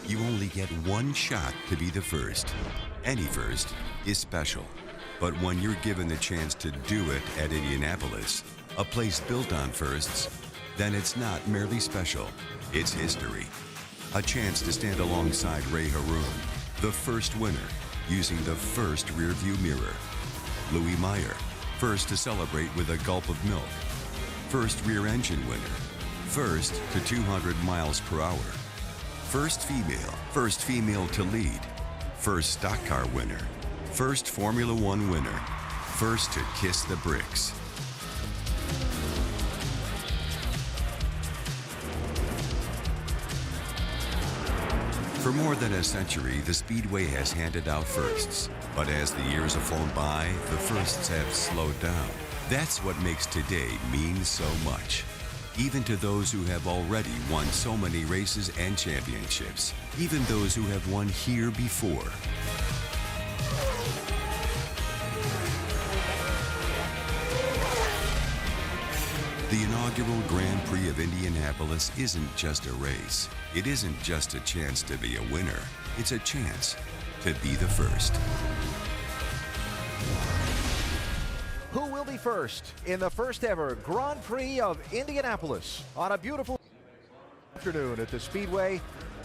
You only get one shot to be the first. Any first is special. But when you're given the chance to do it at Indianapolis, a place built on firsts, then it's not merely special, it's history. A chance to stand alongside Ray Haroon, the first winner, using the first rearview mirror. Louis Meyer, first to celebrate with a gulp of milk. First rear engine winner. First to 200 miles per hour. First female to lead. First stock car winner. First Formula One winner. First to kiss the bricks. For more than a century, the Speedway has handed out firsts. But as the years have flown by, the firsts have slowed down. That's what makes today mean so much. Even to those who have already won so many races and championships. Even those who have won here before. The inaugural Grand Prix of Indianapolis isn't just a race. It isn't just a chance to be a winner. It's a chance to be the first. Who will be first in the first ever Grand Prix of Indianapolis on a beautiful afternoon at the Speedway?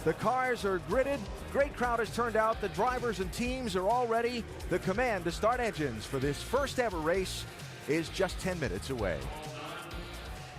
The cars are gridded. Great crowd has turned out. The drivers and teams are all ready. The command to start engines for this first ever race is just 10 minutes away.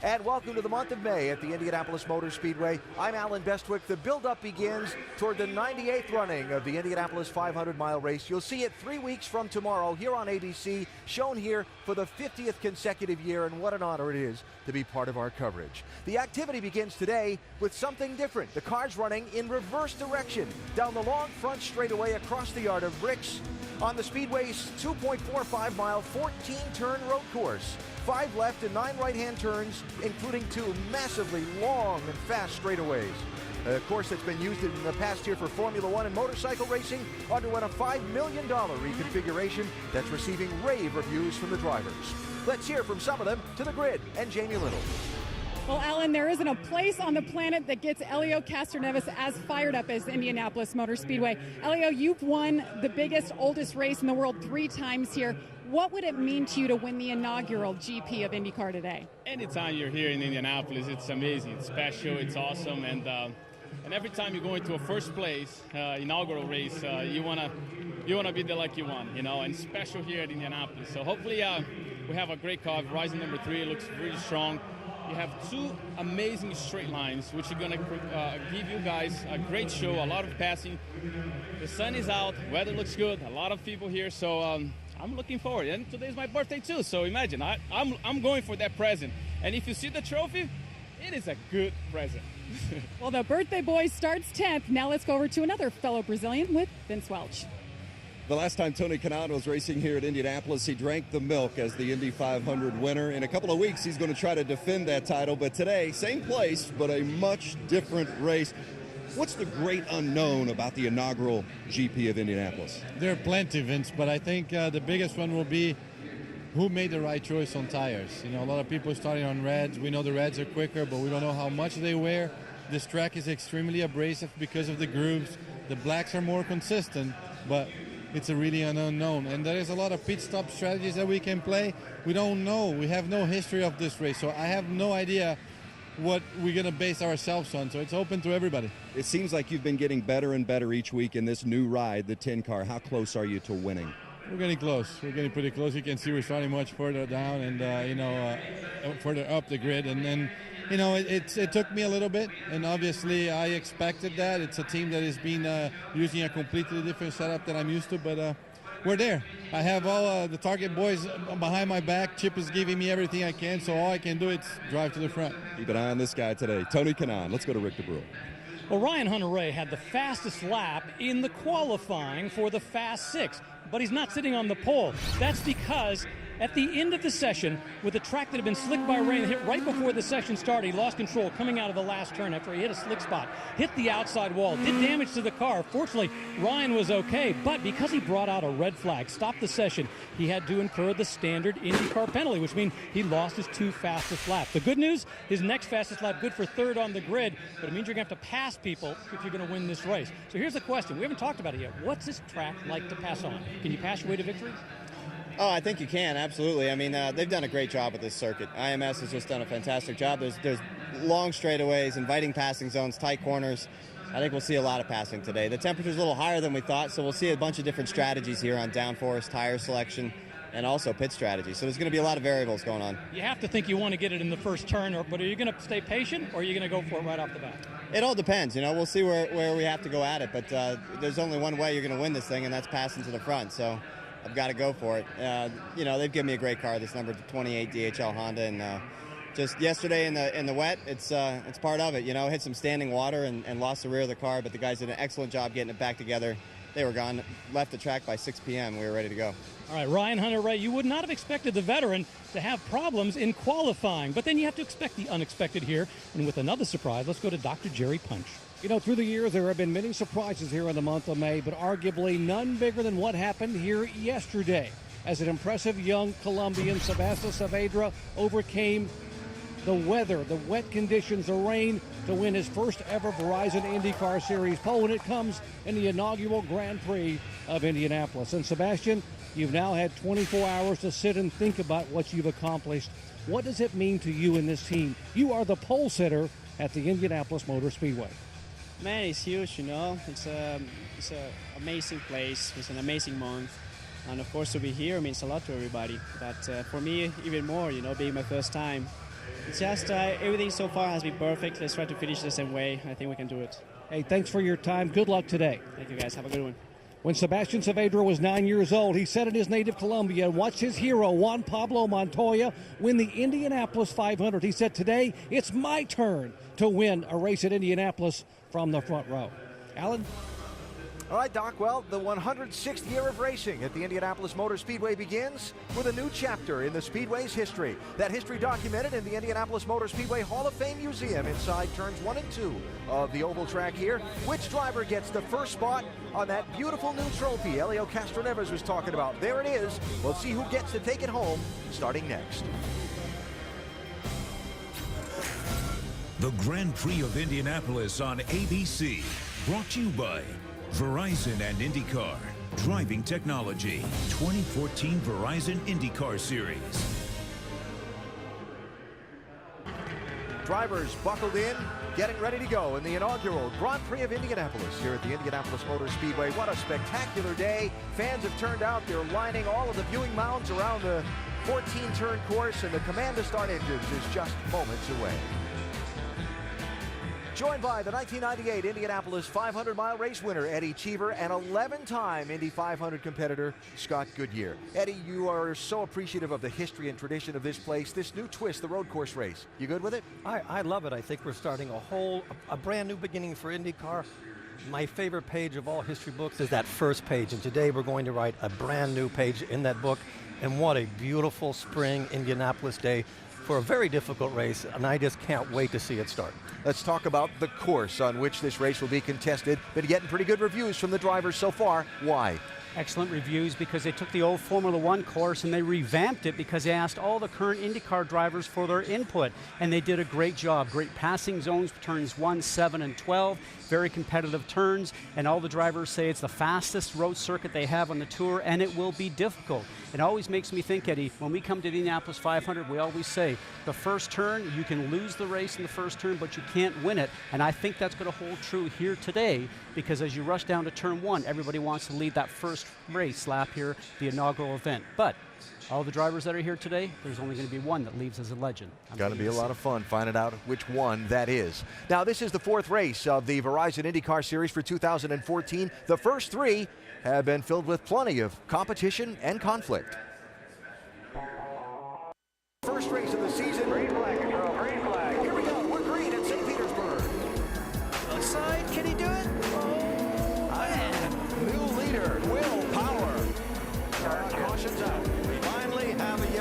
And welcome to the month of May at the Indianapolis Motor Speedway. I'm Alan Bestwick. The build-up begins toward the 98th running of the Indianapolis 500-mile race. You'll see it 3 weeks from tomorrow here on ABC, shown here for the 50th consecutive year, and what an honor it is to be part of our coverage. The activity begins today with something different. The cars running in reverse direction down the long front straightaway across the yard of bricks on the Speedway's 2.45-mile, 14-turn road course. 5 left and 9 right-hand turns, including 2 massively long and fast straightaways. A course that's been used in the past year for Formula One and motorcycle racing underwent a $5 million reconfiguration that's receiving rave reviews from the drivers. Let's hear from some of them to the grid and Jamie Little. Well, Alan, there isn't a place on the planet that gets Elio Castroneves as fired up as Indianapolis Motor Speedway. Elio, you've won the biggest, oldest race in the world 3 times here. What would it mean to you to win the inaugural GP of IndyCar today? Anytime you're here in Indianapolis, it's amazing, it's special, it's awesome, and every time you go into a first place inaugural race, you wanna be the lucky one, you know, and special here at Indianapolis. So hopefully we have a great car. Verizon number 3 looks really strong. You have 2 amazing straight lines, which are going to give you guys a great show, a lot of passing. The sun is out, weather looks good, a lot of people here, so I'm looking forward. And today's my birthday too, so imagine, I'm going for that present. And if you see the trophy, it is a good present. Well, the birthday boy starts 10th. Now let's go over to another fellow Brazilian with Vince Welch. The last time Tony Kanaan was racing here at Indianapolis, he drank the milk as the Indy 500 winner. In a couple of weeks, he's going to try to defend that title. But today, same place, but a much different race. What's the great unknown about the inaugural GP of Indianapolis? There are plenty, Vince, but I think the biggest one will be who made the right choice on tires. You know, a lot of people are starting on reds. We know the reds are quicker, but we don't know how much they wear. This track is extremely abrasive because of the grooves. The blacks are more consistent, but it's a really an unknown. And there is a lot of pit stop strategies that we can play. We don't know. We have no history of this race, so I have no idea what we're going to base ourselves on. So it's open to everybody. It seems like you've been getting better and better each week in this new ride, the 10 car. How close are you to winning? We're getting close. We're getting pretty close. You can see we're starting much further down and, further up the grid. And then, it took me a little bit, and obviously I expected that. It's a team that has been using a completely different setup than I'm used to, but we're there. I have all the Target boys behind my back. Chip is giving me everything I can, so all I can do is drive to the front. Keep an eye on this guy today, Tony Kanaan. Let's go to Rick DeBrule. Well, Ryan Hunter-Reay had the fastest lap in the qualifying for the Fast 6, but he's not sitting on the pole. That's because At the end of the session, with a track that had been slicked by rain, hit right before the session started, he lost control coming out of the last turn after he hit a slick spot, hit the outside wall, did damage to the car. Fortunately, Ryan was okay, but because he brought out a red flag, stopped the session, he had to incur the standard IndyCar penalty, which means he lost his 2 fastest laps. The good news, his next fastest lap, good for 3rd on the grid, but it means you're going to have to pass people if you're going to win this race. So here's the question. We haven't talked about it yet. What's this track like to pass on? Can you pass your way to victory? Oh, I think you can, absolutely. I mean, they've done a great job with this circuit. IMS has just done a fantastic job. There's long straightaways, inviting passing zones, tight corners. I think we'll see a lot of passing today. The temperature's a little higher than we thought, so we'll see a bunch of different strategies here on downforce, tire selection, and also pit strategy. So there's going to be a lot of variables going on. You have to think you want to get it in the first turn, but are you going to stay patient, or are you going to go for it right off the bat? It all depends. We'll see where we have to go at it, but there's only one way you're going to win this thing, and that's passing to the front. So I've got to go for it. They've given me a great car, this number 28 DHL Honda, and just yesterday in the wet, it's part of it. Hit some standing water and lost the rear of the car, but the guys did an excellent job getting it back together. They were gone, left the track by 6 p.m. We were ready to go. All right, Ryan Hunter-Reay, you would not have expected the veteran to have problems in qualifying, but then you have to expect the unexpected here. And with another surprise, let's go to Dr. Jerry Punch. Through the years, there have been many surprises here in the month of May, but arguably none bigger than what happened here yesterday, as an impressive young Colombian, Sebastian Saavedra, overcame the weather, the wet conditions, the rain, to win his first ever Verizon IndyCar Series pole, and it comes in the inaugural Grand Prix of Indianapolis. And Sebastian, you've now had 24 hours to sit and think about what you've accomplished. What does it mean to you and this team? You are the pole sitter at the Indianapolis Motor Speedway. Man, it's huge, It's an amazing place. It's an amazing month. And of course, to be here means a lot to everybody. But for me, even more, being my first time. It's just everything so far has been perfect. Let's try to finish the same way. I think we can do it. Hey, thanks for your time. Good luck today. Thank you, guys. Have a good one. When Sebastian Saavedra was 9 years old, he sat in his native Colombia and watched his hero, Juan Pablo Montoya, win the Indianapolis 500. He said, today, it's my turn to win a race at Indianapolis from the front row. Alan? All right, Doc. Well, the 106th year of racing at the Indianapolis Motor Speedway begins with a new chapter in the Speedway's history. That history documented in the Indianapolis Motor Speedway Hall of Fame Museum inside turns 1 and 2 of the oval track here. Which driver gets the first spot on that beautiful new trophy Elio Castroneves was talking about? There it is. We'll see who gets to take it home starting next. The Grand Prix of Indianapolis on ABC, brought to you by Verizon and IndyCar, driving technology, 2014 Verizon IndyCar Series. Drivers buckled in, getting ready to go in the inaugural Grand Prix of Indianapolis here at the Indianapolis Motor Speedway. What a spectacular day. Fans have turned out. They're lining all of the viewing mounds around the 14-turn course, and the command to start engines is just moments away. Joined by the 1998 Indianapolis 500-mile race winner, Eddie Cheever, and 11-time Indy 500 competitor, Scott Goodyear. Eddie, you are so appreciative of the history and tradition of this place, this new twist, the road course race. You good with it? I love it. I think we're starting a brand new beginning for IndyCar. My favorite page of all history books is that first page, and today we're going to write a brand new page in that book. And what a beautiful spring Indianapolis day for a very difficult race, and I just can't wait to see it start. Let's talk about the course on which this race will be contested. Been getting pretty good reviews from the drivers so far. Why? Excellent reviews because they took the old Formula One course and they revamped it because they asked all the current IndyCar drivers for their input, and they did a great job. Great passing zones, turns 1, 7, and 12. Very competitive turns, and all the drivers say it's the fastest road circuit they have on the tour, and it will be difficult. It always makes me think, Eddie, when we come to the Indianapolis 500, we always say the first turn, you can lose the race in the first turn, but you can't win it. And I think that's going to hold true here today, because as you rush down to turn 1, everybody wants to lead that first race lap here, the inaugural event. But all the drivers that are here today, there's only going to be one that leaves as a legend. Got to be a lot of fun finding out which one that is. Now, this is the 4th race of the Verizon IndyCar Series for 2014. The first 3 have been filled with plenty of competition and conflict. First race of the season. Green flag control, green flag. Here we go. We're green at St. Petersburg. Outside, can he do it? Oh, man. New leader, Will Power. Caution's out. We finally have a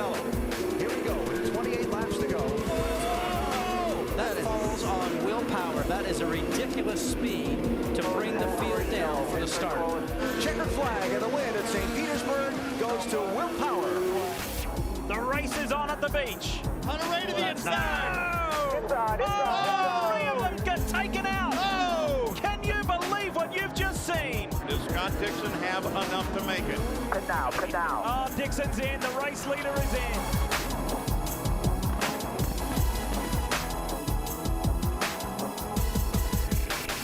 start. Checkered flag, and the win at St. Petersburg goes to Will Power. The race is on at the beach. Hunter Ray to the inside. Inside. Three of them get taken out. Oh! Can you believe what you've just seen? Does Scott Dixon have enough to make it? Put down. Oh, Dixon's in. The race leader is in.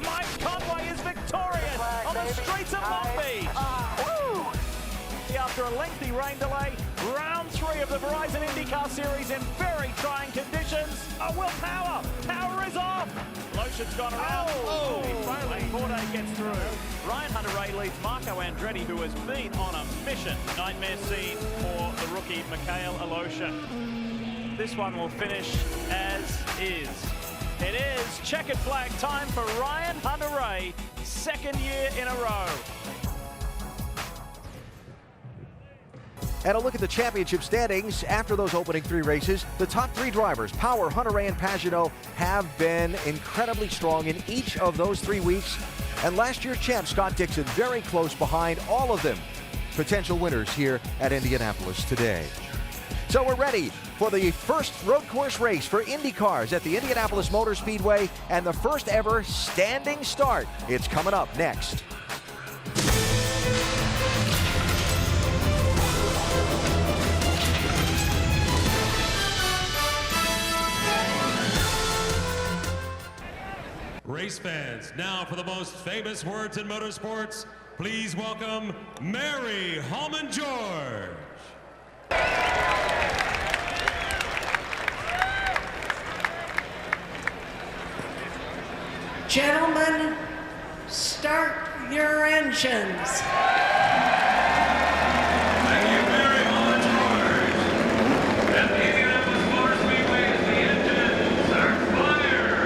Mike Conway is victorious on the streets of Long Beach. After a lengthy rain delay, round 3 of the Verizon IndyCar Series in very trying conditions. Oh, Will Power. Power is off. Lotion's gone around. Finally, Forday gets through. Ryan Hunter-Ray leads Marco Andretti, who has been on a mission. Nightmare scene for the rookie, Mikhail Aleshin. This one will finish as is. It is checkered flag time for Ryan Hunter-Ray, 2nd year in a row. And a look at the championship standings after those opening 3 races. The top 3 drivers, Power, Hunter-Ray, and Pagenaud, have been incredibly strong in each of those 3 weeks. And last year's champ, Scott Dixon, very close behind all of them. Potential winners here at Indianapolis today. So we're ready for the first road course race for IndyCars at the Indianapolis Motor Speedway and the first ever standing start. It's coming up next. Race fans, now for the most famous words in motorsports, please welcome Mary Holman George. Gentlemen, start your engines. Thank you, Mary Holman George. At the Indianapolis Motor Speedway, the engines are fired.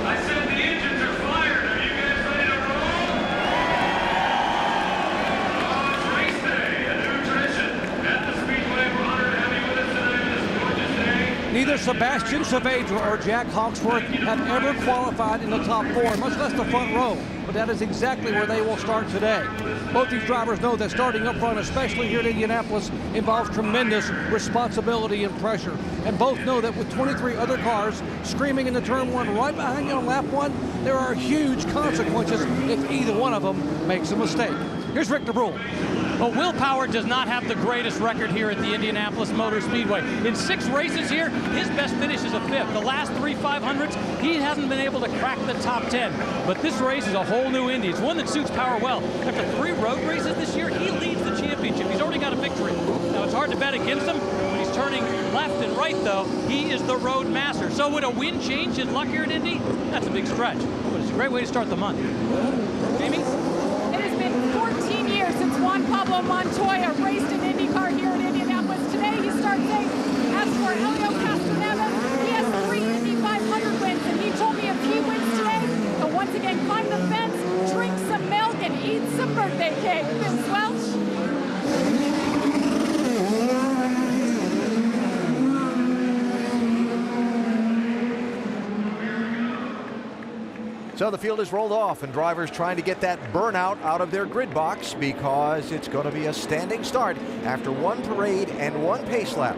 I said the engines are fired. Are you guys ready to roll? Oh, it's race day, a new tradition. At the Speedway, we're honored to have you with us tonight on this gorgeous day. Neither Sebastian Saavedra or Jack Hawksworth have ever qualified in the top 4, much less the front row. But that is exactly where they will start today. Both these drivers know that starting up front, especially here at Indianapolis, involves tremendous responsibility and pressure. And both know that with 23 other cars screaming into turn 1 right behind you on lap 1, there are huge consequences if either one of them makes a mistake. Here's Rick DeBrule. Well, Will Power does not have the greatest record here at the Indianapolis Motor Speedway. In 6 races here, his best finish is a 5th. The last 3 500s, he hasn't been able to crack the top 10. But this race is a whole new Indy. It's one that suits Power well. After 3 road races this year, he leads the championship. He's already got a victory. Now, it's hard to bet against him. When he's turning left and right, though, he is the road master. So would a win change his luck here at Indy? That's a big stretch. But it's a great way to start the month. Amy? Since Juan Pablo Montoya raced in IndyCar here in Indianapolis. Today he starts 8th. As for Elio Castroneves, he has 3 Indy 500 wins, and he told me if he wins today, he'll once again climb the fence, drink some milk, and eat some birthday cake. Vince Welch. So the field is rolled off, and drivers trying to get that burnout out of their grid box because it's going to be a standing start after 1 parade and 1 pace lap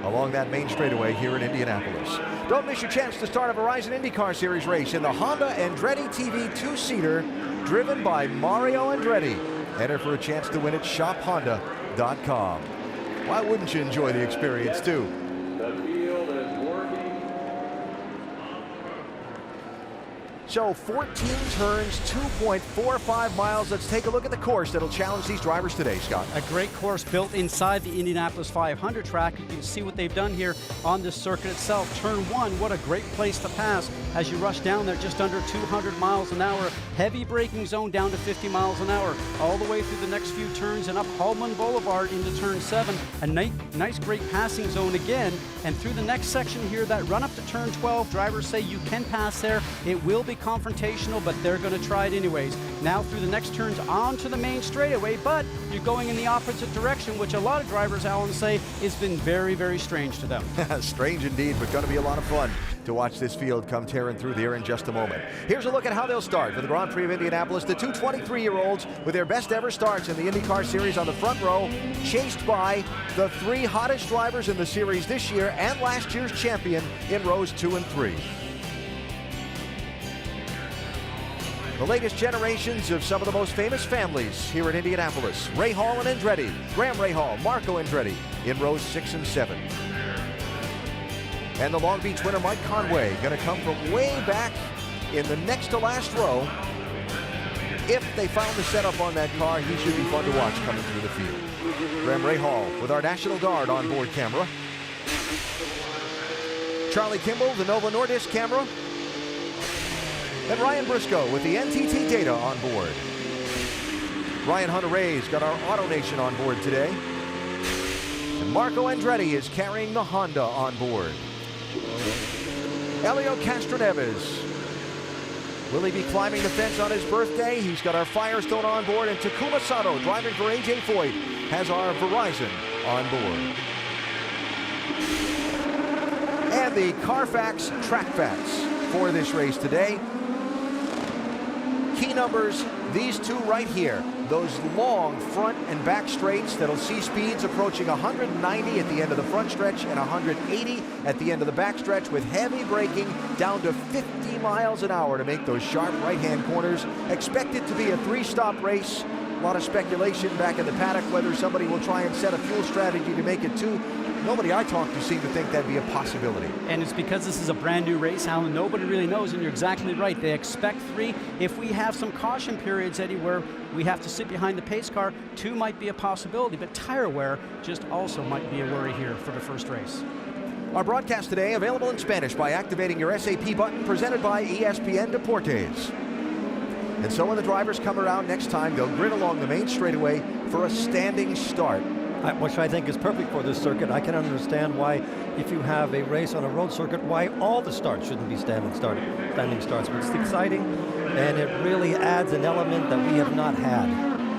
along that main straightaway here in Indianapolis. Don't miss your chance to start a Verizon IndyCar Series race in the Honda Andretti TV 2-seater driven by Mario Andretti. Enter for a chance to win at shophonda.com. Why wouldn't you enjoy the experience too? So 14 turns, 2.45 miles. Let's take a look at the course that'll challenge these drivers today, Scott. A great course built inside the Indianapolis 500 track. You can see what they've done here on this circuit itself. Turn 1, what a great place to pass as you rush down there just under 200 miles an hour. Heavy braking zone down to 50 miles an hour. All the way through the next few turns and up Hallman Boulevard into turn 7. A nice great passing zone again. And through the next section here, that run up to turn 12, drivers say you can pass there. It will be confrontational, but they're going to try it anyways. Now through the next turns onto the main straightaway, but you're going in the opposite direction, which a lot of drivers, Alan, say has been very, very strange to them. Strange indeed, but going to be a lot of fun. to watch this field come tearing through there in just a moment. Here's a look at how they'll start for the Grand Prix of Indianapolis. The two 23-year-olds with their best ever starts in the IndyCar Series on the front row, chased by the three hottest drivers in the series this year and last year's champion in rows 2 and 3. The latest generations of some of the most famous families here at Indianapolis. Rahal and Andretti, Graham Rahal, Marco Andretti in rows 6 and 7. And the Long Beach winner, Mike Conway, going to come from way back in the next to last row. If they found the setup on that car, he should be fun to watch coming through the field. Graham Rahal with our National Guard on-board camera. Charlie Kimball, the Nova Nordisk camera. And Ryan Briscoe with the NTT data on board. Ryan Hunter-Ray's got our AutoNation on board today. And Marco Andretti is carrying the Honda on board. Elio Castroneves. Will he be climbing the fence on his birthday? He's got our Firestone on board, and Takuma Sato, driving for AJ Foyt, has our Verizon on board. And the Carfax Track Facts for this race today. Key numbers, these two right here. Those long front and back straights that'll see speeds approaching 190 at the end of the front stretch and 180 at the end of the back stretch, with heavy braking down to 50 miles an hour to make those sharp right-hand corners. Expected to be a 3-stop race. A lot of speculation back in the paddock whether somebody will try and set a fuel strategy to make it 2. Nobody I talked to seemed to think that'd be a possibility. And it's because this is a brand new race, Alan. Nobody really knows, and you're exactly right. They expect 3. If we have some caution periods, Eddie, where we have to sit behind the pace car, 2 might be a possibility, but tire wear just also might be a worry here for the first race. Our broadcast today available in Spanish by activating your SAP button, presented by ESPN Deportes. And so when the drivers come around next time, they'll grid along the main straightaway for a standing start. Which I think is perfect for this circuit. I can understand why, if you have a race on a road circuit, why all the starts shouldn't be standing starts. But it's exciting, and it really adds an element that we have not had.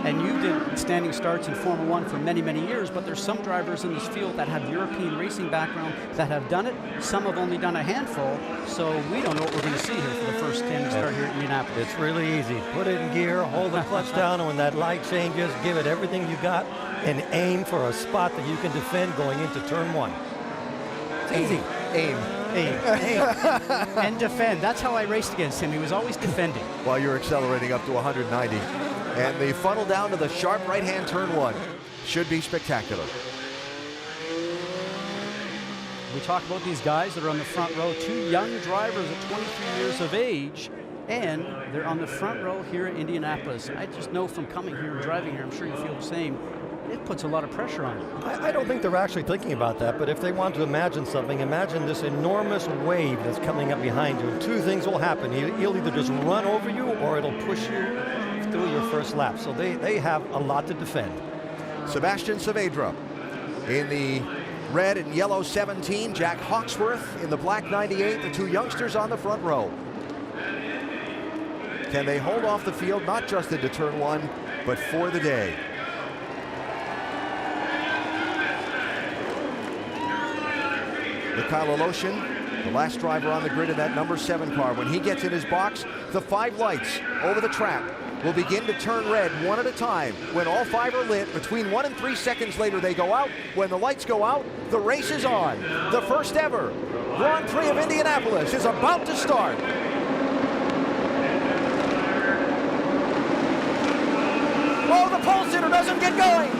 And you did standing starts in Formula One for many, many years, but there's some drivers in this field that have European racing background that have done it. Some have only done a handful, so we don't know what we're going to see here for the first standing start here at Indianapolis. It's really easy. Put it in gear, hold the clutch down, and when that light changes, give it everything you got, and aim for a spot that you can defend going into turn 1. It's easy. Aim. And defend. That's how I raced against him. He was always defending. While you're accelerating up to 190. And the funnel down to the sharp right-hand turn 1 should be spectacular. We talk about these guys that are on the front row, 2 young drivers at 23 years of age, and they're on the front row here at Indianapolis. I just know from coming here and driving here, I'm sure you feel the same, it puts a lot of pressure on you. I don't think they're actually thinking about that, but if they want to imagine something, imagine this enormous wave that's coming up behind you. And 2 things will happen. He'll either just run over you or it'll push you through your first lap. So they have a lot to defend. Sebastian Saavedra in the red and yellow 17. Jack Hawksworth in the black 98. The 2 youngsters on the front row. Can they hold off the field, not just into turn 1, but for the day? Mikhail Aloshin, the last driver on the grid in that number 7 car. When he gets in his box, the 5 lights over the track will begin to turn red one at a time. When all 5 are lit, between 1 and 3 seconds later they go out. When the lights go out, the race is on. The first ever Grand Prix of Indianapolis is about to start. Oh, the pole sitter doesn't get going.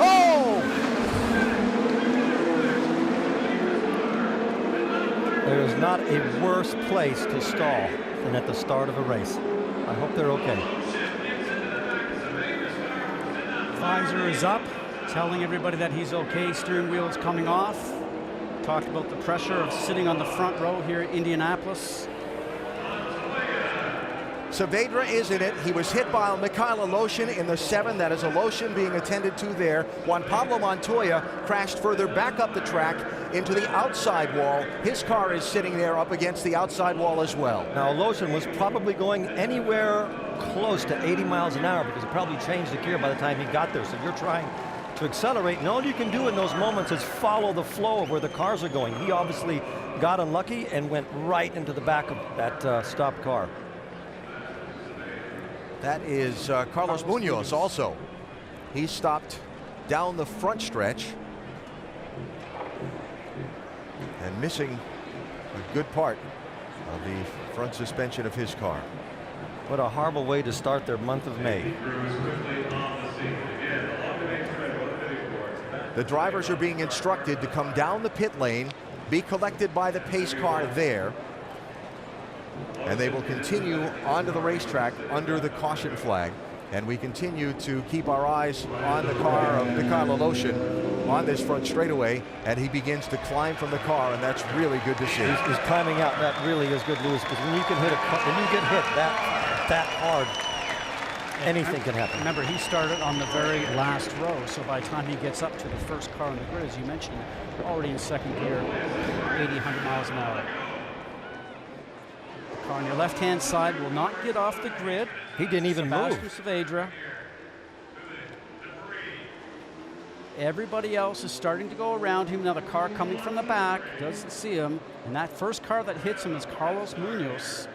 Oh! There is not a worse place to stall than at the start of a race. I hope they're okay. Visor is up, telling everybody that he's okay. Steering wheel is coming off. Talked about the pressure of sitting on the front row here at Indianapolis. Saavedra is in it. He was hit by Mikhail Aloshin in the 7. That is Aloshin being attended to there. Juan Pablo Montoya crashed further back up the track into the outside wall. His car is sitting there up against the outside wall as well. Now, Aloshin was probably going anywhere close to 80 miles an hour because he probably changed the gear by the time he got there. So you're trying to accelerate, and all you can do in those moments is follow the flow of where the cars are going. He obviously got unlucky and went right into the back of that stopped car. That is Carlos Munoz also. He stopped down the front stretch and missing a good part of the front suspension of his car. What a horrible way to start their month of May. The drivers are being instructed to come down the pit lane, be collected by the pace car there, and they will continue onto the racetrack under the caution flag. And we continue to keep our eyes on the car of Mikhail Aleshin on this front straightaway, and he begins to climb from the car, and that's really good to see. He's climbing out. That really is good, Lewis, because when you can hit when you get hit that hard, anything can happen. Remember, he started on the very last row, so by the time he gets up to the first car on the grid, as you mentioned, they're already in second gear, 80, 100 miles an hour. The car on your left-hand side will not get off the grid. He didn't even move. Saavedra. Everybody else is starting to go around him. Now the car coming from the back doesn't see him, and that first car that hits him is Carlos Munoz.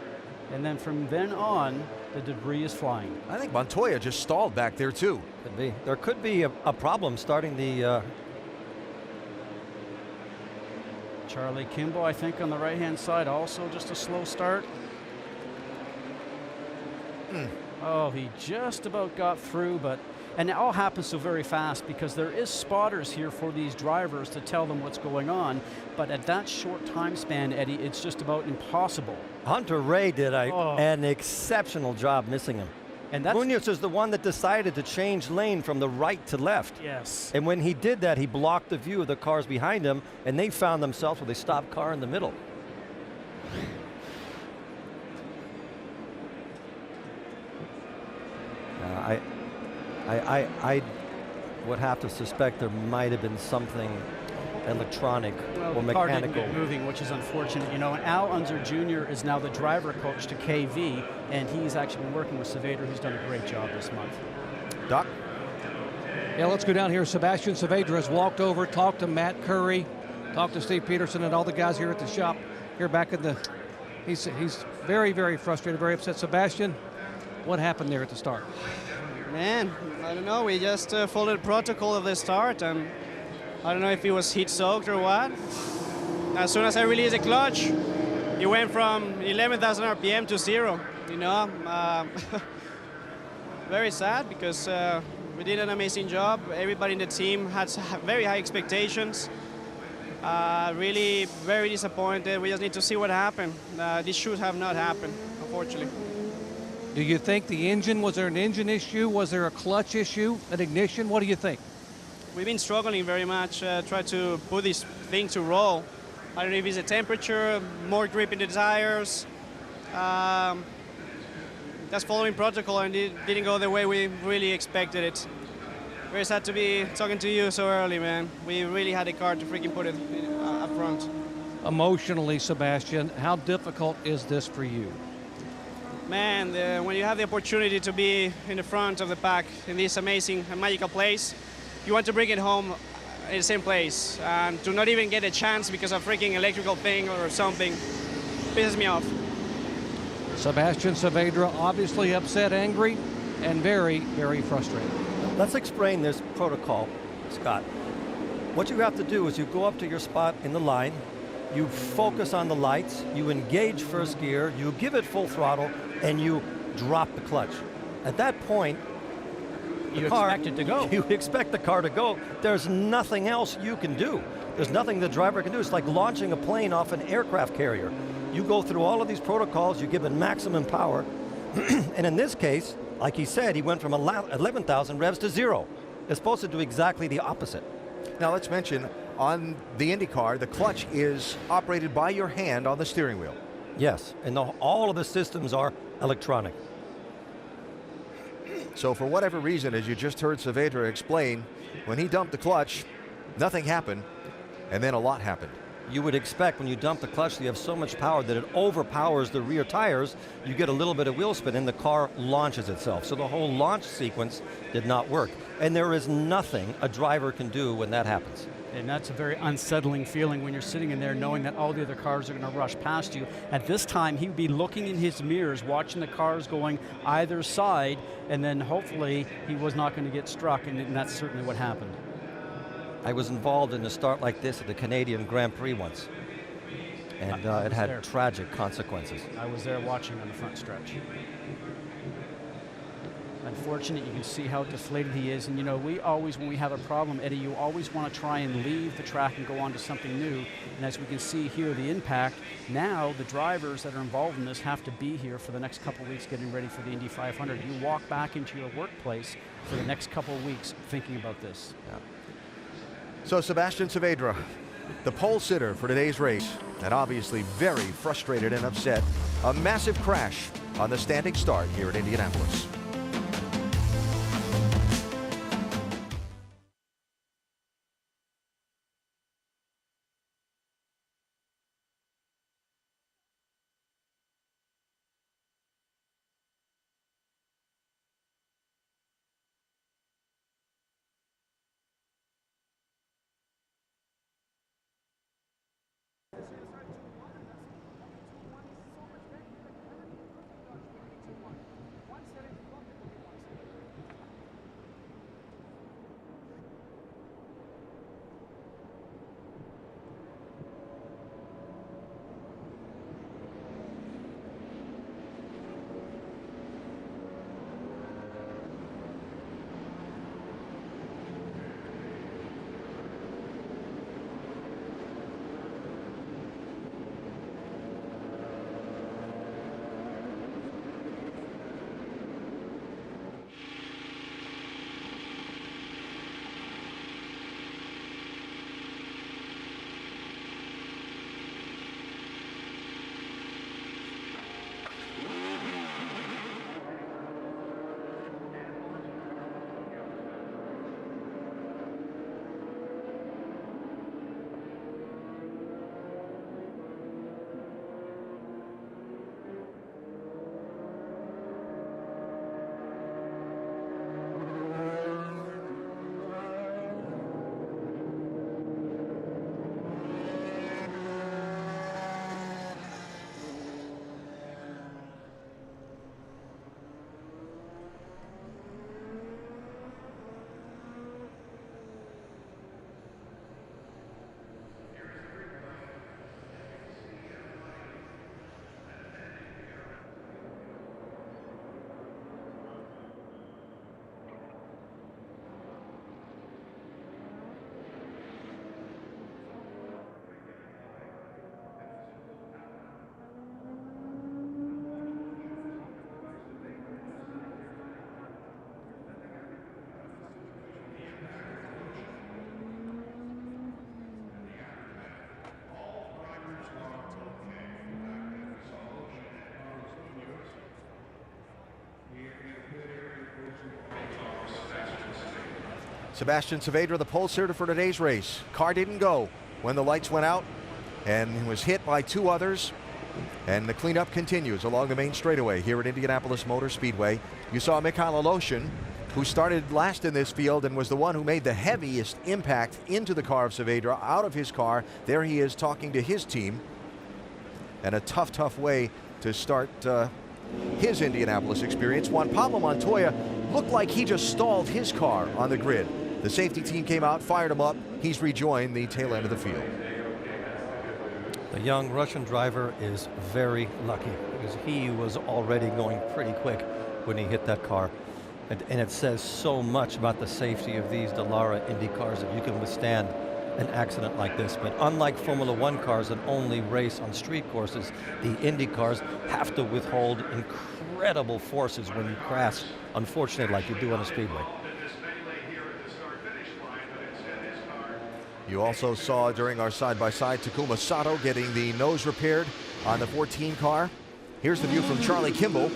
And then from then on, the debris is flying. I think Montoya just stalled back there too. Could be. There could be a problem starting the Charlie Kimball, I think, on the right-hand side, also just a slow start. Oh, he just about got through, and it all happens so very fast because there is spotters here for these drivers to tell them what's going on, but at that short time span, Eddie, it's just about impossible. Hunter Ray did an exceptional job missing him. And Munoz is the one that decided to change lane from the right to left. Yes. And when he did that, he blocked the view of the cars behind him, and they found themselves with a stopped car in the middle. I would have to suspect there might have been something electronic or mechanical. Car didn't get moving, which is unfortunate. You know, and Al Unser Jr. is now the driver coach to KV, and he's actually been working with Saavedra, who's done a great job this month. Doc? Yeah, let's go down here. Sebastian Saavedra has walked over, talked to Matt Curry, talked to Steve Peterson and all the guys here at the shop. Here back in the, he's very, very frustrated, very upset. Sebastian, what happened there at the start? Man, I don't know. We just followed the protocol of the start, and I don't know if it was heat soaked or what. As soon as I released the clutch, it went from 11,000 RPM to 0. You know, very sad because we did an amazing job. Everybody in the team had very high expectations. Really very disappointed. We just need to see what happened. This should have not happened, unfortunately. Do you think the engine, was there an engine issue? Was there a clutch issue, an ignition? What do you think? We've been struggling very much, try to put this thing to roll. I don't know if it's a temperature, more grip in the tires. Just following protocol, and it didn't go the way we really expected it. Very sad to be talking to you so early, man. We really had a car to freaking put it up front. Emotionally, Sebastian, how difficult is this for you? Man, when you have the opportunity to be in the front of the pack in this amazing and magical place, you want to bring it home in the same place. And to not even get a chance because of freaking electrical thing or something pisses me off. Sebastian Saavedra obviously upset, angry, and very, very frustrated. Let's explain this protocol, Scott. What you have to do is you go up to your spot in the line, you focus on the lights, you engage first gear, you give it full throttle, and you drop the clutch. At that point, you expect it to go. You expect the car to go. There's nothing else you can do. There's nothing the driver can do. It's like launching a plane off an aircraft carrier. You go through all of these protocols, you give it maximum power, and in this case, like he said, he went from 11,000 revs to 0. It's supposed to do exactly the opposite. Now let's mention, on the IndyCar, the clutch is operated by your hand on the steering wheel. Yes, and all of the systems are electronic. So for whatever reason, as you just heard Saavedra explain, when he dumped the clutch, nothing happened, and then a lot happened. you would expect when you dump the clutch, you have so much power that it overpowers the rear tires. You get a little bit of wheel spin and the car launches itself. So the whole launch sequence did not work. And there is nothing a driver can do when that happens. And that's a very unsettling feeling when you're sitting in there knowing that all the other cars are going to rush past you. At this time, he would be looking in his mirrors, watching the cars going either side, and then hopefully he was not going to get struck, and that's certainly what happened. I was involved in a start like this at the Canadian Grand Prix once, and it had tragic consequences. I was there watching on the front stretch. Unfortunate, you can see how deflated he is, and you know, we always, when we have a problem, Eddie, you always want to try and leave the track and go on to something new, and as we can see here, the impact, now the drivers that are involved in this have to be here for the next couple weeks getting ready for the Indy 500. You walk back into your workplace for the next couple of weeks thinking about this. Yeah. So Sebastian Saavedra, the pole sitter for today's race, and obviously very frustrated and upset. A massive crash on the standing start here at Indianapolis. Sebastian Saavedra, the pole sitter for today's race. Car didn't go when the lights went out and was hit by two others. And the cleanup continues along the main straightaway here at Indianapolis Motor Speedway. You saw Mikhail Aleshin, who started last in this field and was the one who made the heaviest impact into the car of Saavedra, out of his car. There he is talking to his team. And a tough, tough way to start his Indianapolis experience. Juan Pablo Montoya looked like he just stalled his car on the grid. The safety team came out, fired him up. He's rejoined the tail end of the field. The young Russian driver is very lucky because he was already going pretty quick when he hit that car. And it says so much about the safety of these Dallara Indy cars that you can withstand an accident like this. But unlike Formula One cars that only race on street courses, the Indy cars have to withhold incredible forces when you crash, unfortunately, like you do on a speedway. You also saw during our side-by-side Takuma Sato getting the nose repaired on the 14 car. Here's the view from Charlie Kimball.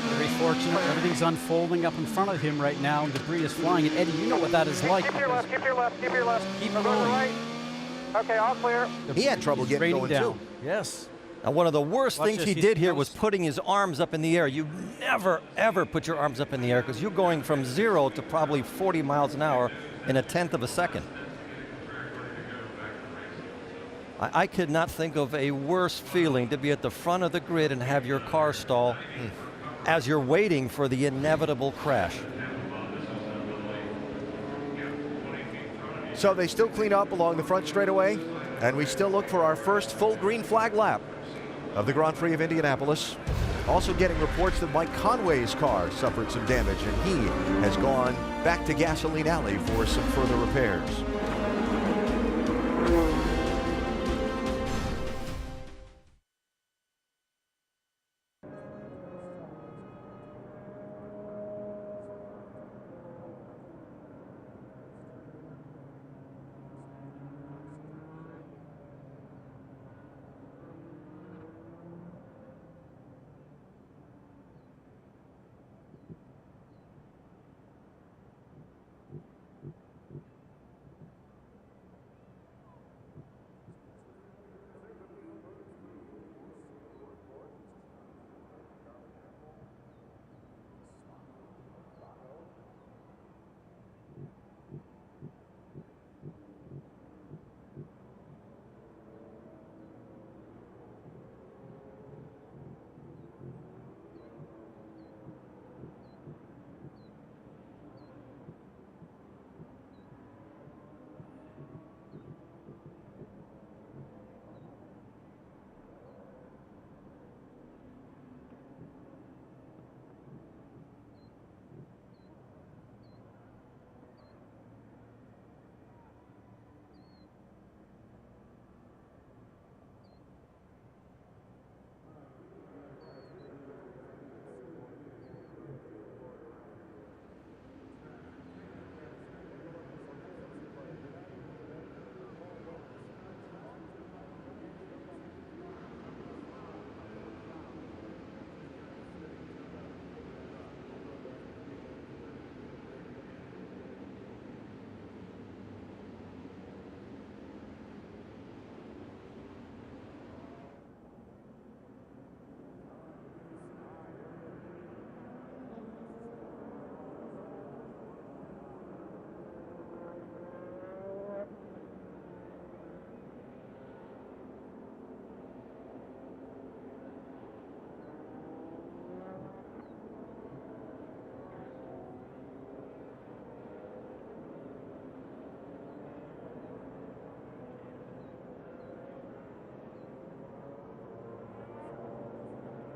Very unfortunate. Everything's unfolding up in front of him right now, and debris is flying. And Eddie, you know what that is like. Keep your left, keep your left, keep your left. Keep Go going. right. Okay, all clear. He had trouble getting Raining going down. too. Yes. And one of the worst Watch things this, he he's did here close. was putting his arms up in the air. You never, ever put your arms up in the air because you're going from 0 to probably 40 miles an hour in 1/10 of a second. I could not think of a worse feeling to be at the front of the grid and have your car stall as you're waiting for the inevitable crash. So they still clean up along the front straightaway, and we still look for our first full green flag lap of the Grand Prix of Indianapolis. Also getting reports that Mike Conway's car suffered some damage, and he has gone back to Gasoline Alley for some further repairs.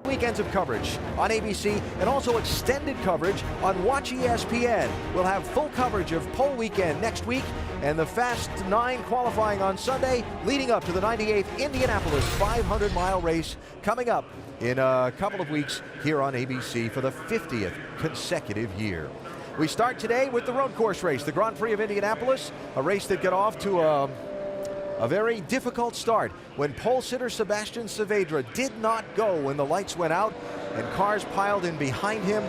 Weekends of coverage on ABC and also extended coverage on Watch ESPN. We'll have full coverage of pole weekend next week and the Fast 9 qualifying on Sunday leading up to the 98th Indianapolis 500-mile race coming up in a couple of weeks here on ABC for the 50th consecutive year. We start today with the road course race, the Grand Prix of Indianapolis, a race that got off to a very difficult start when pole sitter Sebastian Saavedra did not go when the lights went out and cars piled in behind him.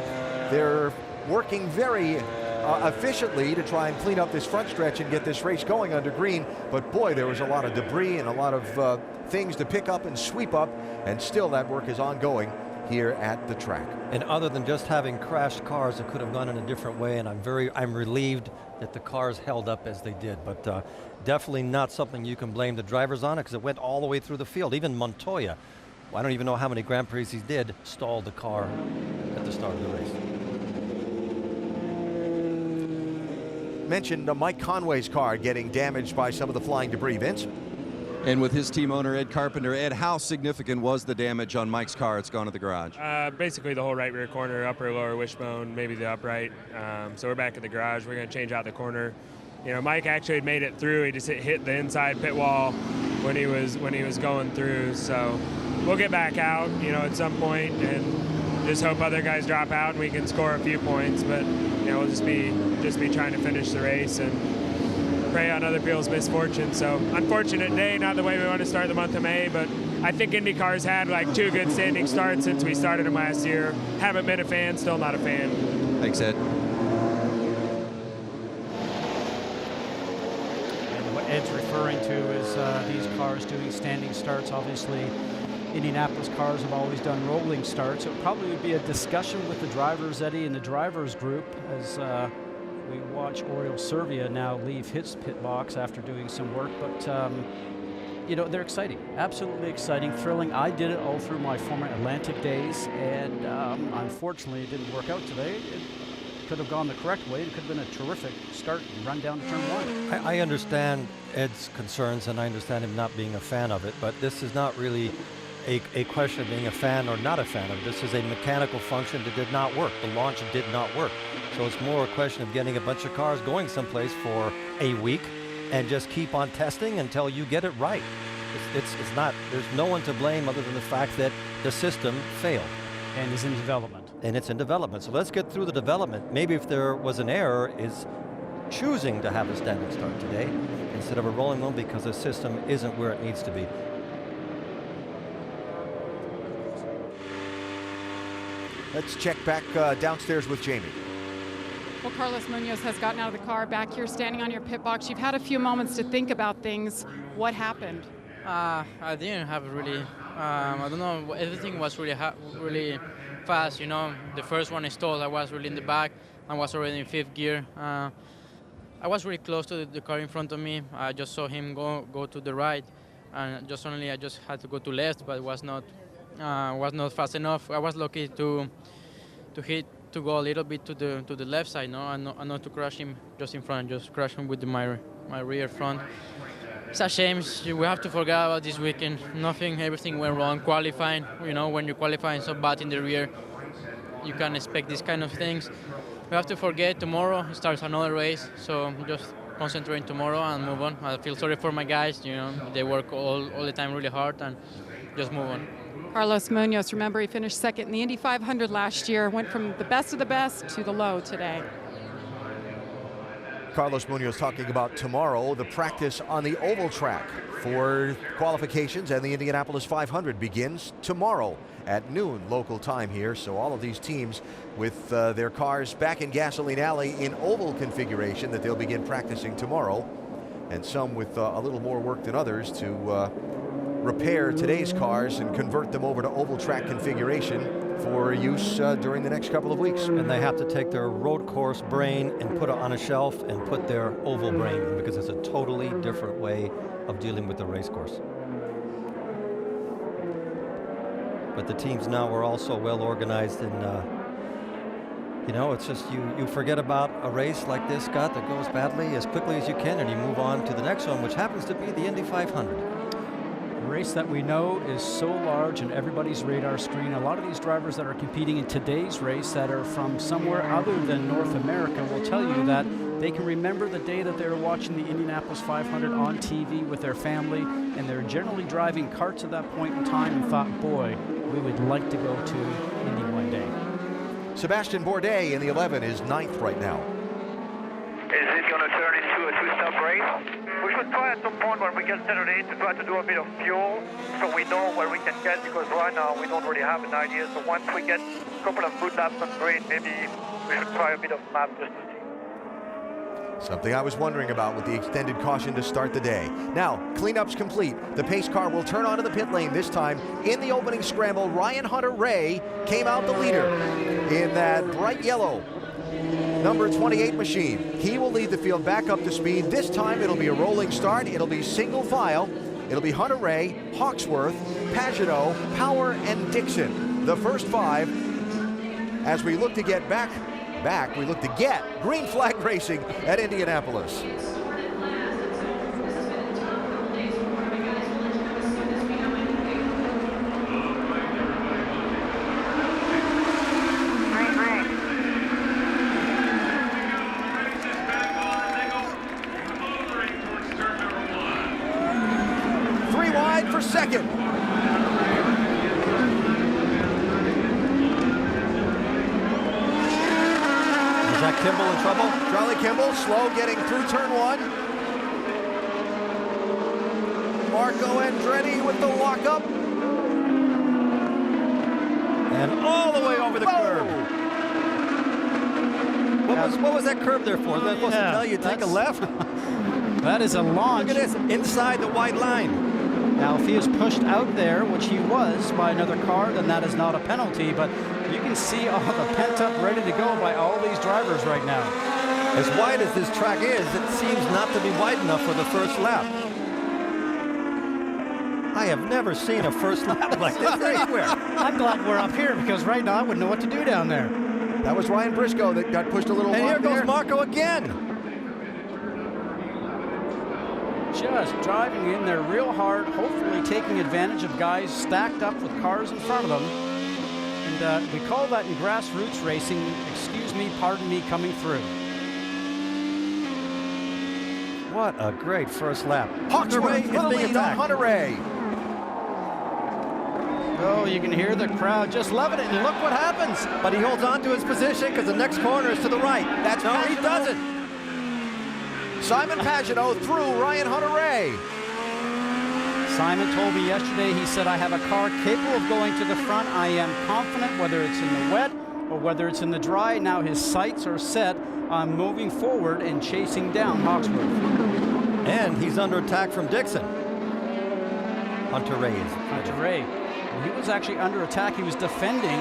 They're working very efficiently to try and clean up this front stretch and get this race going under green. But boy, there was a lot of debris and a lot of things to pick up and sweep up, and still that work is ongoing here at the track. And other than just having crashed cars, it could have gone in a different way, and I'm relieved that the cars held up as they did. But definitely not something you can blame the drivers on, because it went all the way through the field. Even Montoya, I don't even know how many Grand Prix he did, stalled the car at the start of the race. Mentioned Mike Conway's car getting damaged by some of the flying debris. Vince? And with his team owner, Ed Carpenter, Ed, how significant was the damage on Mike's car? It's gone to the garage. Basically the whole right rear corner, upper, lower wishbone, maybe the upright. So we're back at the garage. We're going to change out the corner. You know, Mike actually had made it through. He just hit the inside pit wall when he was going through. So we'll get back out, you know, at some point and just hope other guys drop out and we can score a few points. But you know, we'll just be trying to finish the race and prey on other people's misfortune. So unfortunate day, not the way we want to start the month of May, but I think IndyCar's had like 2 good standing starts since we started them last year. Haven't been a fan, still not a fan. Thanks, Ed. And what Ed's referring to is these cars doing standing starts. Obviously, Indianapolis cars have always done rolling starts. So it probably would be a discussion with the drivers, Eddie, and the drivers group as we watch Oriol Servia now leave his pit box after doing some work. But you know, they're exciting, absolutely exciting, thrilling. I did it all through my former Atlantic days, and unfortunately it didn't work out today. It could have gone the correct way. It could have been a terrific start and run down to turn 1. I understand Ed's concerns, and I understand him not being a fan of it, but this is not really a question of being a fan or not a fan of it. This is a mechanical function that did not work. The launch did not work. So it's more a question of getting a bunch of cars going someplace for a week and just keep on testing until you get it right. It's not, there's no one to blame other than the fact that the system failed. And is in development. And it's in development. So let's get through the development. Maybe if there was an error, is choosing to have a standing start today instead of a rolling one because the system isn't where it needs to be. Let's check back downstairs with Jamie. Well, Carlos Munoz has gotten out of the car, back here standing on your pit box. You've had a few moments to think about things. What happened? I didn't have really, I don't know, everything was really fast, you know. The first one I stalled, I was really in the back. I was already in 5th gear. I was really close to the car in front of me. I just saw him go to the right, and I just had to go to left, but it was not fast enough. I was lucky to go a little bit to the left side, no, and not to crash him just in front, just crash him with my rear front. It's a shame. We have to forget about this weekend. Everything went wrong. Qualifying, you know, when you're qualifying so bad in the rear, you can expect these kind of things. We have to forget. Tomorrow starts another race, so just concentrate tomorrow and move on. I feel sorry for my guys. You know, they work all the time really hard, and just move on. Carlos Munoz, remember he finished 2nd in the Indy 500 last year, went from the best of the best to the low today. Carlos Munoz talking about tomorrow, the practice on the oval track for qualifications, and the Indianapolis 500 begins tomorrow at noon local time here. So all of these teams with their cars back in Gasoline Alley in oval configuration that they'll begin practicing tomorrow, and some with a little more work than others to repair today's cars and convert them over to oval track configuration for use during the next couple of weeks. And they have to take their road course brain and put it on a shelf and put their oval brain in, because it's a totally different way of dealing with the race course. But the teams now are also well organized, and you know, it's just you forget about a race like this, Scott, that goes badly as quickly as you can, and you move on to the next one, which happens to be the Indy 500. Race that we know is so large in everybody's radar screen. A lot of these drivers that are competing in today's race that are from somewhere other than North America will tell you that they can remember the day that they were watching the Indianapolis 500 on TV with their family, and they're generally driving karts at that point in time and thought, boy, we would like to go to Indy one day. Sebastian Bourdais in the 11 is 9th right now. Is it going to turn into a 2-stop race? We should try at some point when we get settled in to try to do a bit of fuel so we know where we can get, because right now we don't really have an idea. So once we get a couple of good laps on green, maybe we should try a bit of map just to see. Something I was wondering about with the extended caution to start the day. Now, cleanup's complete. The pace car will turn onto the pit lane this time. In the opening scramble, Ryan Hunter-Reay came out the leader in that bright yellow number 28 machine. He will lead the field back up to speed. This time it'll be a rolling start. It'll be single file. It'll be Hunter-Reay, Hawksworth, Pagenaud, Power, and Dixon. The first 5 as we look to get back, we look to get green flag racing at Indianapolis. Second. Is that Kimball in trouble? Charlie Kimball slow getting through turn 1. Marco Andretti with the lockup. And all the way over the curb. What was that curb there for? Was that supposed to tell you to take a left? That is a launch. Look at this, inside the white line. Now, if he is pushed out there, which he was by another car, then that is not a penalty. But you can see all the pent up, ready to go by all these drivers right now. As wide as this track is, it seems not to be wide enough for the first lap. I have never seen a first lap like this anywhere. I'm glad we're up here because right now I wouldn't know what to do down there. That was Ryan Briscoe that got pushed a little wide. And here goes Marco again. Just driving in there real hard, hopefully taking advantage of guys stacked up with cars in front of them. And we call that in grassroots racing, excuse me, pardon me, coming through. What a great first lap. Hawksworth is being attacked. Hunter-Reay. Oh, you can hear the crowd just loving it, and look what happens. But he holds on to his position because the next corner is to the right. That's no, he doesn't. Simon Pagenaud through Ryan Hunter-Reay. Simon told me yesterday, he said, I have a car capable of going to the front. I am confident whether it's in the wet or whether it's in the dry. Now his sights are set on moving forward and chasing down Hawksworth. And he's under attack from Dixon. Hunter-Reay is. Hunter-Reay. He was actually under attack. He was defending,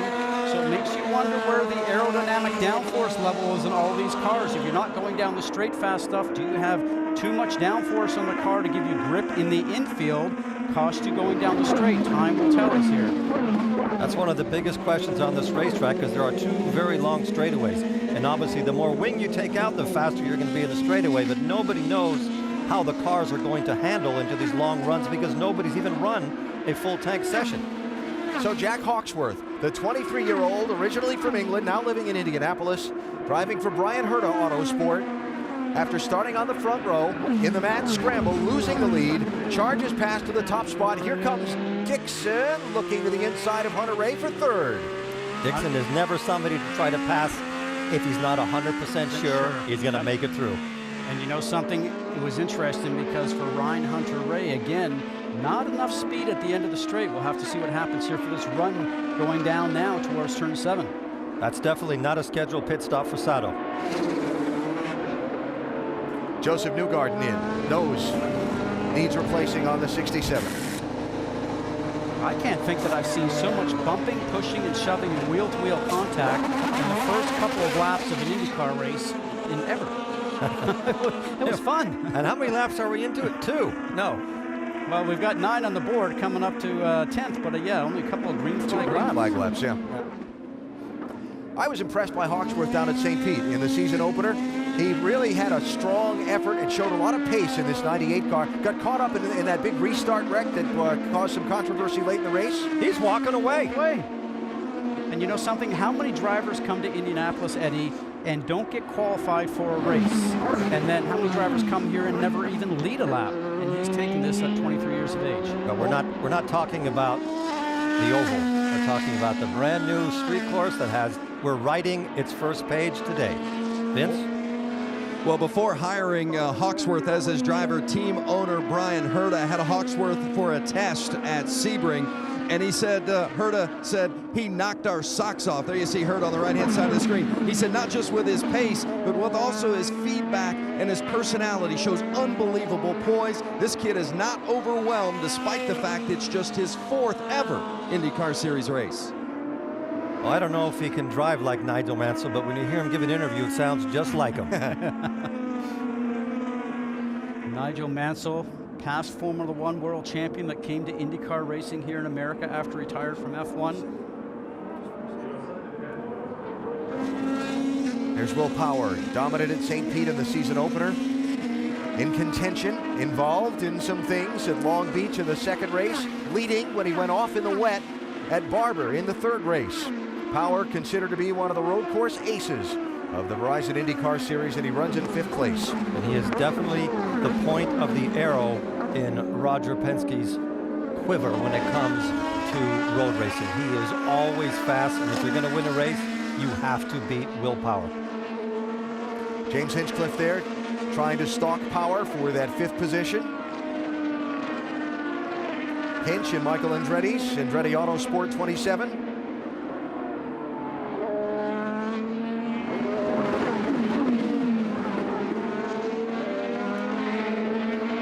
so it makes you wonder where the aerodynamic downforce level is in all these cars. If you're not going down the straight fast enough, do you have too much downforce on the car to give you grip in the infield? Cost you going down the straight. Time will tell us here. That's one of the biggest questions on this racetrack because there are two very long straightaways. And obviously, the more wing you take out, the faster you're going to be in the straightaway. But nobody knows how the cars are going to handle into these long runs because nobody's even run a full tank session. So Jack Hawksworth, the 23-year-old, originally from England, now living in Indianapolis, driving for Brian Herta Autosport. After starting on the front row, in the mad scramble, losing the lead, charges past to the top spot. Here comes Dixon, looking to the inside of Hunter-Reay for third. Dixon is never somebody to try to pass if he's not 100% sure he's going to make it through. And you know something? It was interesting because for Ryan Hunter-Reay, again, not enough speed at the end of the straight. We'll have to see what happens here for this run going down now towards turn 7. That's definitely not a scheduled pit stop for Sato. Joseph Newgarden in. Knows needs replacing on the 67. I can't think that I've seen so much bumping, pushing, and shoving and wheel-to-wheel contact in the first couple of laps of an IndyCar race in ever. It was fun. And how many laps are we into it? 2? No. Well, we've got 9 on the board coming up to 10th, but yeah, only a couple of green flag laps. Yeah. I was impressed by Hawksworth down at St. Pete in the season opener. He really had a strong effort and showed a lot of pace in this 98 car. Got caught up in that big restart wreck that caused some controversy late in the race. He's walking away. And you know something? How many drivers come to Indianapolis, Eddie, and don't get qualified for a race? And then how many drivers come here and never even lead a lap? And he's taking this at 23 years of age. But we're not talking about the oval. We're talking about the brand new street course that we're writing its first page today. Vince? Well, before hiring Hawksworth as his driver, team owner Brian Herta had Hawksworth for a test at Sebring. And he said, Herta said, he knocked our socks off. There you see Herta on the right-hand side of the screen. He said not just with his pace, but with also his feedback and his personality. Shows unbelievable poise. This kid is not overwhelmed, despite the fact it's just his 4th ever IndyCar Series race. Well, I don't know if he can drive like Nigel Mansell, but when you hear him give an interview, it sounds just like him. Nigel Mansell, past Formula One world champion that came to IndyCar racing here in America after retired from F1. There's Will Power, dominated St. Pete in the season opener. In contention, involved in some things at Long Beach in the second race, leading when he went off in the wet at Barber in the third race. Power considered to be one of the road course aces of the Verizon IndyCar Series, and he runs in 5th place. And he is definitely the point of the arrow in Roger Penske's quiver when it comes to road racing. He is always fast, and if you're going to win a race, you have to beat Will Power. James Hinchcliffe there, trying to stalk Power for that 5th position. Hinch and Michael Andretti's Andretti Autosport 27.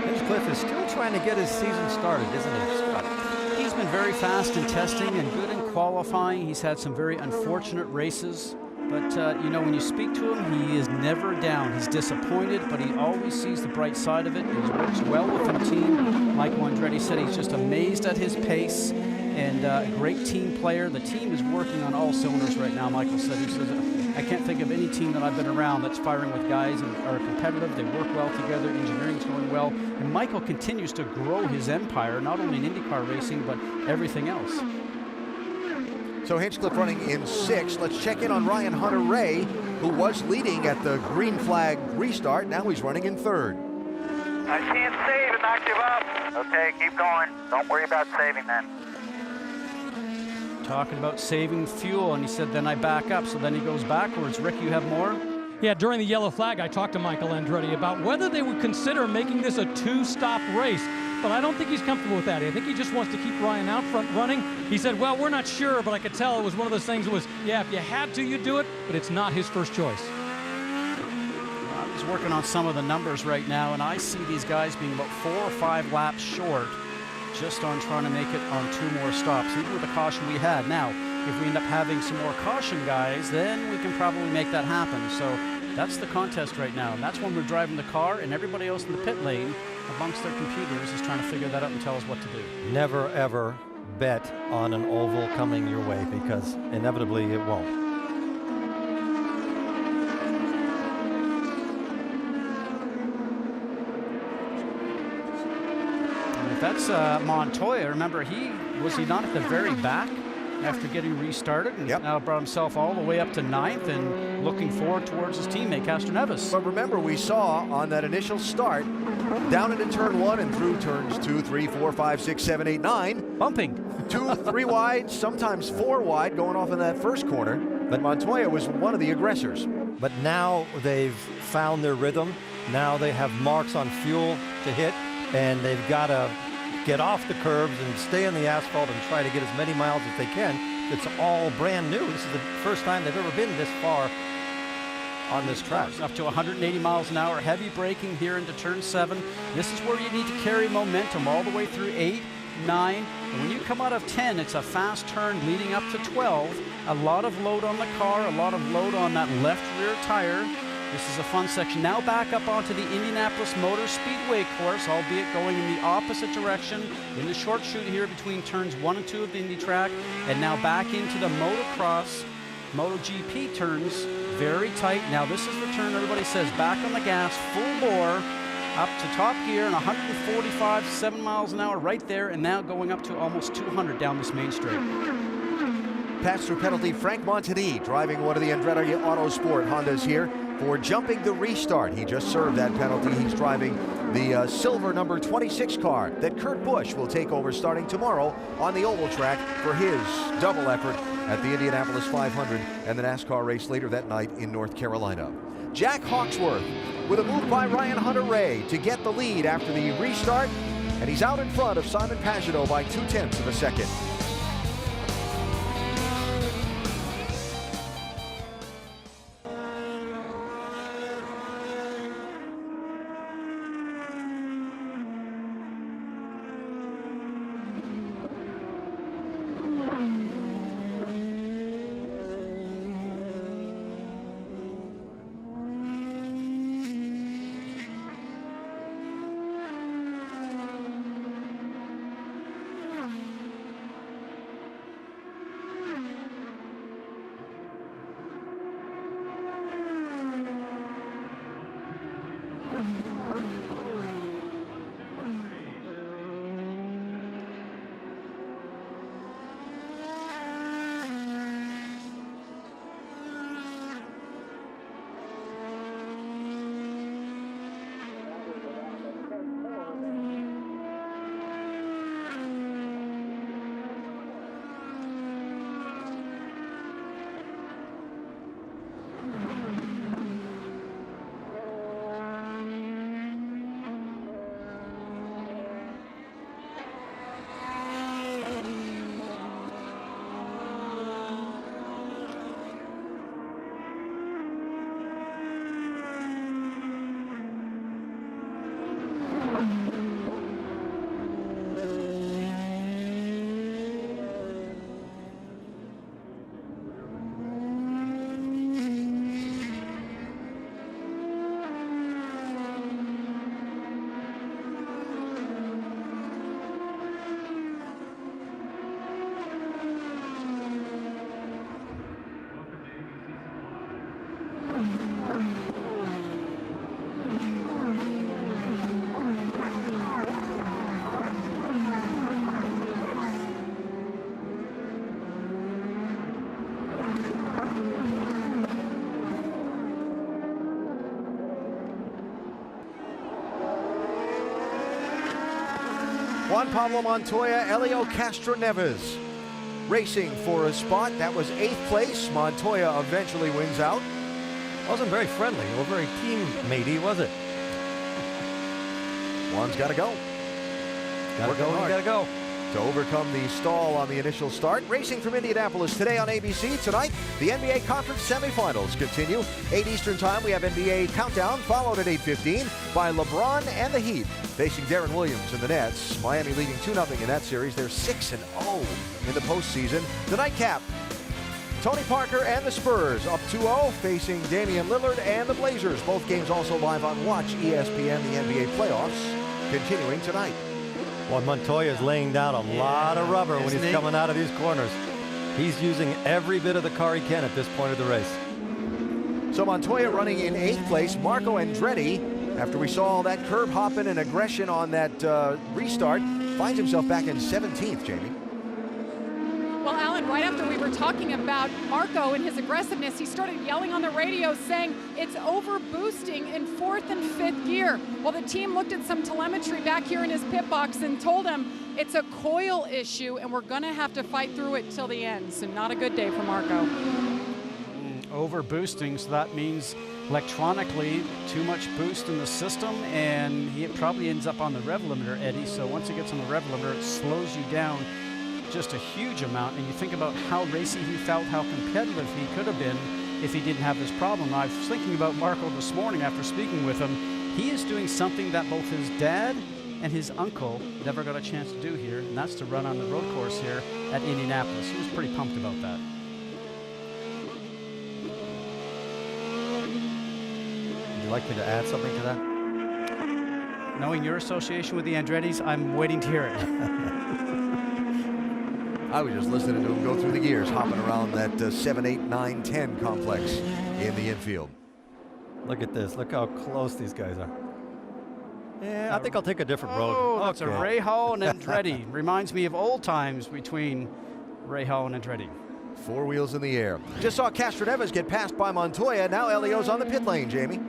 Hinchcliffe is still trying to get his season started, isn't he, Scott? He's been very fast in testing and good in qualifying. He's had some very unfortunate races. But, you know, when you speak to him, he is never down. He's disappointed, but he always sees the bright side of it. He works well with the team. Michael Andretti said he's just amazed at his pace and a great team player. The team is working on all cylinders right now, Michael said. He says, I can't think of any team that I've been around that's firing with guys and are competitive. They work well together. Engineering's going well. And Michael continues to grow his empire, not only in IndyCar racing, but everything else. So Hinchcliffe running in 6th. Let's check in on Ryan Hunter-Reay, who was leading at the green flag restart. Now he's running in 3rd. I can't save and not give up. Okay, keep going. Don't worry about saving then. Talking about saving fuel, and he said, then I back up. So then he goes backwards. Rick, you have more? Yeah, during the yellow flag, I talked to Michael Andretti about whether they would consider making this a 2-stop race. But I don't think he's comfortable with that. I think he just wants to keep Ryan out front running. He said, well, we're not sure, but I could tell it was one of those things that was, yeah, if you had to, you'd do it, but it's not his first choice. He's working on some of the numbers right now, and I see these guys being about 4 or 5 laps short just on trying to make it on 2 more stops, even with the caution we had. Now, if we end up having some more caution guys, then we can probably make that happen. So that's the contest right now, and that's when we're driving the car, and everybody else in the pit lane amongst their computers is trying to figure that out and tell us what to do. Never, ever bet on an oval coming your way, because inevitably it won't. And if that's Montoya, remember, was he not at the very back after getting restarted, and now brought himself all the way up to 9th and looking forward towards his teammate Castroneves. But remember, we saw on that initial start, down into turn 1 and through turns 2, 3, 4, 5, 6, 7, 8, 9. Bumping. 2, 3 wide, sometimes 4 wide going off in that first corner. But Montoya was one of the aggressors. But now they've found their rhythm. Now they have marks on fuel to hit, and they've got to get off the curbs and stay on the asphalt and try to get as many miles as they can. It's all brand new. This is the first time they've ever been this far on this track. Up to 180 miles an hour, heavy braking here into turn 7. This is where you need to carry momentum all the way through 8, 9. And when you come out of 10, it's a fast turn leading up to 12. A lot of load on the car, a lot of load on that left rear tire. This is a fun section. Now back up onto the Indianapolis Motor Speedway course, albeit going in the opposite direction in the short chute here between turns 1 and 2 of the Indy track. And now back into the motocross, MotoGP turns, very tight. Now this is the turn everybody says back on the gas, full bore, up to top gear and 145, 7 miles an hour right there, and now going up to almost 200 down this main straight. Pass-through penalty, Frank Montini driving one of the Andretti Autosport Hondas here for jumping the restart. He just served that penalty. He's driving the silver number 26 car that Kurt Busch will take over starting tomorrow on the oval track for his double effort at the Indianapolis 500 and the NASCAR race later that night in North Carolina. Jack Hawksworth with a move by Ryan Hunter-Reay to get the lead after the restart, and he's out in front of Simon Pagenaud by 0.2 of a second. Juan Pablo Montoya, Helio Castroneves racing for a spot. That was 8th place. Montoya eventually wins out. Wasn't very friendly or very teammatey, was it? Juan's got to go. Gotta go. To overcome the stall on the initial start. Racing from Indianapolis today on ABC. Tonight, the NBA Conference semifinals continue. 8 Eastern Time, we have NBA Countdown, followed at 8:15 by LeBron and the Heat facing Deron Williams in the Nets. Miami leading 2-0 in that series. They're 6-0 in the postseason. The nightcap, Tony Parker and the Spurs up 2-0 facing Damian Lillard and the Blazers. Both games also live on Watch ESPN. The NBA playoffs continuing tonight. Well, Montoya is laying down a lot of rubber when he's coming out of these corners. He's using every bit of the car he can at this point of the race. So Montoya running in 8th place. Marco Andretti, after we saw all that curb hopping and aggression on that restart, finds himself back in 17th, Jamie. Well, Alan, right after we were talking about Marco and his aggressiveness, he started yelling on the radio saying it's over boosting in 4th and 5th gear. Well, the team looked at some telemetry back here in his pit box and told him it's a coil issue and we're going to have to fight through it till the end. So not a good day for Marco. Over boosting, so that means electronically too much boost in the system, and he probably ends up on the rev limiter, Eddie. So once it gets on the rev limiter, it slows you down just a huge amount. And you think about how racy he felt, how competitive he could have been if he didn't have this problem. I was thinking about Marco this morning after speaking with him. He is doing something that both his dad and his uncle never got a chance to do here, and that's to run on the road course here at Indianapolis. He was pretty pumped about that. Would you like me to add something to that? Knowing your association with the Andrettis, I'm waiting to hear it. I was just listening to him go through the gears, hopping around that 7, 8, 9, 10 complex in the infield. Look at this. Look how close these guys are. Yeah, I think I'll take a different road. Oh, that's a Rahal and Andretti. Reminds me of old times between Rahal and Andretti. 4 wheels in the air. Just saw Castroneves get passed by Montoya. Now Helio's on the pit lane, Jamie.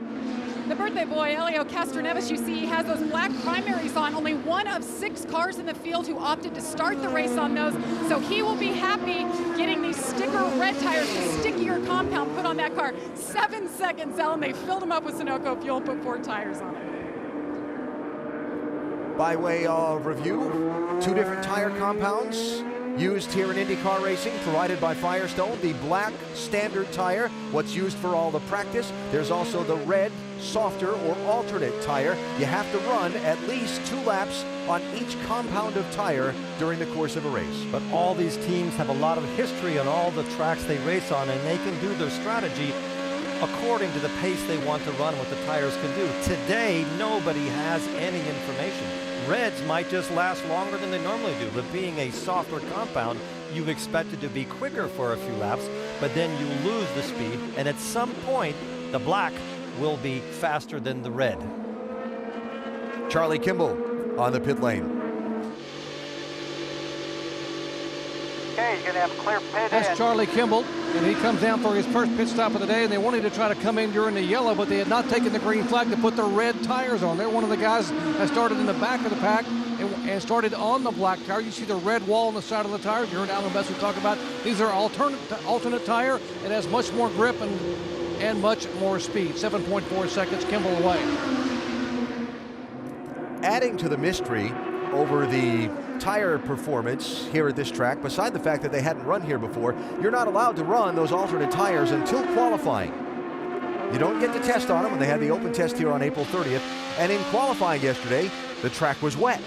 The birthday boy, Helio Castroneves, you see, has those black primaries on. Only one of 6 cars in the field who opted to start the race on those. So he will be happy getting these sticker red tires, the stickier compound put on that car. 7 seconds, Ellen. They filled him up with Sunoco fuel, put 4 tires on it. By way of review, 2 different tire compounds used here in IndyCar racing, provided by Firestone. The black standard tire, what's used for all the practice. There's also the red, softer or alternate tire. You have to run at least 2 laps on each compound of tire during the course of a race. But all these teams have a lot of history on all the tracks they race on, and they can do their strategy according to the pace they want to run, what the tires can do. Today, nobody has any information. Reds might just last longer than they normally do, but being a softer compound, you expect it to be quicker for a few laps, but then you lose the speed, and at some point, the black will be faster than the red. Charlie Kimball on the pit lane. Okay, you're going to have a clear pit That's in. Charlie Kimball, and he comes down for his first pit stop of the day, and they wanted to try to come in during the yellow, but they had not taken the green flag to put the red tires on. They're one of the guys that started in the back of the pack and started on the black tire. You see the red wall on the side of the tires. You heard Alan Besser talk about these are alternate tire. It has much more grip and much more speed. 7.4 seconds, Kimball away. Adding to the mystery over the tire performance here at this track, beside the fact that they hadn't run here before, you're not allowed to run those alternate tires until qualifying. You don't get to test on them, and they had the open test here on April 30th. And in qualifying yesterday, the track was wet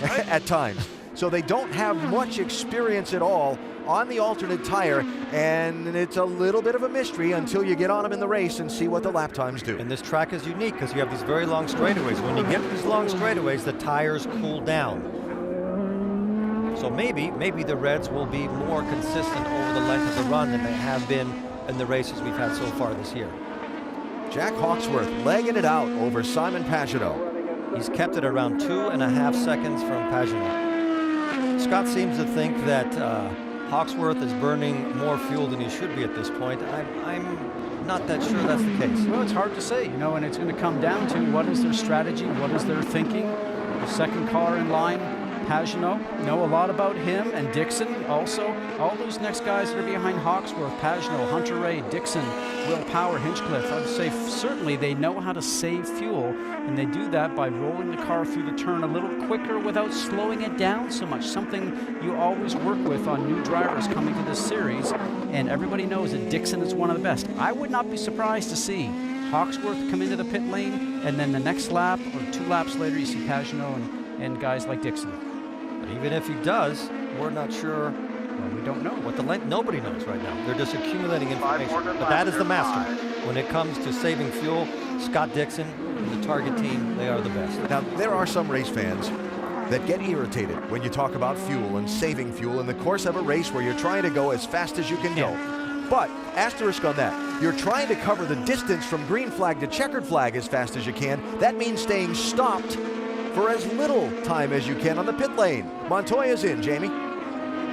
at times. So they don't have much experience at all on the alternate tire, and it's a little bit of a mystery until you get on them in the race and see what the lap times do. And this track is unique because you have these very long straightaways. When you get to these long straightaways, the tires cool down. So maybe the Reds will be more consistent over the length of the run than they have been in the races we've had so far this year. Jack Hawksworth legging it out over Simon Pagenaud. He's kept it around 2.5 seconds from Pagenaud. Scott seems to think that Hawksworth is burning more fuel than he should be at this point. I'm not that sure that's the case. Well, it's hard to say, you know, and it's going to come down to what is their strategy, what is their thinking. The second car in line, Pagenaud, know a lot about him, and Dixon also. All those next guys that are behind Hawksworth, Pagenaud, Hunter Ray, Dixon, Will Power, Hinchcliffe, I would say certainly they know how to save fuel, and they do that by rolling the car through the turn a little quicker without slowing it down so much, something you always work with on new drivers coming to this series, and everybody knows that Dixon is one of the best. I would not be surprised to see Hawksworth come into the pit lane, and then the next lap or 2 laps later you see Pagenaud and guys like Dixon. But even if he does, we're not sure. Well, we don't know what the length. Nobody knows right now. They're just accumulating information. But that is the master. When it comes to saving fuel, Scott Dixon and the Target team, they are the best. Now, there are some race fans that get irritated when you talk about fuel and saving fuel in the course of a race where you're trying to go as fast as you can go. But, asterisk on that, you're trying to cover the distance from green flag to checkered flag as fast as you can. That means staying stopped for as little time as you can on the pit lane. Montoya's in, Jamie.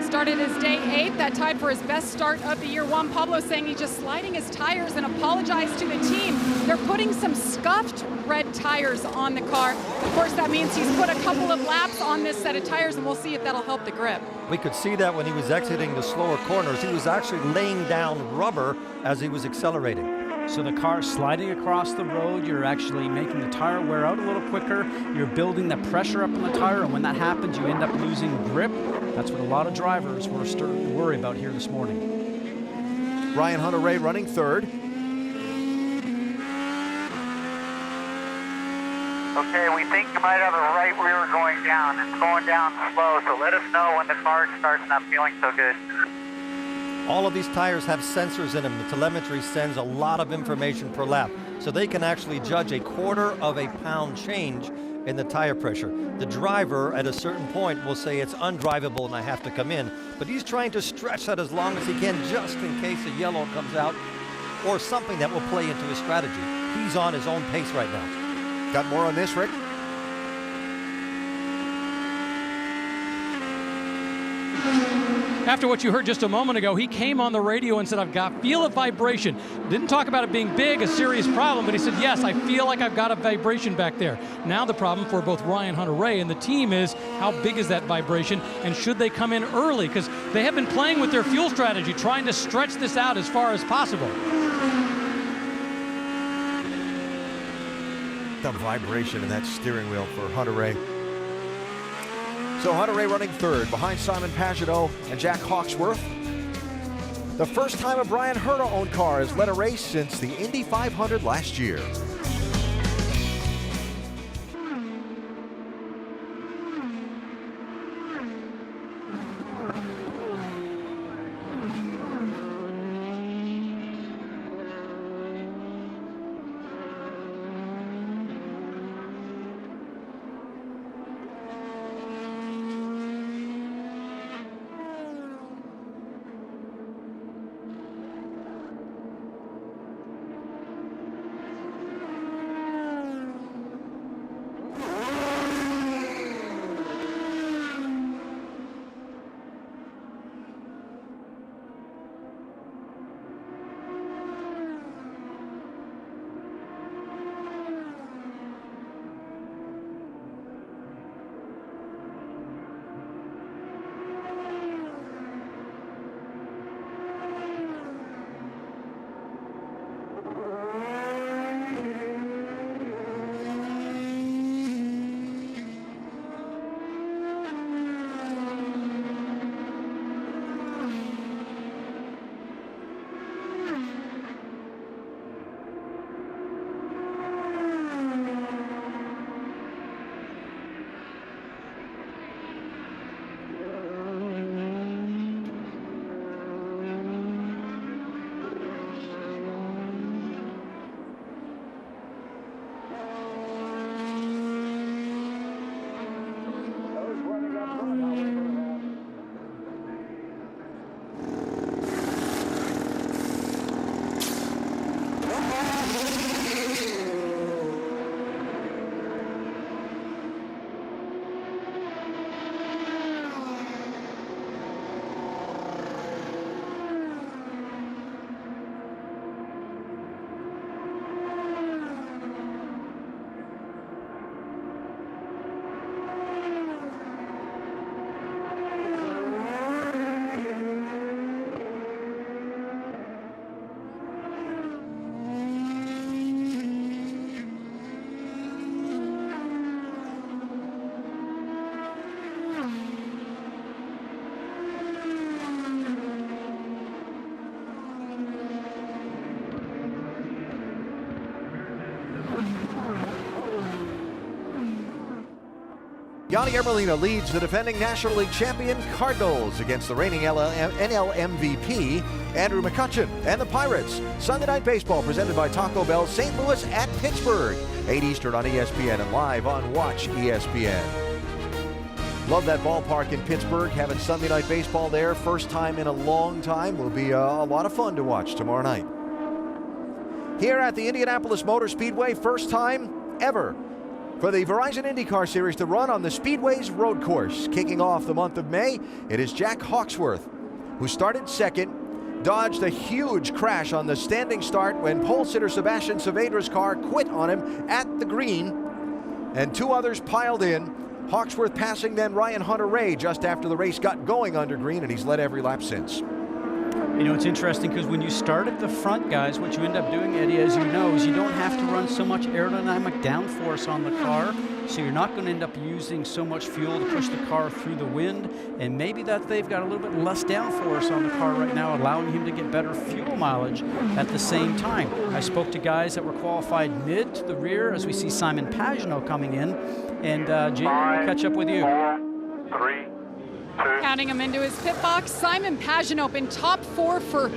Started his day 8, that tied for his best start of the year. Juan Pablo saying he's just sliding his tires and apologized to the team. They're putting some scuffed red tires on the car. Of course, that means he's put a couple of laps on this set of tires, and we'll see if that'll help the grip. We could see that when he was exiting the slower corners. He was actually laying down rubber as he was accelerating. So the car sliding across the road, you're actually making the tire wear out a little quicker. You're building the pressure up on the tire, and when that happens, you end up losing grip. That's what a lot of drivers were starting to worry about here this morning. Ryan Hunter-Reay running third. Okay, we think you might have a right rear going down. It's going down slow, so let us know when the car starts not feeling so good. All of these tires have sensors in them. The telemetry sends a lot of information per lap, so they can actually judge a 1/4 of a pound change in the tire pressure. The driver at a certain point will say it's undrivable and I have to come in, but he's trying to stretch that as long as he can just in case a yellow comes out or something that will play into his strategy. He's on his own pace right now. Got more on this, Rick? After what you heard just a moment ago, he came on the radio and said, feel a vibration. Didn't talk about it being big, a serious problem, but he said, yes, I feel like I've got a vibration back there. Now the problem for both Ryan Hunter-Reay and the team is how big is that vibration, and should they come in early? Because they have been playing with their fuel strategy, trying to stretch this out as far as possible. The vibration in that steering wheel for Hunter-Reay. So Hunter-Reay running third behind Simon Pagenaud and Jack Hawksworth. The first time a Brian Herta-owned car has led a race since the Indy 500 last year. Yanni Ermelina leads the defending National League champion Cardinals against the reigning NL MVP Andrew McCutchen and the Pirates. Sunday Night Baseball presented by Taco Bell, St. Louis at Pittsburgh. 8 Eastern on ESPN and live on Watch ESPN. Love that ballpark in Pittsburgh. Having Sunday Night Baseball there, first time in a long time. Will be a lot of fun to watch tomorrow night. Here at the Indianapolis Motor Speedway, first time ever for the Verizon IndyCar Series to run on the Speedway's road course. Kicking off the month of May, it is Jack Hawksworth, who started second, dodged a huge crash on the standing start when pole sitter Sebastian Saavedra's car quit on him at the green, and two others piled in. Hawksworth passing then Ryan Hunter-Reay just after the race got going under green, and he's led every lap since. You know, it's interesting because when you start at the front, guys, what you end up doing, Eddie, as you know, is you don't have to run so much aerodynamic downforce on the car, so you're not going to end up using so much fuel to push the car through the wind, and maybe that they've got a little bit less downforce on the car right now, allowing him to get better fuel mileage at the same time. I spoke to guys that were qualified mid to the rear as we see Simon Pagenaud coming in, and Jamie, we'll catch up with you. 4, 3, 2. Counting him into his pit box, Simon Pagenaud in top 4 for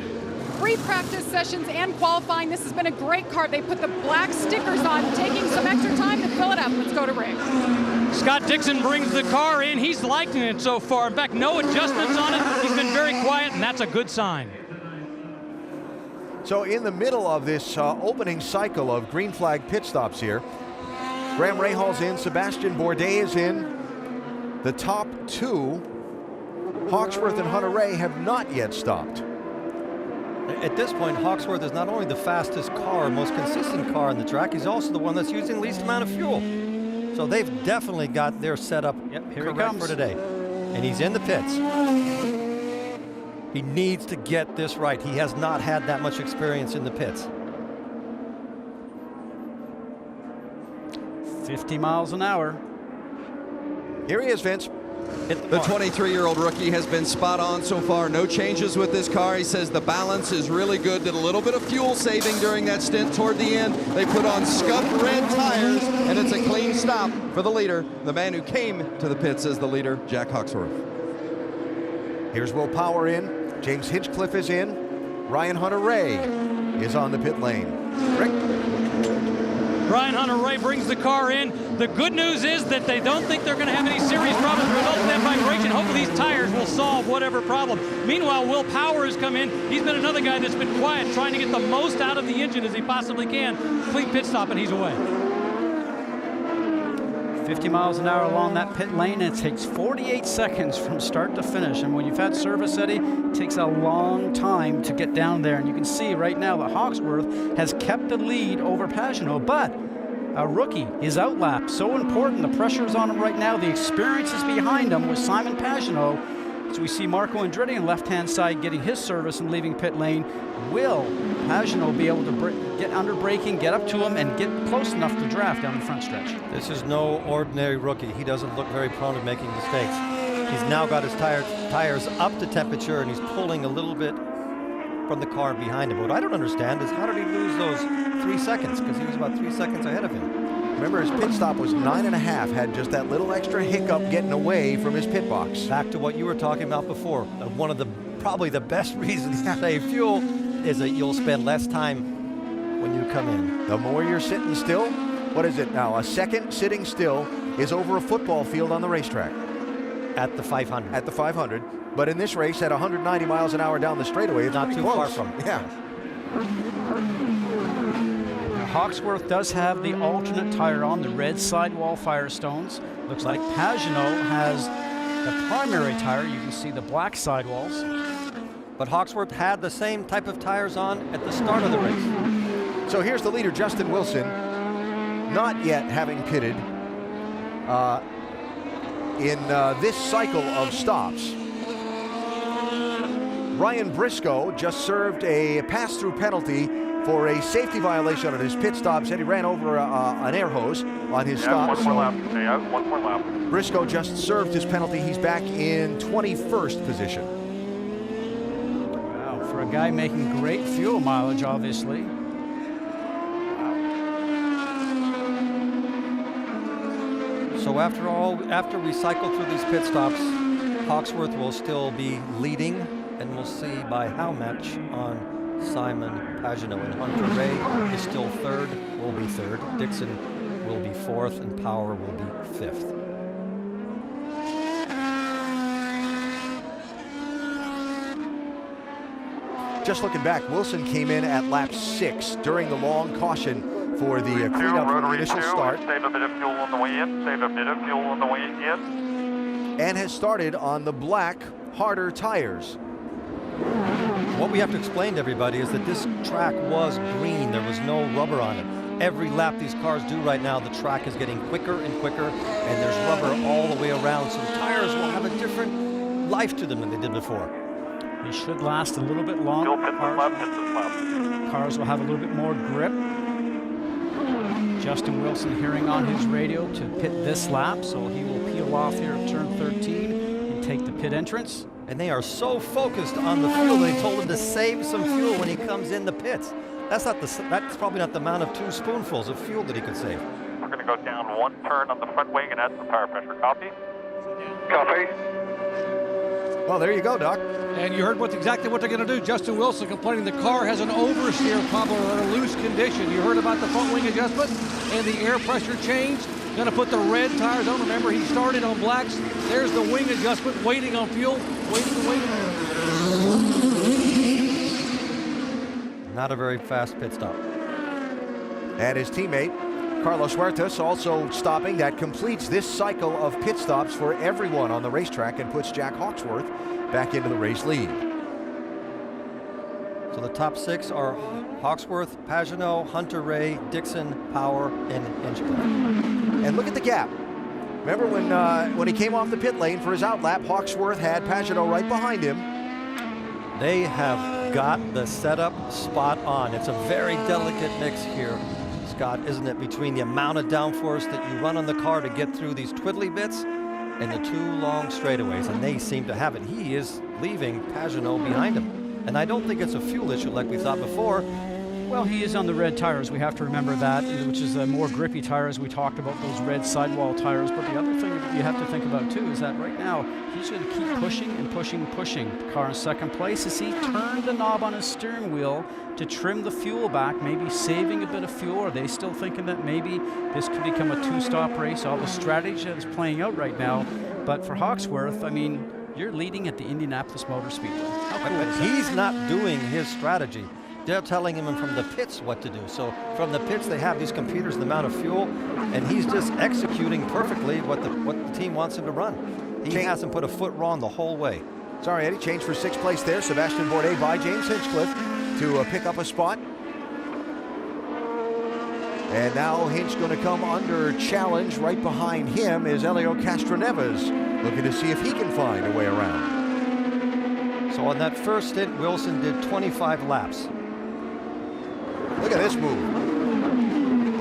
3 practice sessions and qualifying. This has been a great car. They put the black stickers on, taking some extra time to fill it up. Let's go to Rick. Scott Dixon brings the car in. He's liking it so far. In fact, no adjustments on it. He's been very quiet, and that's a good sign. So in the middle of this opening cycle of green flag pit stops here, Graham Rahal's in, Sebastian Bourdais is in. The top 2, Hawksworth and Hunter-Reay, have not yet stopped. At this point, Hawksworth is not only the fastest car, most consistent car on the track, he's also the one that's using least amount of fuel. So they've definitely got their setup correct for today. And he's in the pits. He needs to get this right. He has not had that much experience in the pits. 50 miles an hour. Here he is, Vince. The 23-year-old rookie has been spot on so far. No changes with this car. He says the balance is really good. Did a little bit of fuel saving during that stint toward the end. They put on scuffed red tires, and it's a clean stop for the leader, the man who came to the pits as the leader, Jack Hawksworth. Here's Will Power in. James Hinchcliffe is in. Ryan Hunter-Reay is on the pit lane. Rick? Ryan Hunter-Reay brings the car in. The good news is that they don't think they're going to have any serious problems resulting in that vibration. Hopefully these tires will solve whatever problem. Meanwhile, Will Power has come in. He's been another guy that's been quiet, trying to get the most out of the engine as he possibly can. Clean pit stop, and he's away. 50 miles an hour along that pit lane, and it takes 48 seconds from start to finish. And when you've had service, Eddie, it takes a long time to get down there. And you can see right now that Hawksworth has kept the lead over Pagenaud, but a rookie is outlapped. So important. The pressure is on him right now. The experience is behind him with Simon Pagenaud. So we see Marco Andretti on left-hand side getting his service and leaving pit lane. Will Pagenaud be able to get under braking, get up to him, and get close enough to draft down the front stretch? This is no ordinary rookie. He doesn't look very prone to making mistakes. He's now got his tires up to temperature, and he's pulling a little bit from the car behind him. What I don't understand is how did he lose those 3 seconds? Because he was about 3 seconds ahead of him. Remember, his pit stop was 9.5, had just that little extra hiccup getting away from his pit box. Back to what you were talking about before. One of the probably the best reasons to save fuel is that you'll spend less time when you come in. The more you're sitting still, what is it now? A second sitting still is over a football field on the racetrack. At the 500. At the 500. But in this race, at 190 miles an hour down the straightaway, it's not too close. far from. Yeah. Hawksworth does have the alternate tire on, the red sidewall Firestones. Looks like Pagenaud has the primary tire. You can see the black sidewalls. But Hawksworth had the same type of tires on at the start of the race. So here's the leader, Justin Wilson, not yet having pitted in this cycle of stops. Ryan Briscoe just served a pass-through penalty for a safety violation on his pit stop. Said he ran over an air hose on his stop. One more lap. Yeah, one more lap. Briscoe just served his penalty. He's back in 21st position. Wow, for a guy making great fuel mileage, obviously. So So after we cycle through these pit stops, Hawksworth will still be leading, and we'll see by how much on Simon Pagenaud. And Hunter Ray is still third, will be third. Dixon will be fourth, and Power will be fifth. Just looking back, Wilson came in at lap 6 during the long caution for the cleanup from the initial start. Save a bit of fuel on the way in. Save a bit of fuel on the way in. And has started on the black, harder tires. What we have to explain to everybody is that this track was green. There was no rubber on it. Every lap these cars do right now, the track is getting quicker and quicker, and there's rubber all the way around, so the tires will have a different life to them than they did before. They should last a little bit longer. Cars will have a little bit more grip. Justin Wilson hearing on his radio to pit this lap, so he will peel off here at turn 13 and take the pit entrance. And they are so focused on the fuel, they told him to save some fuel when he comes in the pits. That's probably not the amount of 2 spoonfuls of fuel that he could save. We're going to go down 1 turn on the front wing and add some tire pressure. Copy? Copy. Well, there you go, Doc. And you heard exactly what they're going to do. Justin Wilson complaining the car has an oversteer problem or a loose condition. You heard about the front wing adjustment and the air pressure change. Going to put the red tires on. Remember, he started on blacks. There's the wing adjustment, waiting on fuel, waiting. Not a very fast pit stop. And his teammate, Carlos Huertas, also stopping. That completes this cycle of pit stops for everyone on the racetrack and puts Jack Hawksworth back into the race lead. So the top 6 are Hawksworth, Pagenaud, Hunter Ray, Dixon, Power, and Hinchcliffe. And look at the gap. Remember when he came off the pit lane for his outlap, Hawksworth had Pagenaud right behind him. They have got the setup spot on. It's a very delicate mix here, Scott, isn't it, between the amount of downforce that you run on the car to get through these twiddly bits and the 2 long straightaways, and they seem to have it. He is leaving Pagenaud behind him. And I don't think it's a fuel issue like we thought before. Well, he is on the red tires. We have to remember that, which is the more grippy tires. We talked about those red sidewall tires. But the other thing that you have to think about, too, is that right now he's going to keep pushing and pushing. The car in second place as he turned the knob on his steering wheel to trim the fuel back, maybe saving a bit of fuel. Are they still thinking that maybe this could become a 2-stop race? All the strategy that is playing out right now. But for Hawksworth, I mean, you're leading at the Indianapolis Motor Speedway. How cool is that? He's not doing his strategy. They're telling him from the pits what to do. So from the pits, they have these computers, the amount of fuel, and he's just executing perfectly what the team wants him to run. He hasn't put a foot wrong the whole way. Sorry, Eddie, change for 6th place there. Sebastian Bourdais by James Hinchcliffe to pick up a spot. And now Hinch going to come under challenge. Right behind him is Elio Castroneves, looking to see if he can find a way around. So on that first stint, Wilson did 25 laps. Look at this move.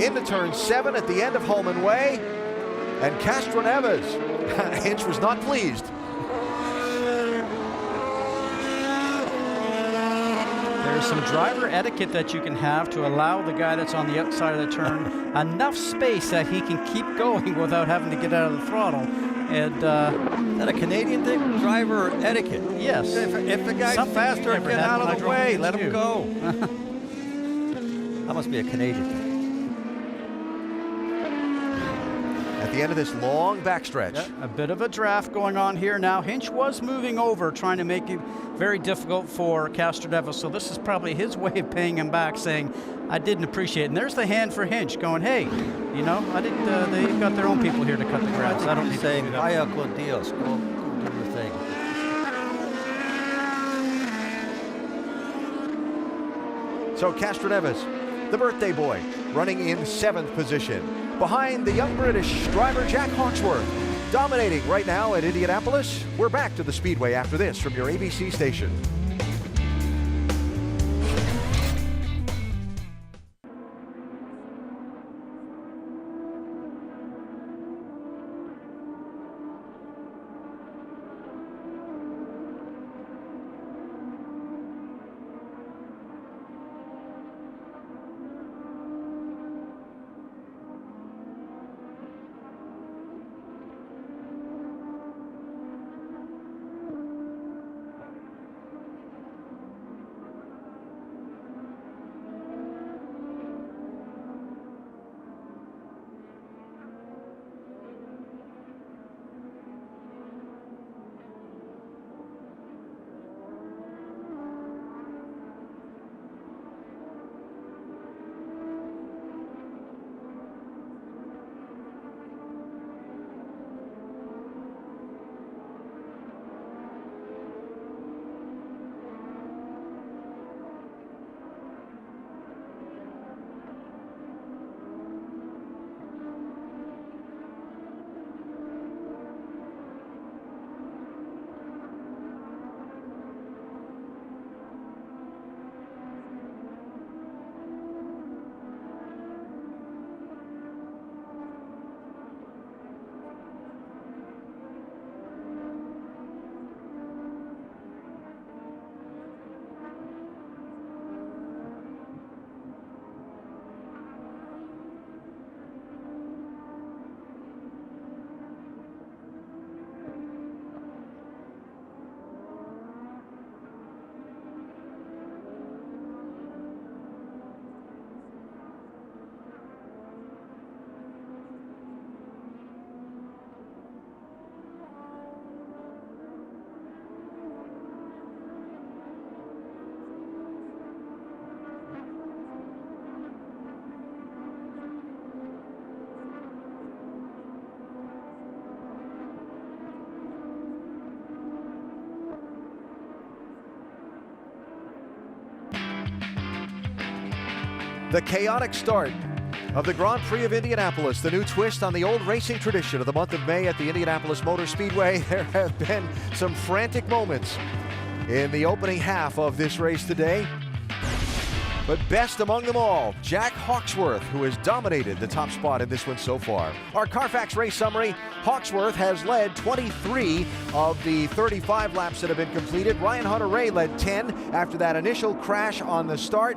Into turn 7 at the end of Holman Way. And Castroneves, Hinch was not pleased. There's some driver etiquette that you can have to allow the guy that's on the outside of the turn enough space that he can keep going without having to get out of the throttle. And is that a Canadian thing? Driver etiquette. Yes. If the guy's faster, get out of the way. Let him go. That must be a Canadian thing. At the end of this long backstretch. Yep, a bit of a draft going on here now. Hinch was moving over, trying to make it very difficult for Castroneves. So this is probably his way of paying him back, saying, I didn't appreciate it. And there's the hand for Hinch going, hey, you know, I didn't, they've got their own people here to cut the grass. I don't need saying, to do that. vaya con Dios, go do your thing. So Castroneves, the birthday boy, running in 7th position. Behind the young British driver Jack Hawksworth, dominating right now at Indianapolis. We're back to the Speedway after this from your ABC station. The chaotic start of the Grand Prix of Indianapolis, the new twist on the old racing tradition of the month of May at the Indianapolis Motor Speedway. There have been some frantic moments in the opening half of this race today. But best among them all, Jack Hawksworth, who has dominated the top spot in this one so far. Our Carfax race summary: Hawksworth has led 23 of the 35 laps that have been completed. Ryan Hunter-Reay led 10 after that initial crash on the start.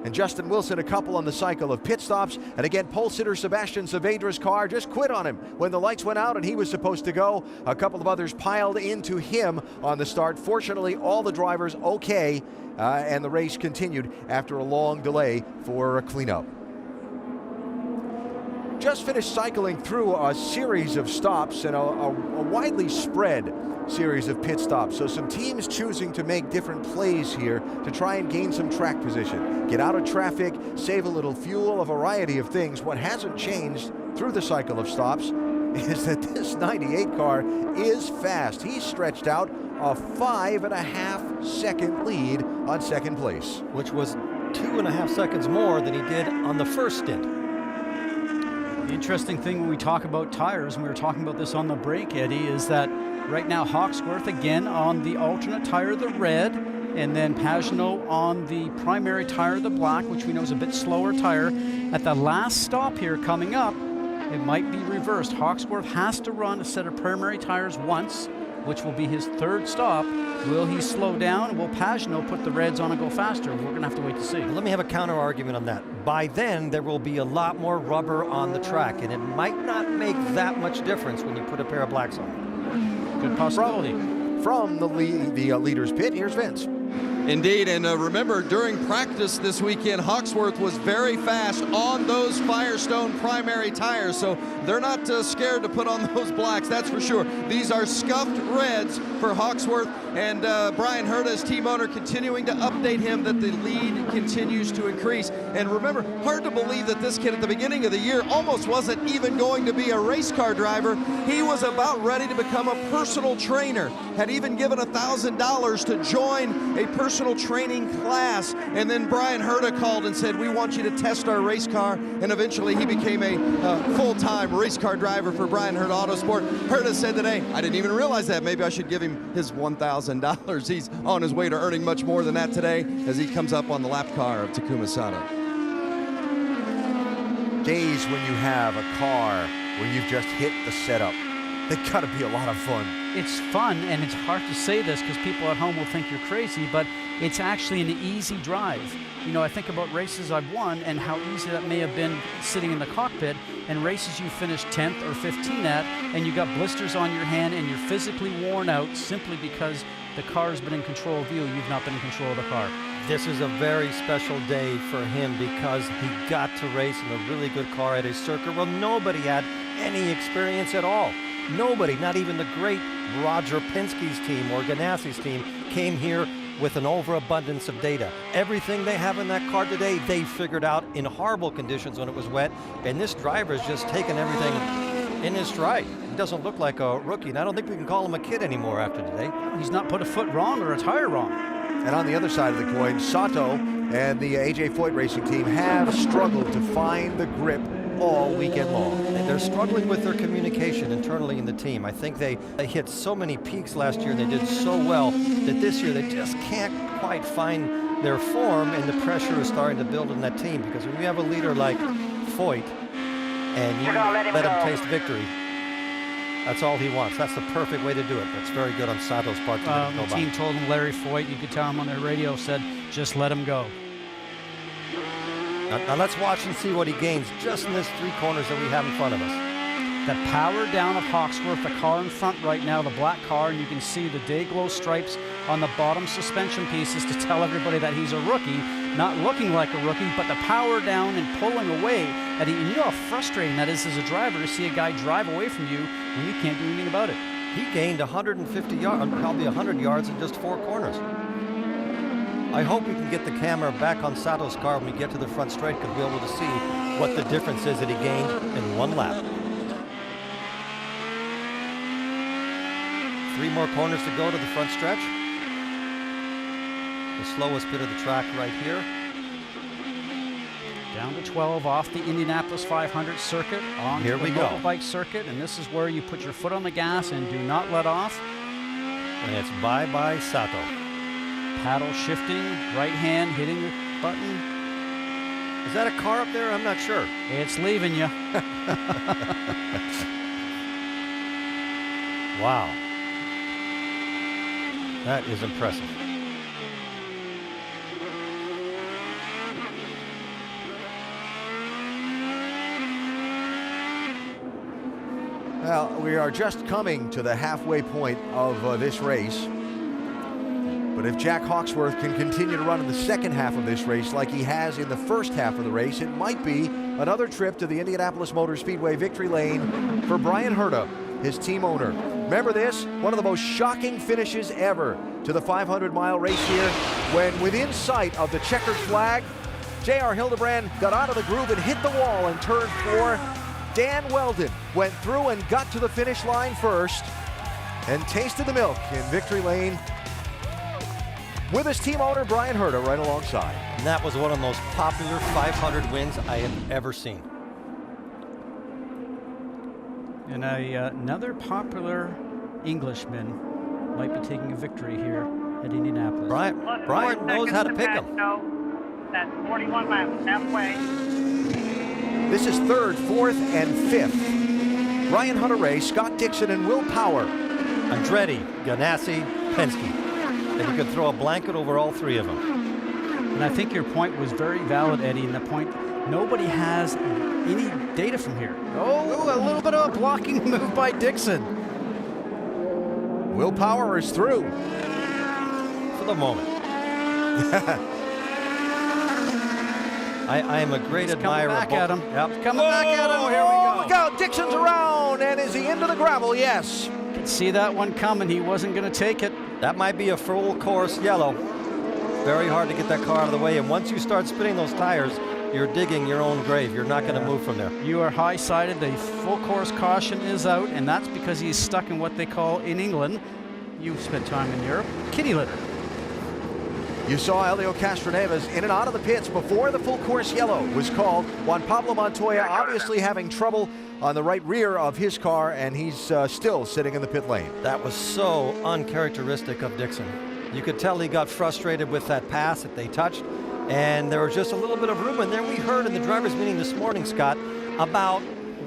And Justin Wilson a couple on the cycle of pit stops. And again, pole sitter Sebastian Saavedra's car just quit on him when the lights went out and he was supposed to go. A couple of others piled into him on the start. Fortunately, all the drivers okay, and the race continued after a long delay for a cleanup. Just finished cycling through a series of stops and a widely spread series of pit stops. So some teams choosing to make different plays here to try and gain some track position, get out of traffic, save a little fuel, a variety of things. What hasn't changed through the cycle of stops is that this 98 car is fast. He's stretched out a 5.5 second lead on second place, which was 2.5 seconds more than he did on the first stint. The interesting thing when we talk about tires, and we were talking about this on the break, Eddie, is that right now Hawksworth again on the alternate tire, the red, and then Pagenaud on the primary tire, the black, which we know is a bit slower tire. At the last stop here coming up, it might be reversed. Hawksworth has to run a set of primary tires once, which will be his third stop. Will he slow down? Will Pagenaud put the reds on and go faster? We're going to have to wait to see. Let me have a counter argument on that. By then, there will be a lot more rubber on the track, and it might not make that much difference when you put a pair of blacks on. Good possibility. From the leader's pit, here's Vince. Indeed, and remember, during practice this weekend, Hawksworth was very fast on those Firestone primary tires, so they're not scared to put on those blacks, that's for sure. These are scuffed reds for Hawksworth, and Brian Herta's team owner continuing to update him that the lead continues to increase. And remember, hard to believe that this kid at the beginning of the year almost wasn't even going to be a race car driver. He was about ready to become a personal trainer, had even given $1,000 to join a personal training class, and then Brian Herta called and said, we want you to test our race car, and eventually he became a full-time race car driver for Brian Herta Autosport. Herta said today, I didn't even realize that. Maybe I should give him his $1,000. He's on his way to earning much more than that today as he comes up on the lap car of Takuma Sato. Days when you have a car where you've just hit the setup, they've got to be a lot of fun. It's fun, and it's hard to say this because people at home will think you're crazy, but it's actually an easy drive. You know, I think about races I've won and how easy that may have been sitting in the cockpit, and races you finished 10th or 15 at, and you got blisters on your hand and you're physically worn out simply because the car's been in control of you, you've not been in control of the car. This is a very special day for him because he got to race in a really good car at a circuit where nobody had any experience at all. Nobody, not even the great Roger Penske's team or Ganassi's team, came here with an overabundance of data. Everything they have in that car today, they figured out in horrible conditions when it was wet, and this driver's just taken everything in his stride. He doesn't look like a rookie, and I don't think we can call him a kid anymore after today. He's not put a foot wrong or a tire wrong. And on the other side of the coin, Sato and the A.J. Foyt racing team have struggled to find the grip all weekend long. They're struggling with their communication internally in the team. I think they hit so many peaks last year, they did so well, that this year they just can't quite find their form, and the pressure is starting to build in that team, because when you have a leader like Foyt and you let him taste victory, that's all he wants. That's the perfect way to do it. That's very good on Sato's part. The team told him Larry Foyt, you could tell him on their radio, said, just let him go. Now let's watch and see what he gains just in this 3 corners that we have in front of us. The power down of Hawksworth, the car in front right now, the black car, and you can see the day glow stripes on the bottom suspension pieces to tell everybody that he's a rookie, not looking like a rookie, but the power down and pulling away. And you know how frustrating that is as a driver to see a guy drive away from you when you can't do anything about it. He gained 150 yards, probably 100 yards in just 4 corners. I hope we can get the camera back on Sato's car when we get to the front straight, because we'll be able to see what the difference is that he gained in 1 lap. 3 more corners to go to the front stretch. The slowest bit of the track right here. down to 12 off the Indianapolis 500 circuit on Here the we go. bike circuit, and this is where you put your foot on the gas and do not let off. And it's bye-bye Sato. Paddle shifting, right hand hitting the button. Is that a car up there? I'm not sure. It's leaving you. Wow. That is impressive. Well, we are just coming to the halfway point of this race. But if Jack Hawksworth can continue to run in the second half of this race like he has in the first half of the race, it might be another trip to the Indianapolis Motor Speedway victory lane for Brian Herta, his team owner. Remember this? One of the most shocking finishes ever to the 500-mile race here, when within sight of the checkered flag, J.R. Hildebrand got out of the groove and hit the wall in turn 4. Dan Weldon went through and got to the finish line first and tasted the milk in victory lane with his team owner, Brian Herta, right alongside. And that was one of the most popular 500 wins I have ever seen. And another popular Englishman might be taking a victory here at Indianapolis. Brian knows how to pick them. That's 41 laps, halfway. This is third, fourth, and fifth. Ryan Hunter-Reay, Scott Dixon, and Will Power. Andretti, Ganassi, Penske. And you could throw a blanket over all three of them. And I think your point was very valid, Eddie, and the point, nobody has any data from here. Oh, a little bit of a blocking move by Dixon. Will Power is through. For the moment. I am a great admirer coming back at him. Yep. Coming back at him. Here we go. Look out, Dixon's around, and is he into the gravel? Yes. Could see that one coming. He wasn't going to take it. That might be a full course yellow. Very hard to get that car out of the way, and once you start spinning those tires, you're digging your own grave. You're not going to move from there. You are high-sided. The full course caution is out, and that's because he's stuck in what they call in England, you've spent time in Europe, kitty litter. You saw Helio Castroneves in and out of the pits before the full course yellow was called. Juan Pablo Montoya obviously having trouble on the right rear of his car, and he's still sitting in the pit lane. That was so uncharacteristic of Dixon. You could tell he got frustrated with that pass that they touched, and there was just a little bit of room. And then we heard in the drivers' meeting this morning, Scott, about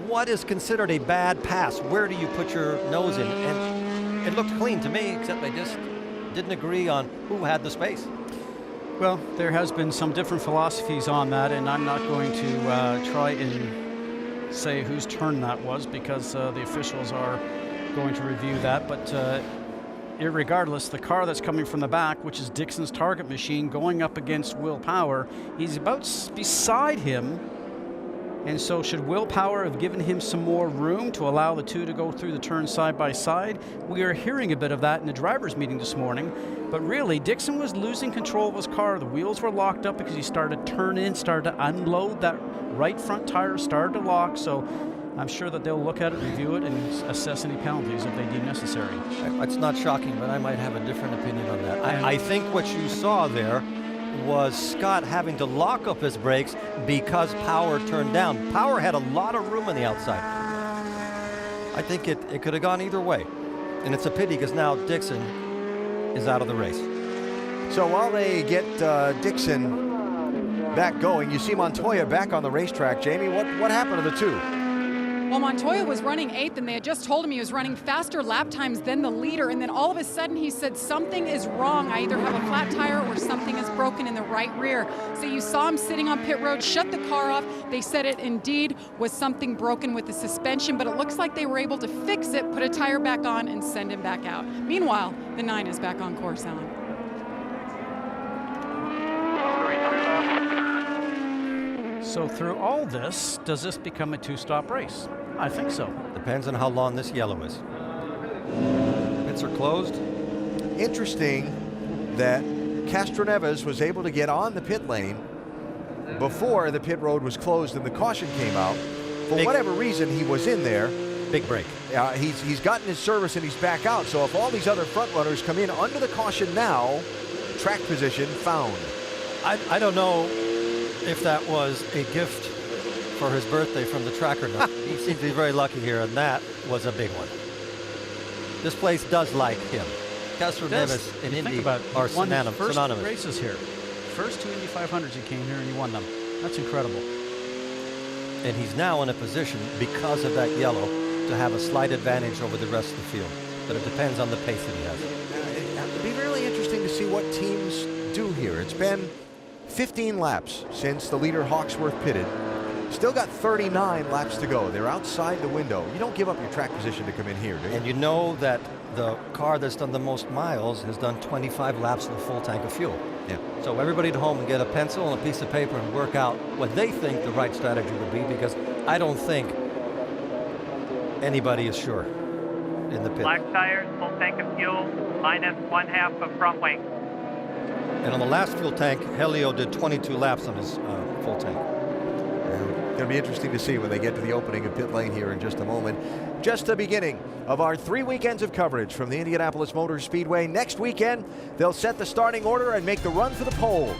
what is considered a bad pass. Where do you put your nose in? And it looked clean to me, except they just didn't agree on who had the space. Well, there has been some different philosophies on that, and I'm not going to try and say whose turn that was, because the officials are going to review that. But irregardless, the car that's coming from the back, which is Dixon's target machine, going up against Will Power, he's about beside him. And so should Will Power have given him some more room to allow the two to go through the turn side by side? We are hearing a bit of that in the drivers' meeting this morning. But really, Dixon was losing control of his car. The wheels were locked up because he started to turn in, started to unload. That right front tire started to lock. So I'm sure that they'll look at it, review it, and assess any penalties if they deem necessary. It's not shocking, but I might have a different opinion on that. I think what you saw there was Scott having to lock up his brakes because Power turned down. Power had a lot of room on the outside. I think it could have gone either way. And it's a pity because now Dixon is out of the race. So while they get Dixon back going, you see Montoya back on the racetrack. Jamie, what happened to the two? Well, Montoya was running 8th, and they had just told him he was running faster lap times than the leader, and then all of a sudden he said, something is wrong. I either have a flat tire or something is broken in the right rear. So you saw him sitting on pit road, shut the car off. They said it indeed was something broken with the suspension, but it looks like they were able to fix it, put a tire back on, and send him back out. Meanwhile, the 9 is back on course, Alan. So through all this, does this become a two-stop race? I think so. Depends on how long this yellow is. Pits are closed. Interesting that Castroneves was able to get on the pit lane before the pit road was closed and the caution came out. For whatever reason, he was in there. Big break. He's gotten his service and he's back out. So if all these other front runners come in under the caution now, track position found. I don't know if that was a gift for his birthday from the track or not. He seems to be very lucky here, and that was a big one. This place does like him. Castroneves and Indy are synonymous. First races here. First 2 Indy 500s he came here and he won them. That's incredible. And he's now in a position, because of that yellow, to have a slight advantage over the rest of the field. But it depends on the pace that he has. It'll be really interesting to see what teams do here. It's been 15 laps since the leader Hawksworth pitted. Still got 39 laps to go. They're outside the window. You don't give up your track position to come in here, do you? And you know that the car that's done the most miles has done 25 laps with a full tank of fuel. Yeah. So everybody at home can get a pencil and a piece of paper and work out what they think the right strategy would be, because I don't think anybody is sure in the pit. Black tires, full tank of fuel, minus 1/2 of front wing. And on the last fuel tank, Helio did 22 laps on his full tank. It's going to be interesting to see when they get to the opening of pit lane here in just a moment. Just the beginning of our 3 weekends of coverage from the Indianapolis Motor Speedway. Next weekend, they'll set the starting order and make the run for the pole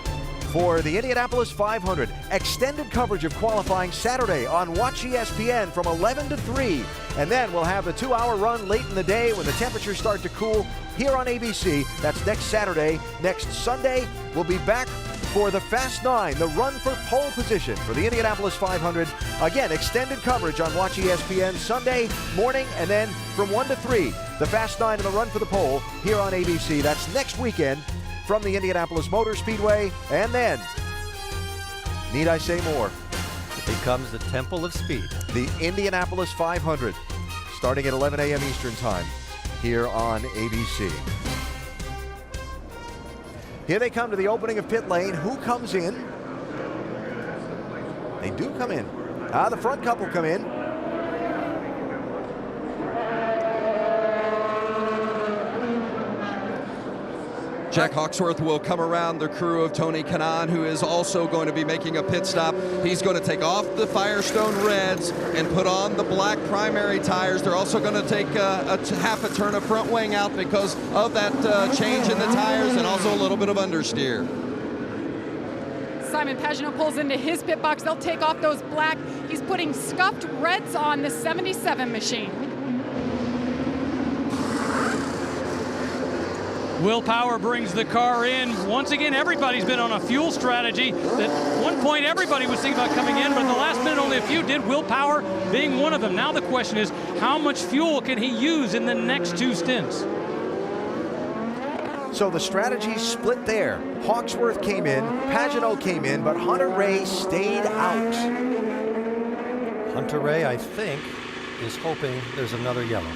for the Indianapolis 500. Extended coverage of qualifying Saturday on Watch ESPN from 11 to 3. And then we'll have the 2-hour run late in the day when the temperatures start to cool here on ABC. That's next Saturday. Next Sunday, we'll be back for the Fast 9, the run for pole position for the Indianapolis 500. Again, extended coverage on Watch ESPN Sunday morning, and then from 1 to 3, the Fast 9 and the run for the pole here on ABC. That's next weekend from the Indianapolis Motor Speedway. And then, need I say more? It becomes the Temple of Speed. The Indianapolis 500, starting at 11 a.m. Eastern Time here on ABC. Here they come to the opening of pit lane. Who comes in? They do come in. The front couple come in. Jack Hawksworth will come around the crew of Tony Kanaan, who is also going to be making a pit stop. He's going to take off the Firestone Reds and put on the black primary tires. They're also going to take half a turn of front wing out because of that change in the tires, and also a little bit of understeer. Simon Pagenaud pulls into his pit box. They'll take off those black. He's putting scuffed reds on the 77 machine. Will Power brings the car in. Once again, everybody's been on a fuel strategy. At one point, everybody was thinking about coming in, but at the last minute, only a few did, Will Power being one of them. Now the question is, how much fuel can he use in the next 2 stints? So the strategy split there. Hawksworth came in, Pagenaud came in, but Hunter-Reay stayed out. Hunter-Reay, I think, is hoping there's another yellow.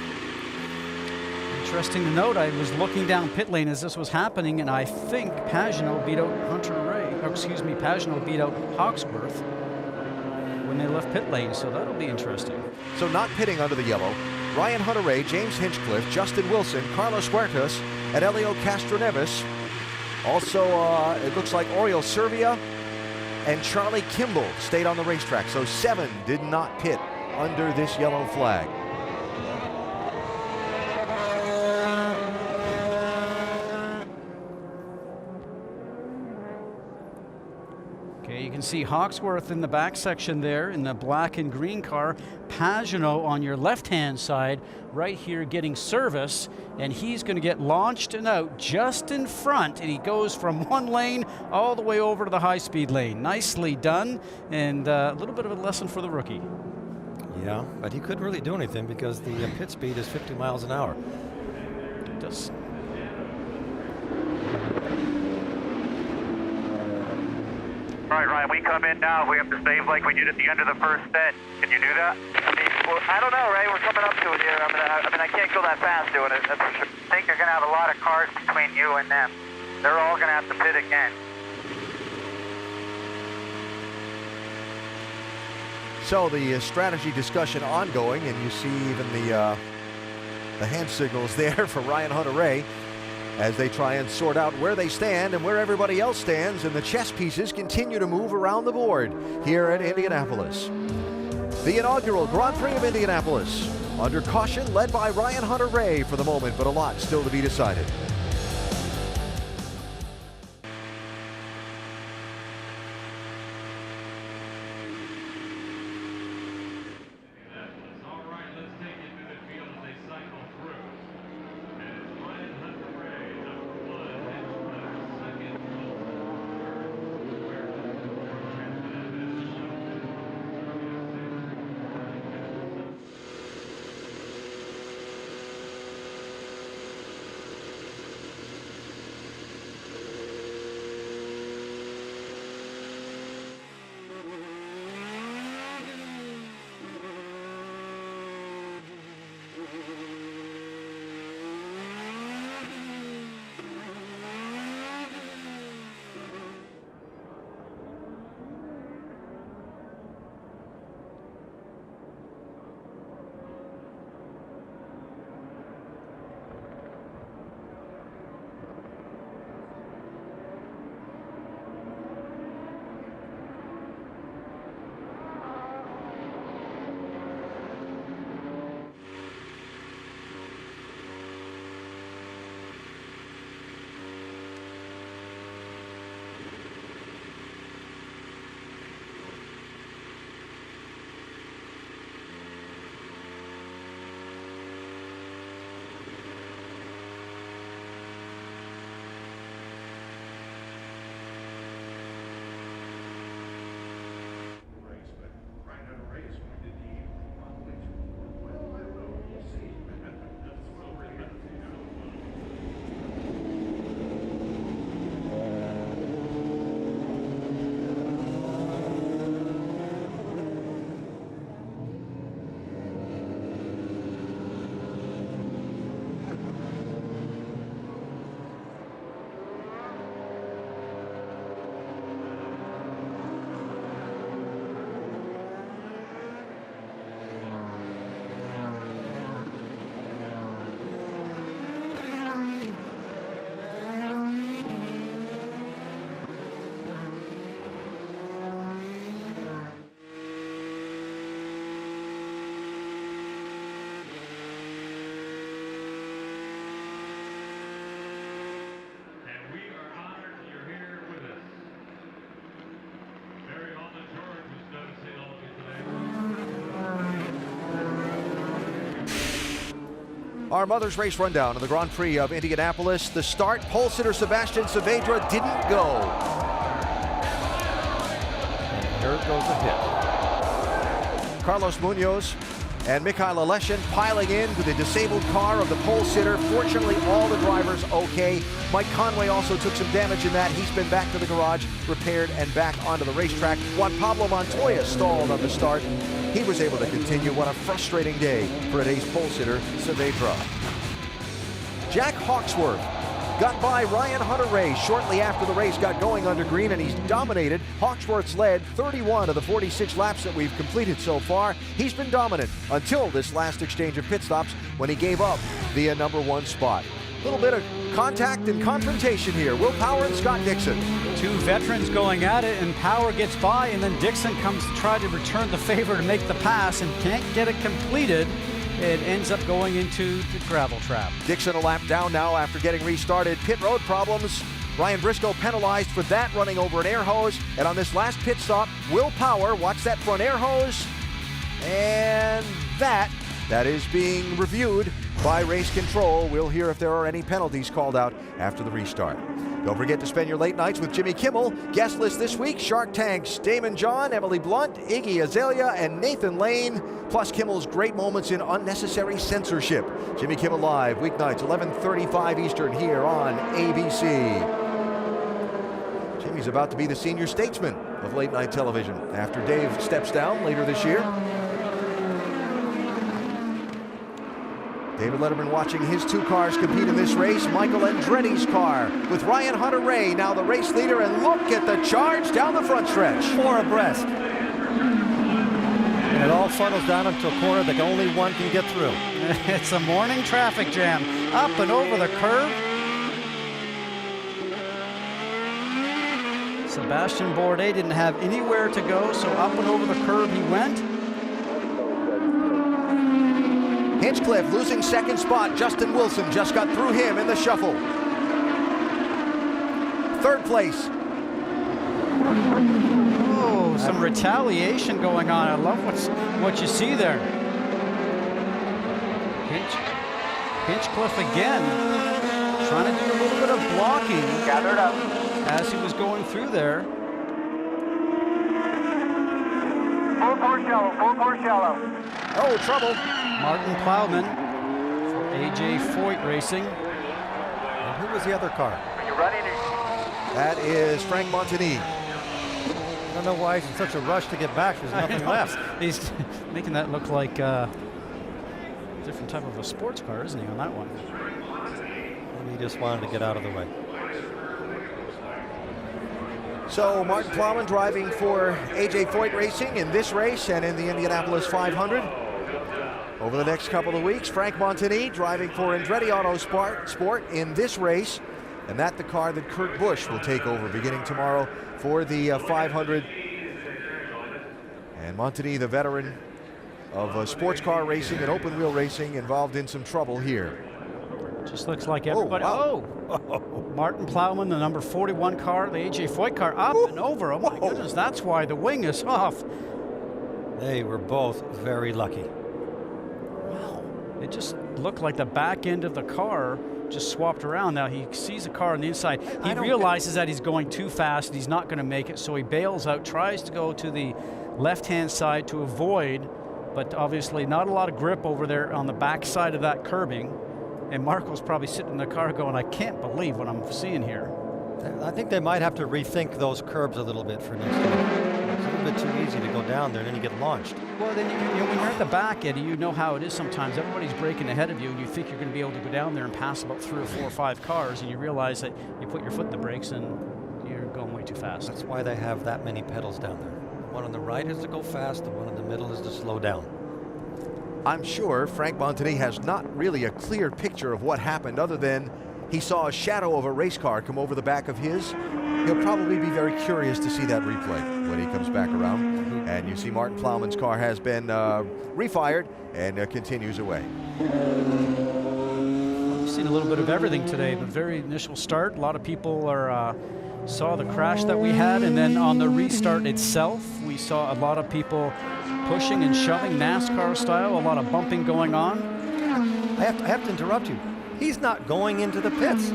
Interesting to note, I was looking down pit lane as this was happening, and I think Pagenaud beat out Pagenaud beat out Hawksworth when they left pit lane, so that'll be interesting. So not pitting under the yellow, Ryan Hunter-Reay, James Hinchcliffe, Justin Wilson, Carlos Huertas, and Helio Castroneves. Also, it looks like Oriol Servia and Charlie Kimball stayed on the racetrack, so 7 did not pit under this yellow flag. You can see Hawksworth in the back section there in the black and green car. Pagenaud on your left-hand side right here getting service, and he's going to get launched and out just in front, and he goes from one lane all the way over to the high-speed lane. Nicely done, and a little bit of a lesson for the rookie. Yeah, but he couldn't really do anything because the pit speed is 50 miles an hour. It does. All right, Ryan, we come in now. We have to save like we did at the end of the first stint. Can you do that? Well, I don't know, Ray. We're coming up to it here. I can't go that fast doing it. That's for sure. I think you're going to have a lot of cars between you and them. They're all going to have to pit again. So the strategy discussion ongoing, and you see even the hand signals there for Ryan Hunter-Reay as they try and sort out where they stand and where everybody else stands, and the chess pieces continue to move around the board here at Indianapolis. The inaugural Grand Prix of Indianapolis under caution, led by Ryan Hunter-Reay for the moment, but a lot still to be decided. Our Mother's Race rundown of the Grand Prix of Indianapolis. The start, pole sitter Sebastian Saavedra didn't go. And here it goes a hit. Carlos Munoz and Mikhail Aleshin piling into the disabled car of the pole sitter. Fortunately, all the drivers okay. Mike Conway also took some damage in that. He's been back to the garage, repaired, and back onto the racetrack. Juan Pablo Montoya stalled on the start. He was able to continue. What a frustrating day for today's pole sitter, Saavedra. Jack Hawksworth got by Ryan Hunter-Reay shortly after the race got going under green, and he's dominated. Hawksworth's led 31 of the 46 laps that we've completed so far. He's been dominant until this last exchange of pit stops when he gave up the #1 spot. A little bit of contact and confrontation here. Will Power and Scott Dixon. Two veterans going at it, and Power gets by, and then Dixon comes to try to return the favor to make the pass and can't get it completed. It ends up going into the gravel trap. Dixon a lap down now after getting restarted. Pit road problems. Ryan Briscoe penalized for that, running over an air hose. And on this last pit stop, Will Power, watch that front air hose. And that is being reviewed by race control. We'll hear if there are any penalties called out after the restart. Don't forget to spend your late nights with Jimmy Kimmel. Guest list this week, Shark Tank's Damon John, Emily Blunt, Iggy Azalea, and Nathan Lane. Plus Kimmel's great moments in unnecessary censorship. Jimmy Kimmel Live, weeknights, 11:35 Eastern here on ABC. Jimmy's about to be the senior statesman of late night television after Dave steps down later this year. David Letterman watching his two cars compete in this race. Michael Andretti's car with Ryan Hunter-Reay, now the race leader, and look at the charge down the front stretch. 4 abreast. And it all funnels down into a corner that only one can get through. It's a morning traffic jam. Up and over the curve. Sebastian Bourdais didn't have anywhere to go, so up and over the curve he went. Hinchcliffe losing second spot. Justin Wilson just got through him in the shuffle. Third place. Oh, some retaliation going on. I love what you see there. Hinchcliffe again, trying to do a little bit of blocking. Gathered up. As he was going through there. Full course shallow. Oh, trouble. Martin Plowman for AJ Foyt Racing. And who was the other car? Are you ready? That is Frank Montagny. I don't know why he's in such a rush to get back. There's nothing left. He's making that look like a different type of a sports car, isn't he, on that one? And he just wanted to get out of the way. So Martin Plowman driving for AJ Foyt Racing in this race and in the Indianapolis 500. Over the next couple of weeks, Frank Montagny driving for Andretti Autosport in this race. And that's the car that Kurt Busch will take over beginning tomorrow for the 500. And Montagny, the veteran of sports car racing and open wheel racing, involved in some trouble here. Just looks like everybody. Oh, Martin Plowman, the number 41 car, the AJ Foyt car, up and over. Oh my goodness, that's why the wing is off. They were both very lucky. Wow. It just looked like the back end of the car just swapped around. Now he sees a car on the inside. He realizes that he's going too fast and he's not going to make it, so he bails out, tries to go to the left-hand side to avoid, but obviously not a lot of grip over there on the back side of that curbing. And Marco's probably sitting in the car going, I can't believe what I'm seeing here. I think they might have to rethink those curbs a little bit for next year. It's a little bit too easy to go down there and then you get launched. Well, then you know, when you're at the back, Eddie, you know how it is sometimes. Everybody's braking ahead of you, and you think you're going to be able to go down there and pass about 3 or 4 or 5 cars, and you realize that you put your foot in the brakes and you're going way too fast. That's why they have that many pedals down there. The one on the right is to go fast, the one in the middle is to slow down. I'm sure Frank Montagny has not really a clear picture of what happened other than he saw a shadow of a race car come over the back of his. He'll probably be very curious to see that replay when he comes back around. And you see Martin Plowman's car has been refired and continues away. We've seen a little bit of everything today. The very initial start, a lot of people saw the crash that we had, and then on the restart itself, we saw a lot of people pushing and shoving NASCAR style, a lot of bumping going on. I have to interrupt you. He's not going into the pits.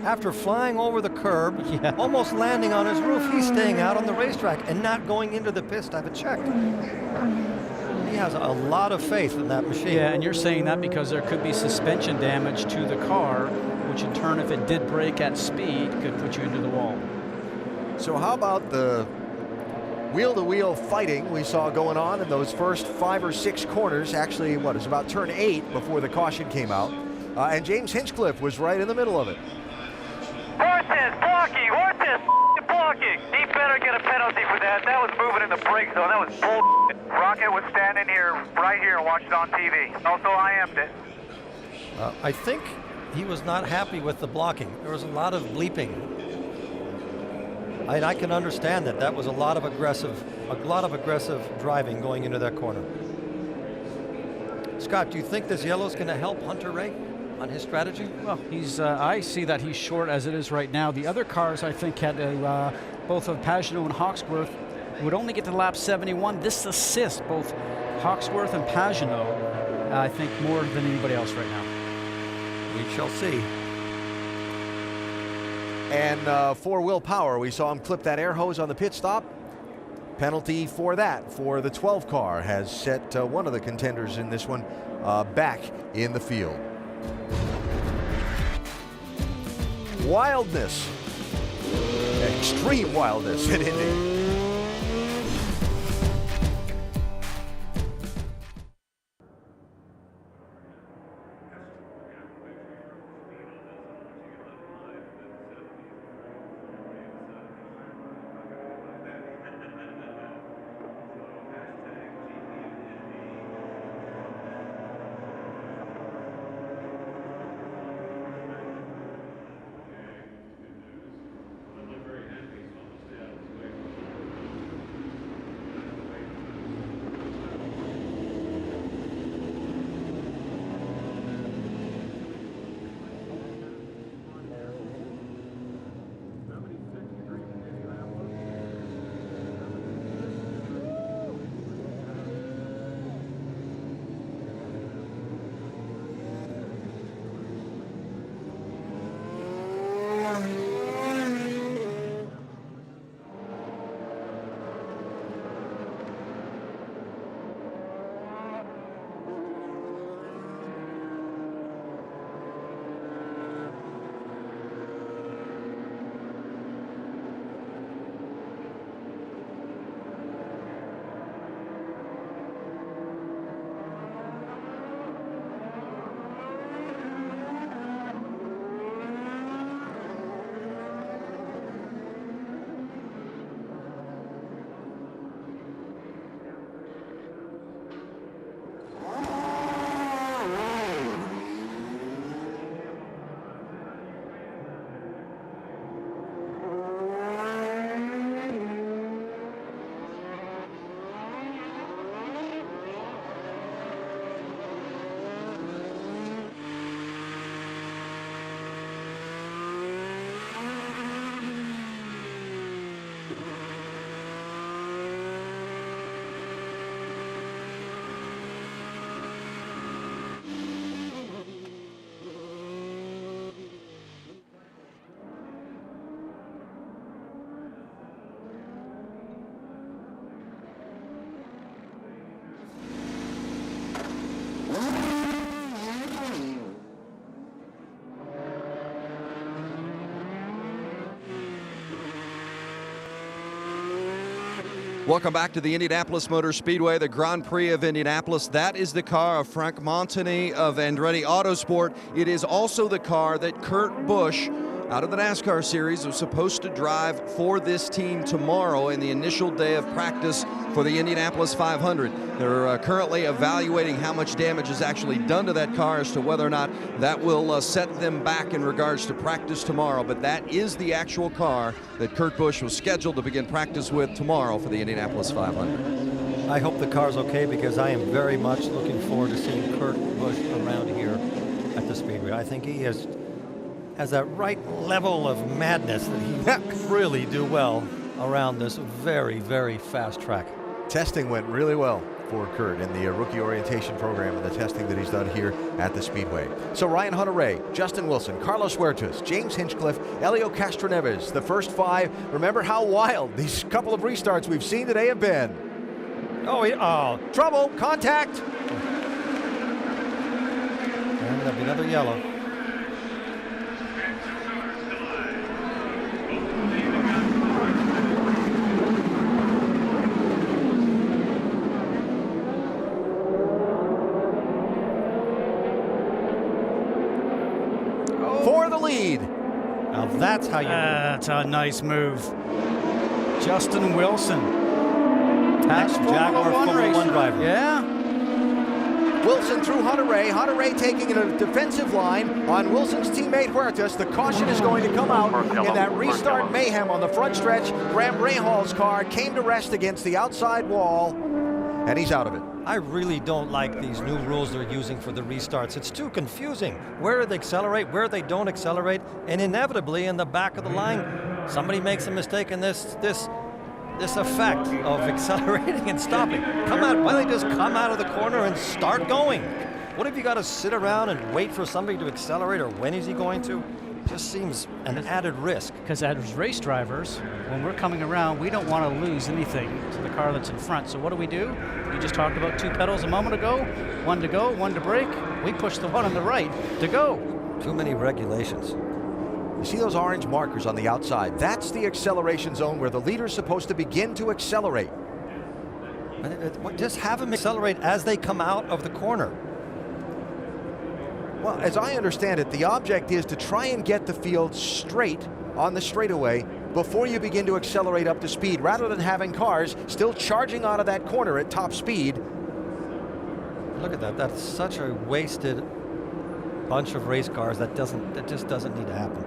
After flying over the curb, almost landing on his roof, he's staying out on the racetrack and not going into the pits to have it checked. He has a lot of faith in that machine. Yeah, and you're saying that because there could be suspension damage to the car, which in turn, if it did brake at speed, could put you into the wall. So how about the wheel-to-wheel fighting we saw going on in those first 5 or 6 corners? Actually, it was about turn 8 before the caution came out. And James Hinchcliffe was right in the middle of it. Horses blocking! Horses blocking! He better get a penalty for that. That was moving in the brake zone. That was bull. Rocket was standing here, right here, and watched it on TV. Also, I am'd it. I think he was not happy with the blocking. There was a lot of bleeping. I can understand that. That was a lot of aggressive driving going into that corner. Scott, do you think this yellow is going to help Hunter Ray on his strategy? Well, I see that he's short as it is right now. The other cars, I think, had both of Pagenaud and Hawksworth would only get to lap 71. This assists both Hawksworth and Pagenaud, I think, more than anybody else right now. We shall see. And for Will Power, we saw him clip that air hose on the pit stop. Penalty for that for the 12 car has set one of the contenders in this one back in the field. Wildness, extreme wildness at Indy. Welcome back to the Indianapolis Motor Speedway, the Grand Prix of Indianapolis. That is the car of Frank Montani of Andretti Autosport. It is also the car that Kurt Busch, out of the NASCAR series, was supposed to drive for this team tomorrow in the initial day of practice for the Indianapolis 500. They're currently evaluating how much damage is actually done to that car as to whether or not that will set them back in regards to practice tomorrow. But that is the actual car that Kurt Busch was scheduled to begin practice with tomorrow for the Indianapolis 500. I hope the car's okay, because I am very much looking forward to seeing Kurt Busch around here at the Speedway. I think he has that right level of madness that he can really do well around this very, very fast track. Testing went really well. for Kurt in the rookie orientation program and the testing that he's done here at the Speedway. So Ryan Hunter-Reay, Justin Wilson, Carlos Huertas, James Hinchcliffe, Helio Castroneves, the first 5. Remember how wild these couple of restarts we've seen today have been. Oh, trouble, contact. And there'll be another yellow. For the lead. Now that's how you. That's a nice move. Justin Wilson. That's Jaguar Formula One driver. Yeah. Wilson through Hunter-Reay. Hunter-Reay taking a defensive line on Wilson's teammate Huertas. The caution is going to come out in that restart mayhem on the front stretch. Graham Rahal's car came to rest against the outside wall, and he's out of it. I really don't like these new rules they're using for the restarts. It's too confusing. Where they accelerate, where they don't accelerate, and inevitably in the back of the line, somebody makes a mistake in this effect of accelerating and stopping. Why don't they just come out of the corner and start going? What if you got to sit around and wait for somebody to accelerate, or when is he going to? Just seems an added risk. Because as race drivers, when we're coming around, we don't want to lose anything to the car that's in front. So what do? You just talked about 2 pedals a moment ago. 1 to go, 1 to brake. We push the one on the right to go. Too many regulations. You see those orange markers on the outside? That's the acceleration zone where the leader's supposed to begin to accelerate. Just have them accelerate as they come out of the corner. Well, as I understand it, the object is to try and get the field straight on the straightaway before you begin to accelerate up to speed, rather than having cars still charging out of that corner at top speed. Look at that. That's such a wasted bunch of race cars. That just doesn't need to happen.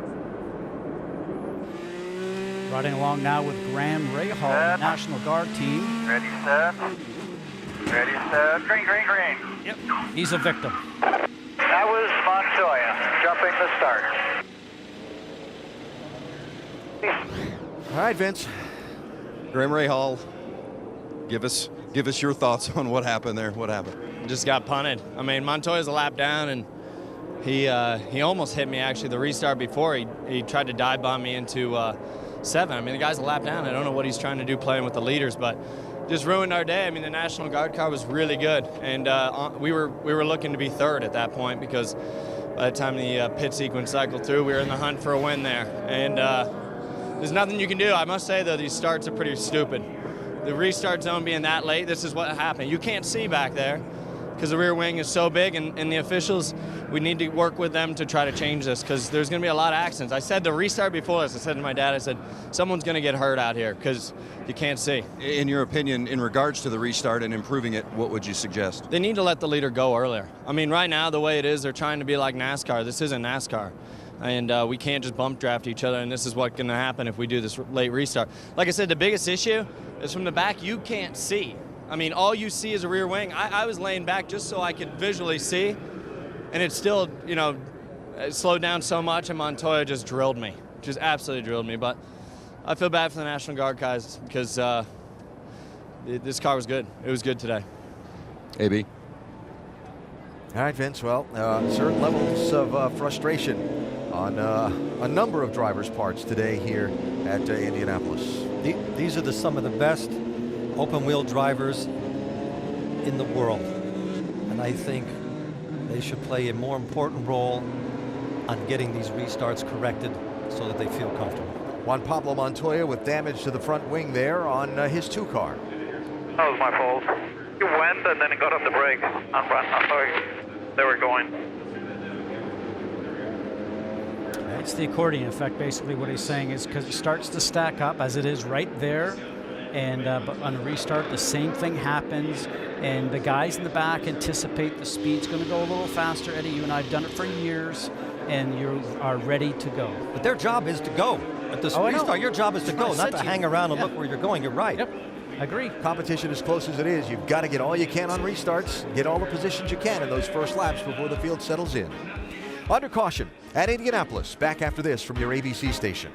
Riding along now with Graham Rahal, National Guard team. Ready, set. Ready, set. Green, green, green. Yep. He's a victim. That was Montoya jumping the start. All right, Vince. Graham Rahal, give us your thoughts on what happened there. What happened? Just got punted. I mean, Montoya's a lap down, and he almost hit me, actually, the restart before. He tried to dive bomb me into 7. I mean, the guy's a lap down. I don't know what he's trying to do playing with the leaders, but just ruined our day. I mean, the National Guard car was really good, and we were looking to be 3rd at that point, because by the time the pit sequence cycled through, we were in the hunt for a win there. And there's nothing you can do. I must say, though, these starts are pretty stupid. The restart zone being that late, this is what happened. You can't see back there because the rear wing is so big, and the officials, we need to work with them to try to change this, because there's going to be a lot of accidents. I said the restart before this, I said to my dad, I said, someone's going to get hurt out here because you can't see. In your opinion, in regards to the restart and improving it, what would you suggest? They need to let the leader go earlier. I mean, right now, the way it is, they're trying to be like NASCAR. This isn't NASCAR. And we can't just bump draft each other, and this is what's going to happen if we do this late restart. Like I said, the biggest issue is from the back, you can't see. I mean, all you see is a rear wing. I was laying back just so I could visually see, and it still, it slowed down so much, and Montoya just drilled me, just absolutely drilled me. But I feel bad for the National Guard guys, because this car was good. It was good today. AB. All right, Vince. Well, certain levels of frustration on a number of drivers' parts today here at Indianapolis. These are some of the best open-wheel drivers in the world, and I think they should play a more important role on getting these restarts corrected so that they feel comfortable. Juan Pablo Montoya with damage to the front wing there on his 2 car. That was my fault. He went and then he got on the brake and ran. I thought they were going. It's the accordion effect, basically. What he's saying is because it starts to stack up as it is right there, and but on a restart, the same thing happens, and the guys in the back anticipate the speed's going to go a little faster. Eddie, you and I have done it for years, and you are ready to go. But their job is to go. At the restart, your job is to go, not to hang around and look where you're going. You're right. Yep. I agree. Competition as close as it is, you've got to get all you can on restarts, get all the positions you can in those first laps before the field settles in. Under caution at Indianapolis. Back after this from your ABC station.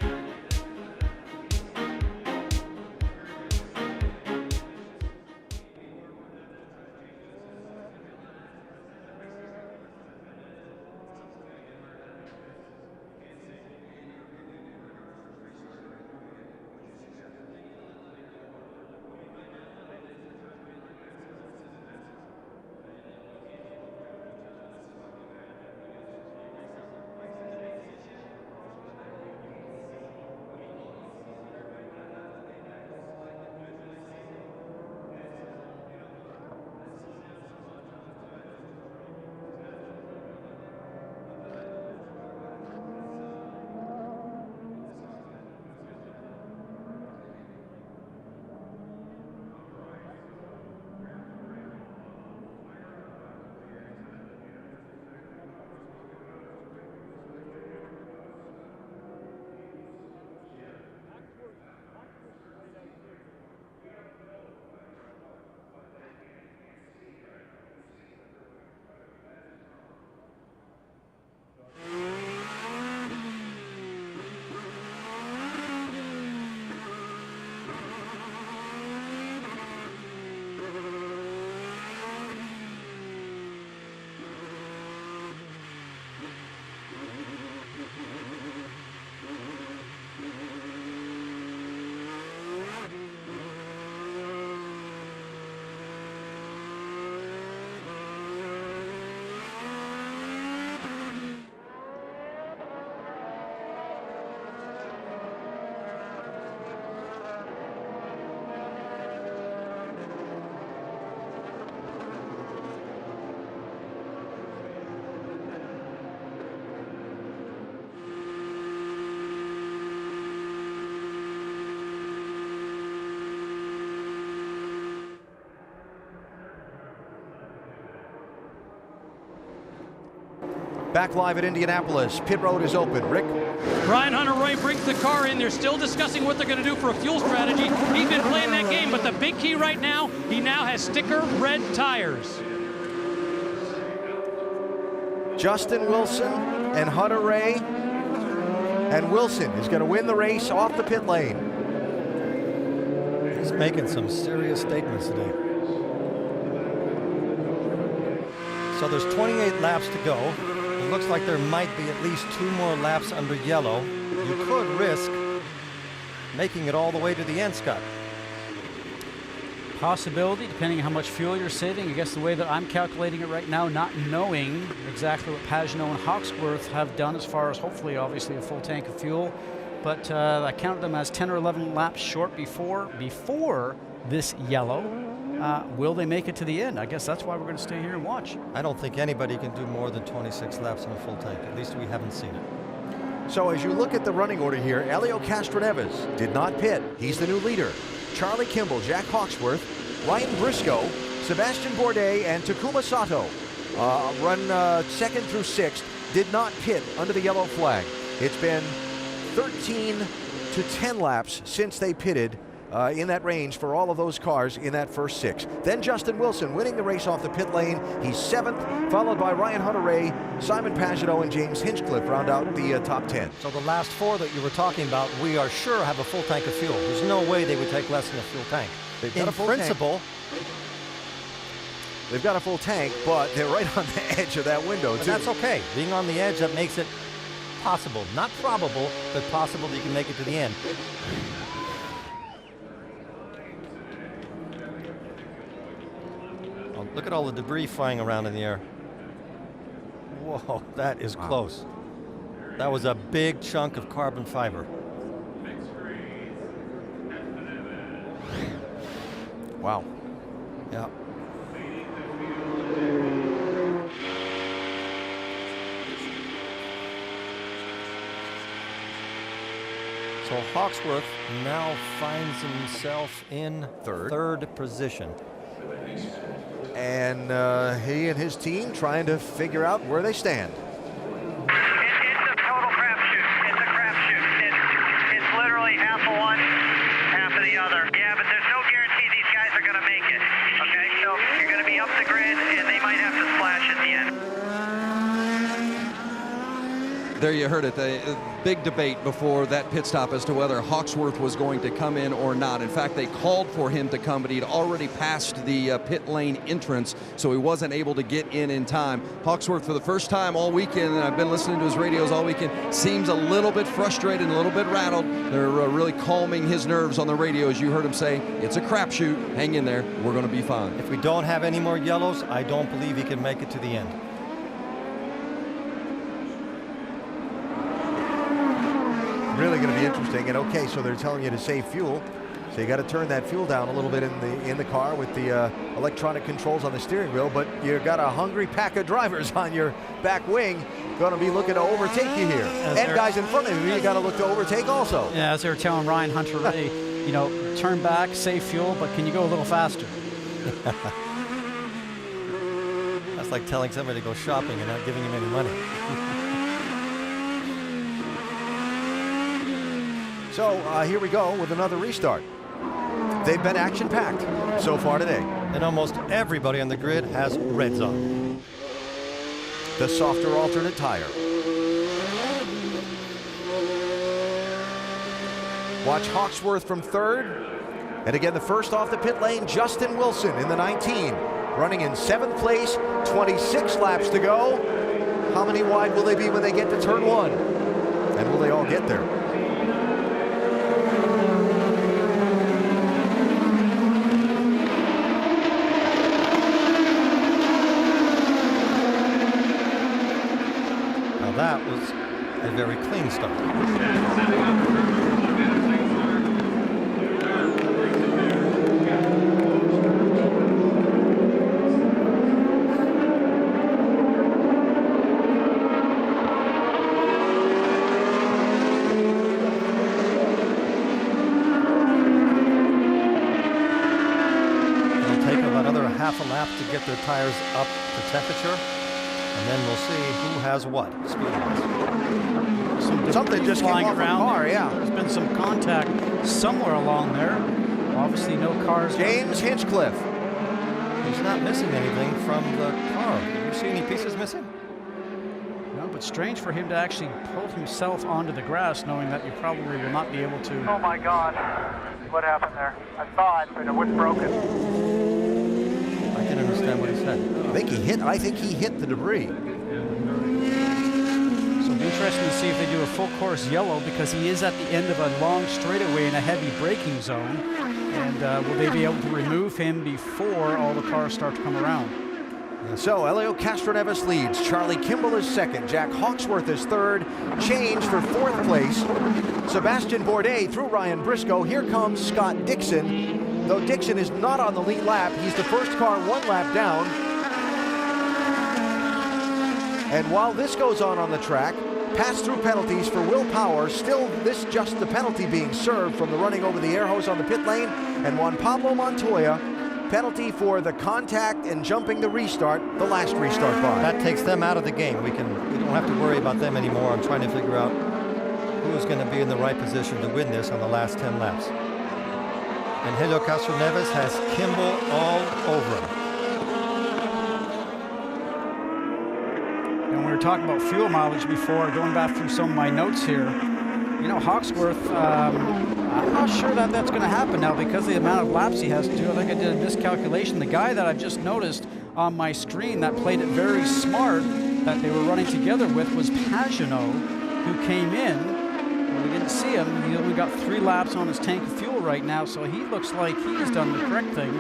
Back live at Indianapolis. Pit road is open. Rick? Ryan Hunter-Reay brings the car in. They're still discussing what they're going to do for a fuel strategy. He's been playing that game, but the big key right now, he now has sticker red tires. Justin Wilson and Hunter-Reay. And Wilson is going to win the race off the pit lane. He's making some serious statements today. So there's 28 laps to go. It looks like there might be at least 2 more laps under yellow. You could risk making it all the way to the end, Scott. Possibility, depending on how much fuel you're saving. I guess the way that I'm calculating it right now, not knowing exactly what Pagenaud and Hawksworth have done as far as hopefully, obviously, a full tank of fuel. But I counted them as 10 or 11 laps short before this yellow. Will they make it to the end? I guess that's why we're going to stay here and watch. I don't think anybody can do more than 26 laps in a full tank. At least we haven't seen it. So as you look at the running order here, Helio Castroneves did not pit. He's the new leader. Charlie Kimball, Jack Hawksworth, Ryan Briscoe, Sebastian Bourdais, and Takuma Sato run second through sixth, did not pit under the yellow flag. It's been 13 to 10 laps since they pitted in that range for all of those cars in that first 6. Then Justin Wilson winning the race off the pit lane. He's 7th, followed by Ryan Hunter-Reay, Simon Pagenaud, and James Hinchcliffe round out the top 10. So the last 4 that you were talking about, we are sure have a full tank of fuel. There's no way they would take less than a full tank. In principle, they've got a full tank, but they're right on the edge of that window, too. That's okay. Being on the edge, that makes it possible. Not probable, but possible that you can make it to the end. Oh, look at all the debris flying around in the air. Whoa, that is close. That was a big chunk of carbon fiber. Wow. Yeah. So Hawksworth now finds himself in third position. And he and his team trying to figure out where they stand. It's a total crapshoot. It's a crapshoot. It's literally half of one, half of the other. Yeah, but there's no guarantee these guys are going to make it. Okay, so you're going to be up the grid, and they might have to splash at the end. There you heard it, a big debate before that pit stop as to whether Hawksworth was going to come in or not. In fact, they called for him to come, but he'd already passed the pit lane entrance, so he wasn't able to get in time. Hawksworth, for the first time all weekend, and I've been listening to his radios all weekend, seems a little bit frustrated and a little bit rattled. They're really calming his nerves on the radio, as you heard him say, it's a crapshoot, hang in there, we're going to be fine. If we don't have any more yellows, I don't believe he can make it to the end. Really going to be interesting. And okay, so they're telling you to save fuel, so you got to turn that fuel down a little bit in the car with the electronic controls on the steering wheel. But you got a hungry pack of drivers on your back wing, going to be looking to overtake you here, and guys in front of you got to look to overtake also. Yeah, as they were telling Ryan Hunter-Reay, you know, turn back, save fuel, but can you go a little faster? That's like telling somebody to go shopping and not giving him any money. So here we go with another restart. They've been action-packed so far today. And almost everybody on the grid has reds on. The softer alternate tire. Watch Hawksworth from third. And again, the first off the pit lane, Justin Wilson in the 19. Running in 7th place, 26 laps to go. How many wide will they be when they get to turn 1? And will they all get there? That was a very clean start. It'll take about another half a lap to get their tires up to temperature. And then we'll see who has what speed-wise. Something just flying came off around a car, there. yeah. There's been some contact somewhere along there. Obviously no cars. James Hinchcliffe. He's not missing anything from the car. Do you see any pieces missing? No, but strange for him to actually pull himself onto the grass, knowing that you probably will not be able to. Oh my God, what happened there? I saw it, but it was broken. I didn't understand what he said. I think he hit the debris. So it'll be interesting to see if they do a full course yellow, because he is at the end of a long straightaway in a heavy braking zone. And will they be able to remove him before all the cars start to come around? So Elio Castroneves leads. Charlie Kimball is second. Jack Hawksworth is third. Change for fourth place. Sebastian Bourdais through Ryan Briscoe. Here comes Scott Dixon. Though Dixon is not on the lead lap, he's the first car one lap down. And while this goes on the track, pass-through penalties for Will Power. Still, this just the penalty being served from the running over the air hose on the pit lane. And Juan Pablo Montoya, penalty for the contact and jumping the restart, the last restart bar. That takes them out of the game. We don't have to worry about them anymore. I'm trying to figure out who's going to be in the right position to win this on the last 10 laps. And Helio Castroneves has Kimball all over him. And we were talking about fuel mileage before, going back through some of my notes here. You know, Hawksworth, I'm not sure that that's going to happen now because of the amount of laps he has to do. I think I did a miscalculation. The guy that I've just noticed on my screen that played it very smart that they were running together with was Pagenaud, who came in. We didn't see him. He only got 3 laps on his tank of fuel right now, so he looks like he has done the correct thing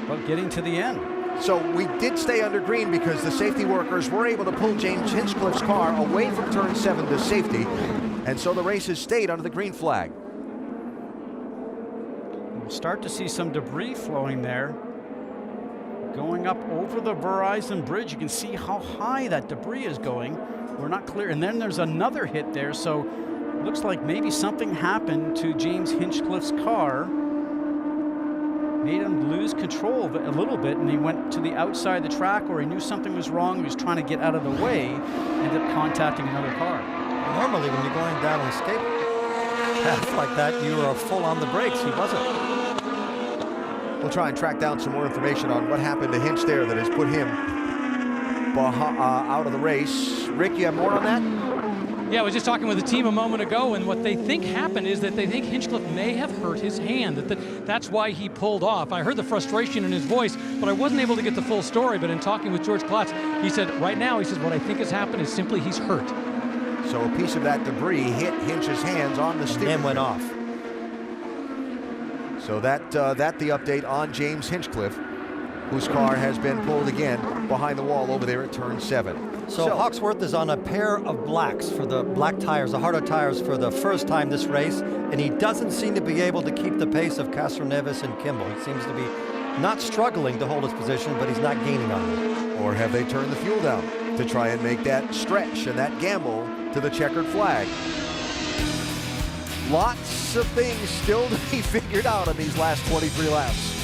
about getting to the end. So we did stay under green because the safety workers were able to pull James Hinchcliffe's car away from turn 7 to safety. And so the race has stayed under the green flag. We'll start to see some debris flowing there. Going up over the Verizon bridge, you can see how high that debris is going. We're not clear. And then there's another hit there. So it looks like maybe something happened to James Hinchcliffe's car. Made him lose control of it a little bit, and he went to the outside of the track, or he knew something was wrong. He was trying to get out of the way, ended up contacting another car. Normally, when you're going down an escape path like that, you are full on the brakes. He wasn't. We'll try and track down some more information on what happened to Hinch there that has put him out of the race. Rick, you have more on that? Yeah, I was just talking with the team a moment ago, and what they think happened is that they think Hinchcliffe may have hurt his hand. That's why he pulled off. I heard the frustration in his voice, but I wasn't able to get the full story. But in talking with George Klotz, he said, right now, he says, what I think has happened is simply he's hurt. So a piece of that debris hit Hinch's hands on the steering and went off. So that the update on James Hinchcliffe, whose car has been pulled again behind the wall over there at turn 7. So Hawksworth is on a pair of blacks for the black tires, the harder tires for the first time this race, and he doesn't seem to be able to keep the pace of Castroneves and Kimball. He seems to be not struggling to hold his position, but he's not gaining on them. Or have they turned the fuel down to try and make that stretch and that gamble to the checkered flag? Lots of things still to be figured out in these last 23 laps.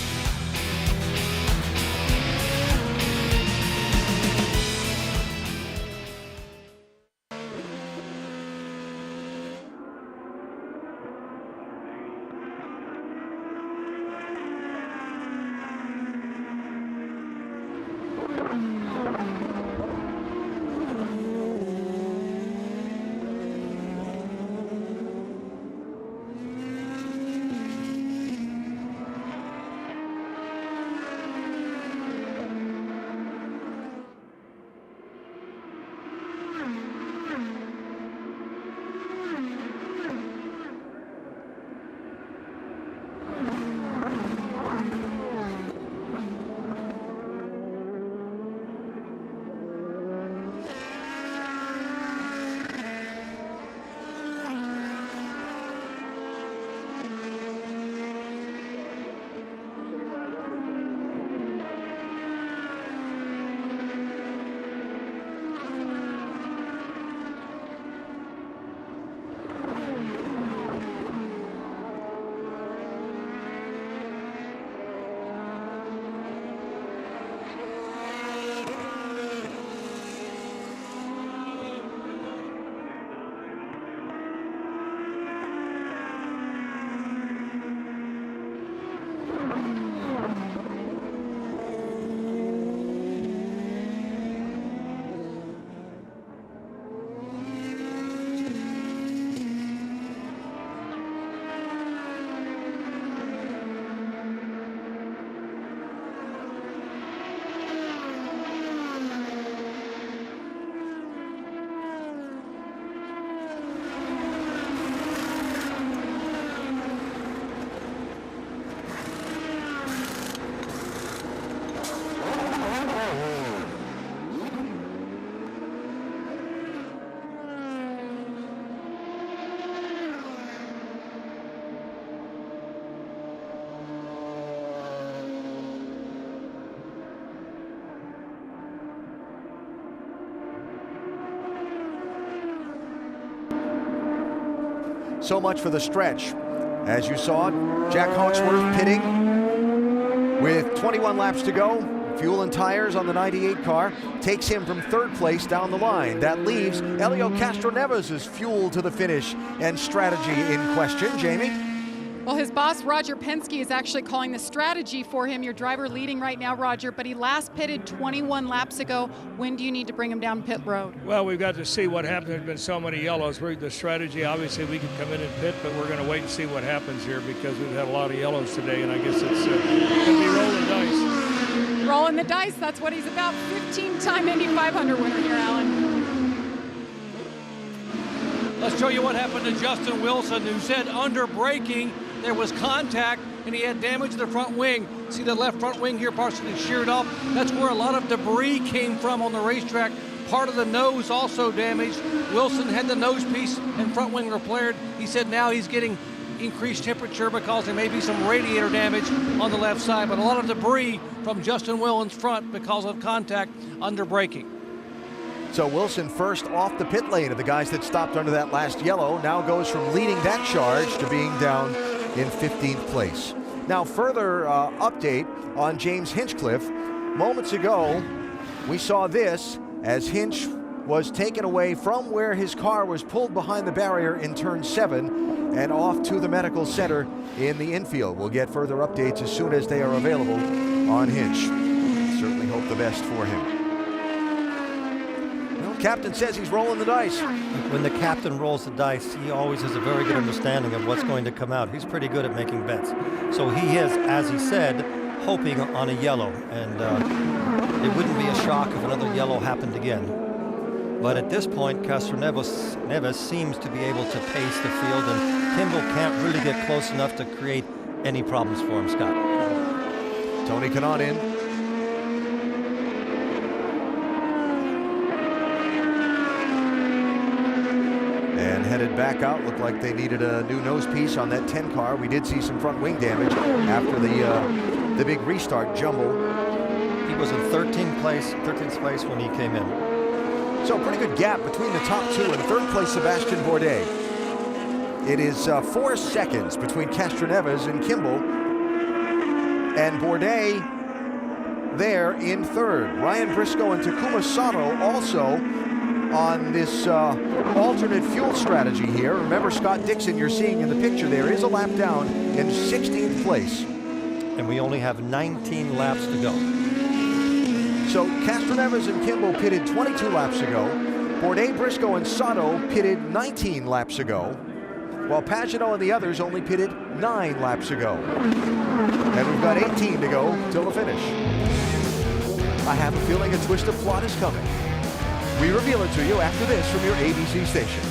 So much for the stretch. As you saw, Jack Hawksworth pitting with 21 laps to go. Fuel and tires on the 98 car takes him from third place down the line. That leaves Helio Castroneves' fuel to the finish and strategy in question. Jamie? Well, his boss, Roger Penske, is actually calling the strategy for him. Your driver leading right now, Roger, but he last pitted 21 laps ago. When do you need to bring him down pit road? Well, we've got to see what happens. There's been so many yellows. The strategy, obviously, we could come in and pit, but we're going to wait and see what happens here because we've had a lot of yellows today, and I guess it's going to be rolling dice. Rolling the dice, that's what he's about. 15-time Indy 500 winner here, Alan. Let's show you what happened to Justin Wilson, who said under braking there was contact and he had damage to the front wing. See the left front wing here partially sheared off. That's where a lot of debris came from on the racetrack. Part of the nose also damaged. Wilson had the nose piece and front wing repaired. He said now he's getting increased temperature because there may be some radiator damage on the left side, but a lot of debris from Justin Wilson's front because of contact under braking. So Wilson first off the pit lane of the guys that stopped under that last yellow, now goes from leading that charge to being down in 15th place. Now further update on James Hinchcliffe. Moments ago, we saw this as Hinch was taken away from where his car was pulled behind the barrier in turn 7 and off to the medical center in the infield. We'll get further updates as soon as they are available on Hinch. Certainly hope the best for him. Well, captain says he's rolling the dice. When the captain rolls the dice, he always has a very good understanding of what's going to come out. He's pretty good at making bets. So he is, as he said, hoping on a yellow. And it wouldn't be a shock if another yellow happened again. But at this point, Castroneves seems to be able to pace the field, and Kimball can't really get close enough to create any problems for him, Scott. Tony Kanaan in. And headed back out. Looked like they needed a new nose piece on that 10 car. We did see some front wing damage after the big restart jumble. He was in 13th place when he came in. So pretty good gap between the top two and third place Sebastian Bourdais. It is 4 seconds between Castroneves and Kimball, and Bourdais there in third. Ryan Briscoe and Takuma Sato also on this alternate fuel strategy here. Remember, Scott Dixon, you're seeing in the picture there, is a lap down in 16th place. And we only have 19 laps to go. So Castroneves and Kimball pitted 22 laps ago. Bourdais, Briscoe, and Sato pitted 19 laps ago, while Pagenaud and the others only pitted 9 laps ago. And we've got 18 to go till the finish. I have a feeling a twist of plot is coming. We reveal it to you after this from your ABC station.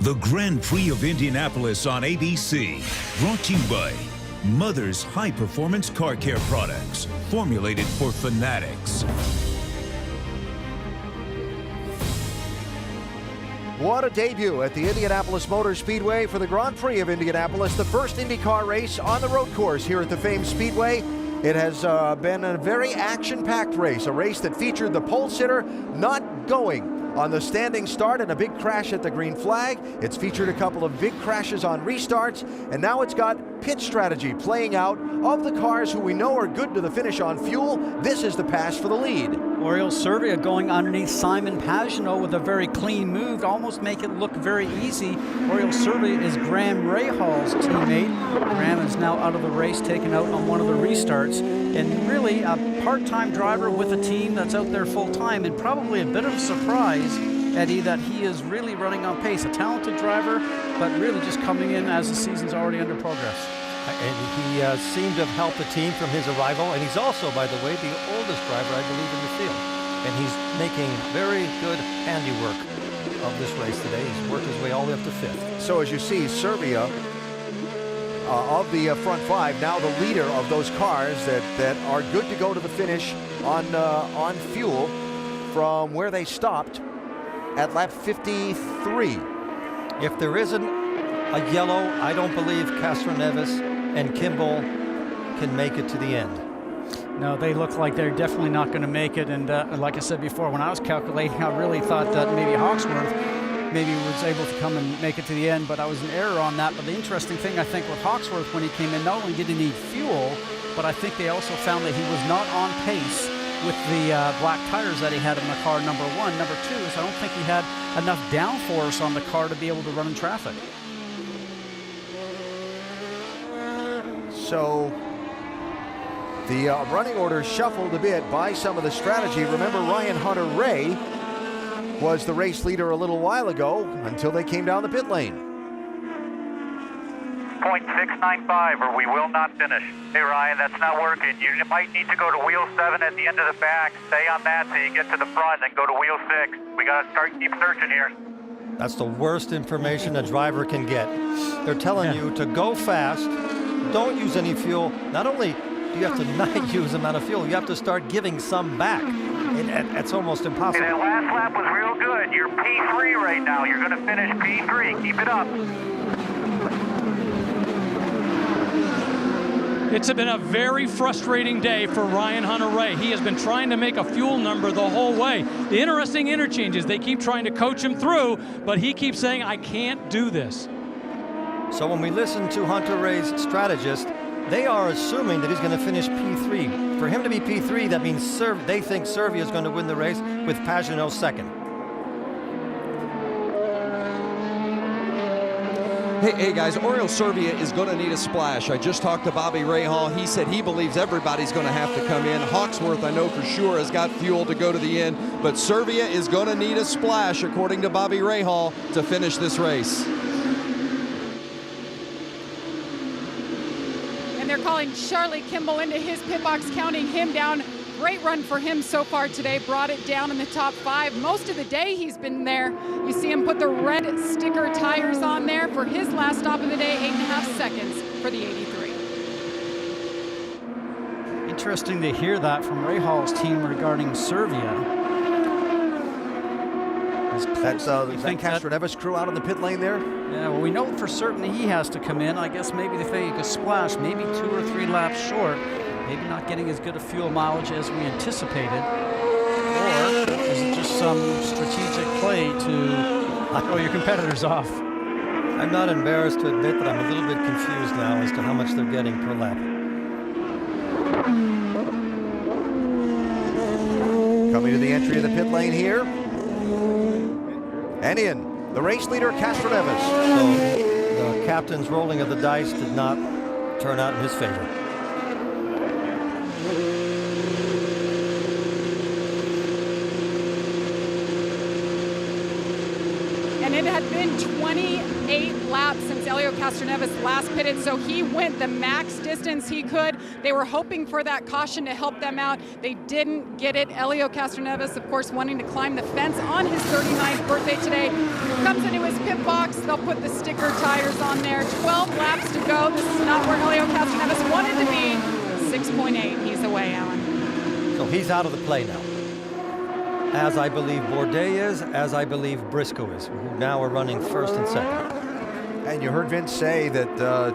The Grand Prix of Indianapolis on ABC, brought to you by Mother's High Performance Car Care Products, formulated for fanatics. What a debut at the Indianapolis Motor Speedway for the Grand Prix of Indianapolis, the first IndyCar race on the road course here at the famed Speedway. It has been a very action-packed race, a race that featured the pole sitter not going on the standing start and a big crash at the green flag. It's featured a couple of big crashes on restarts, and now it's got pit strategy playing out of the cars who we know are good to the finish on fuel. This is the pass for the lead. Oriol Servia going underneath Simon Pagenaud with a very clean move, almost make it look very easy. Oriol Servia is Graham Rahal's teammate. Graham is now out of the race, taken out on one of the restarts, and really a part-time driver with a team that's out there full-time, and probably a bit of a surprise, Eddie, that he is really running on pace. A talented driver, but really just coming in as the season's already under progress. And he seemed to have helped the team from his arrival, and he's also, by the way, the oldest driver, I believe, in the field. And he's making very good handiwork of this race today. He's worked his way all the way up to fifth. So as you see, Servia of the front five, now the leader of those cars that are good to go to the finish on fuel from where they stopped at lap 53. If there isn't a yellow, I don't believe Castroneves and Kimball can make it to the end. No, they look like they're definitely not going to make it. And like I said before, when I was calculating, I really thought that maybe Hawksworth maybe was able to come and make it to the end, but I was in error on that. But the interesting thing, I think, with Hawksworth when he came in, not only did he need fuel, but I think they also found that he was not on pace with the black tires that he had in the car, number one. Number two is I don't think he had enough downforce on the car to be able to run in traffic. So the running order shuffled a bit by some of the strategy. Remember, Ryan Hunter-Reay was the race leader a little while ago until they came down the pit lane. 0.695 or we will not finish. Hey Ryan, that's not working. You might need to go to wheel 7 at the end of the back. Stay on that till you get to the front, then go to wheel 6. We gotta keep searching here. That's the worst information a driver can get. They're telling you to go fast, don't use any fuel. Not only do you have to not use the amount of fuel, you have to start giving some back. It's almost impossible. Hey, that last lap was real good. You're P3 right now. You're gonna finish P3. Keep it up. It's been a very frustrating day for Ryan Hunter-Reay. He has been trying to make a fuel number the whole way. The interesting interchanges, they keep trying to coach him through, but he keeps saying, I can't do this. So when we listen to Hunter-Reay's strategist, they are assuming that he's going to finish P3. For him to be P3, that means they think Servia is going to win the race with Pagenaud second. Hey guys, Oriol Servia is going to need a splash. I just talked to Bobby Rahal. He said he believes everybody's going to have to come in. Hawksworth, I know for sure, has got fuel to go to the end, but Servia is going to need a splash, according to Bobby Rahal, to finish this race. And they're calling Charlie Kimball into his pit box, counting him down. Great run for him so far today, brought it down in the top 5. Most of the day he's been there. You see him put the red sticker tires on there for his last stop of the day, 8.5 seconds for the 83. Interesting to hear that from Rahal's team regarding Servia. That's that Castroneves crew out on the pit lane there? Yeah, well, we know for certain he has to come in. I guess maybe if they could splash, maybe 2 or 3 laps short. Maybe not getting as good a fuel mileage as we anticipated. Or is it just some strategic play to throw your competitors off? I'm not embarrassed to admit that I'm a little bit confused now as to how much they're getting per lap. Coming to the entry of the pit lane here. And in, the race leader, Castroneves. So the captain's rolling of the dice did not turn out in his favor. And it had been 28 laps since Elio Castroneves last pitted, so he went the max distance he could. They were hoping for that caution to help them out. They didn't get it. Elio Castroneves, of course, wanting to climb the fence on his 39th birthday today, comes into his pit box. They'll put the sticker tires on there. 12 laps to go. This is not where Elio Castroneves wanted to be. 6.8. He's away, Alan. So he's out of the play now. As I believe Bourdais is, as I believe Briscoe is, who now are running first and second. And you heard Vince say that the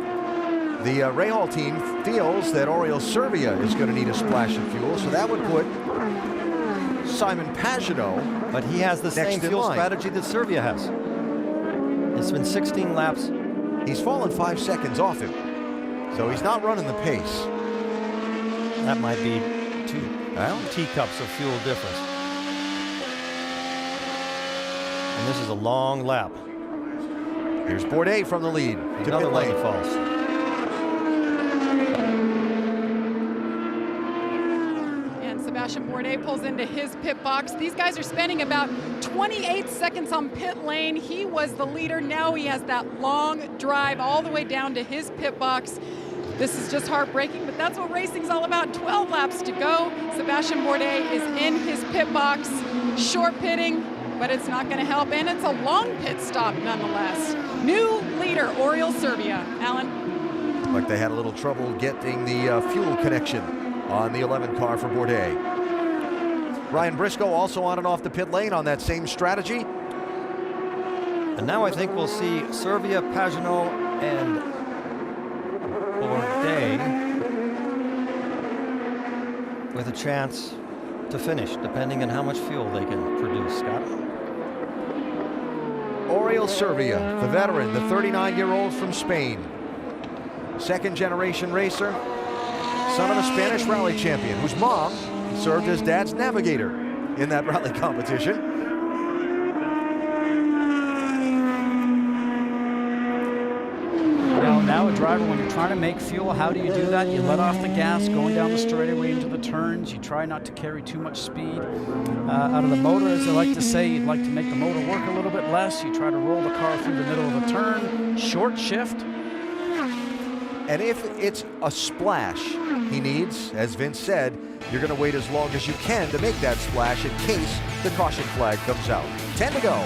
Rahal team feels that Oriol Servia is going to need a splash of fuel, so that would put Simon Pagenaud. But he has the same fuel strategy that Servia has. It's been 16 laps. He's fallen 5 seconds off him, so he's not running the pace. That might be 2 teacups of fuel difference. And this is a long lap. Here's Bourdais from the lead. Another one that falls. And Sebastian Bourdais pulls into his pit box. These guys are spending about 28 seconds on pit lane. He was the leader. Now he has that long drive all the way down to his pit box. This is just heartbreaking, but that's what racing's all about. 12 laps to go. Sebastian Bourdais is in his pit box, short pitting, but it's not going to help, and it's a long pit stop nonetheless. New leader, Oriol Servia. Alan? Like they had a little trouble getting the fuel connection on the 11 car for Bourdais. Ryan Briscoe also on and off the pit lane on that same strategy. And now I think we'll see Servia, Pagenaud, and Bourdais with a chance to finish, depending on how much fuel they can produce, Scott. Oriol Servia, the veteran, the 39-year-old from Spain. Second-generation racer, son of a Spanish rally champion, whose mom served as dad's navigator in that rally competition. Now a driver, when you're trying to make fuel, how do you do that? You let off the gas going down the straightaway into the turns. You try not to carry too much speed out of the motor, as they like to say. You'd like to make the motor work a little bit less. You try to roll the car through the middle of the turn, short shift. And if it's a splash he needs, as Vince said, you're going to wait as long as you can to make that splash in case the caution flag comes out. 10 to go.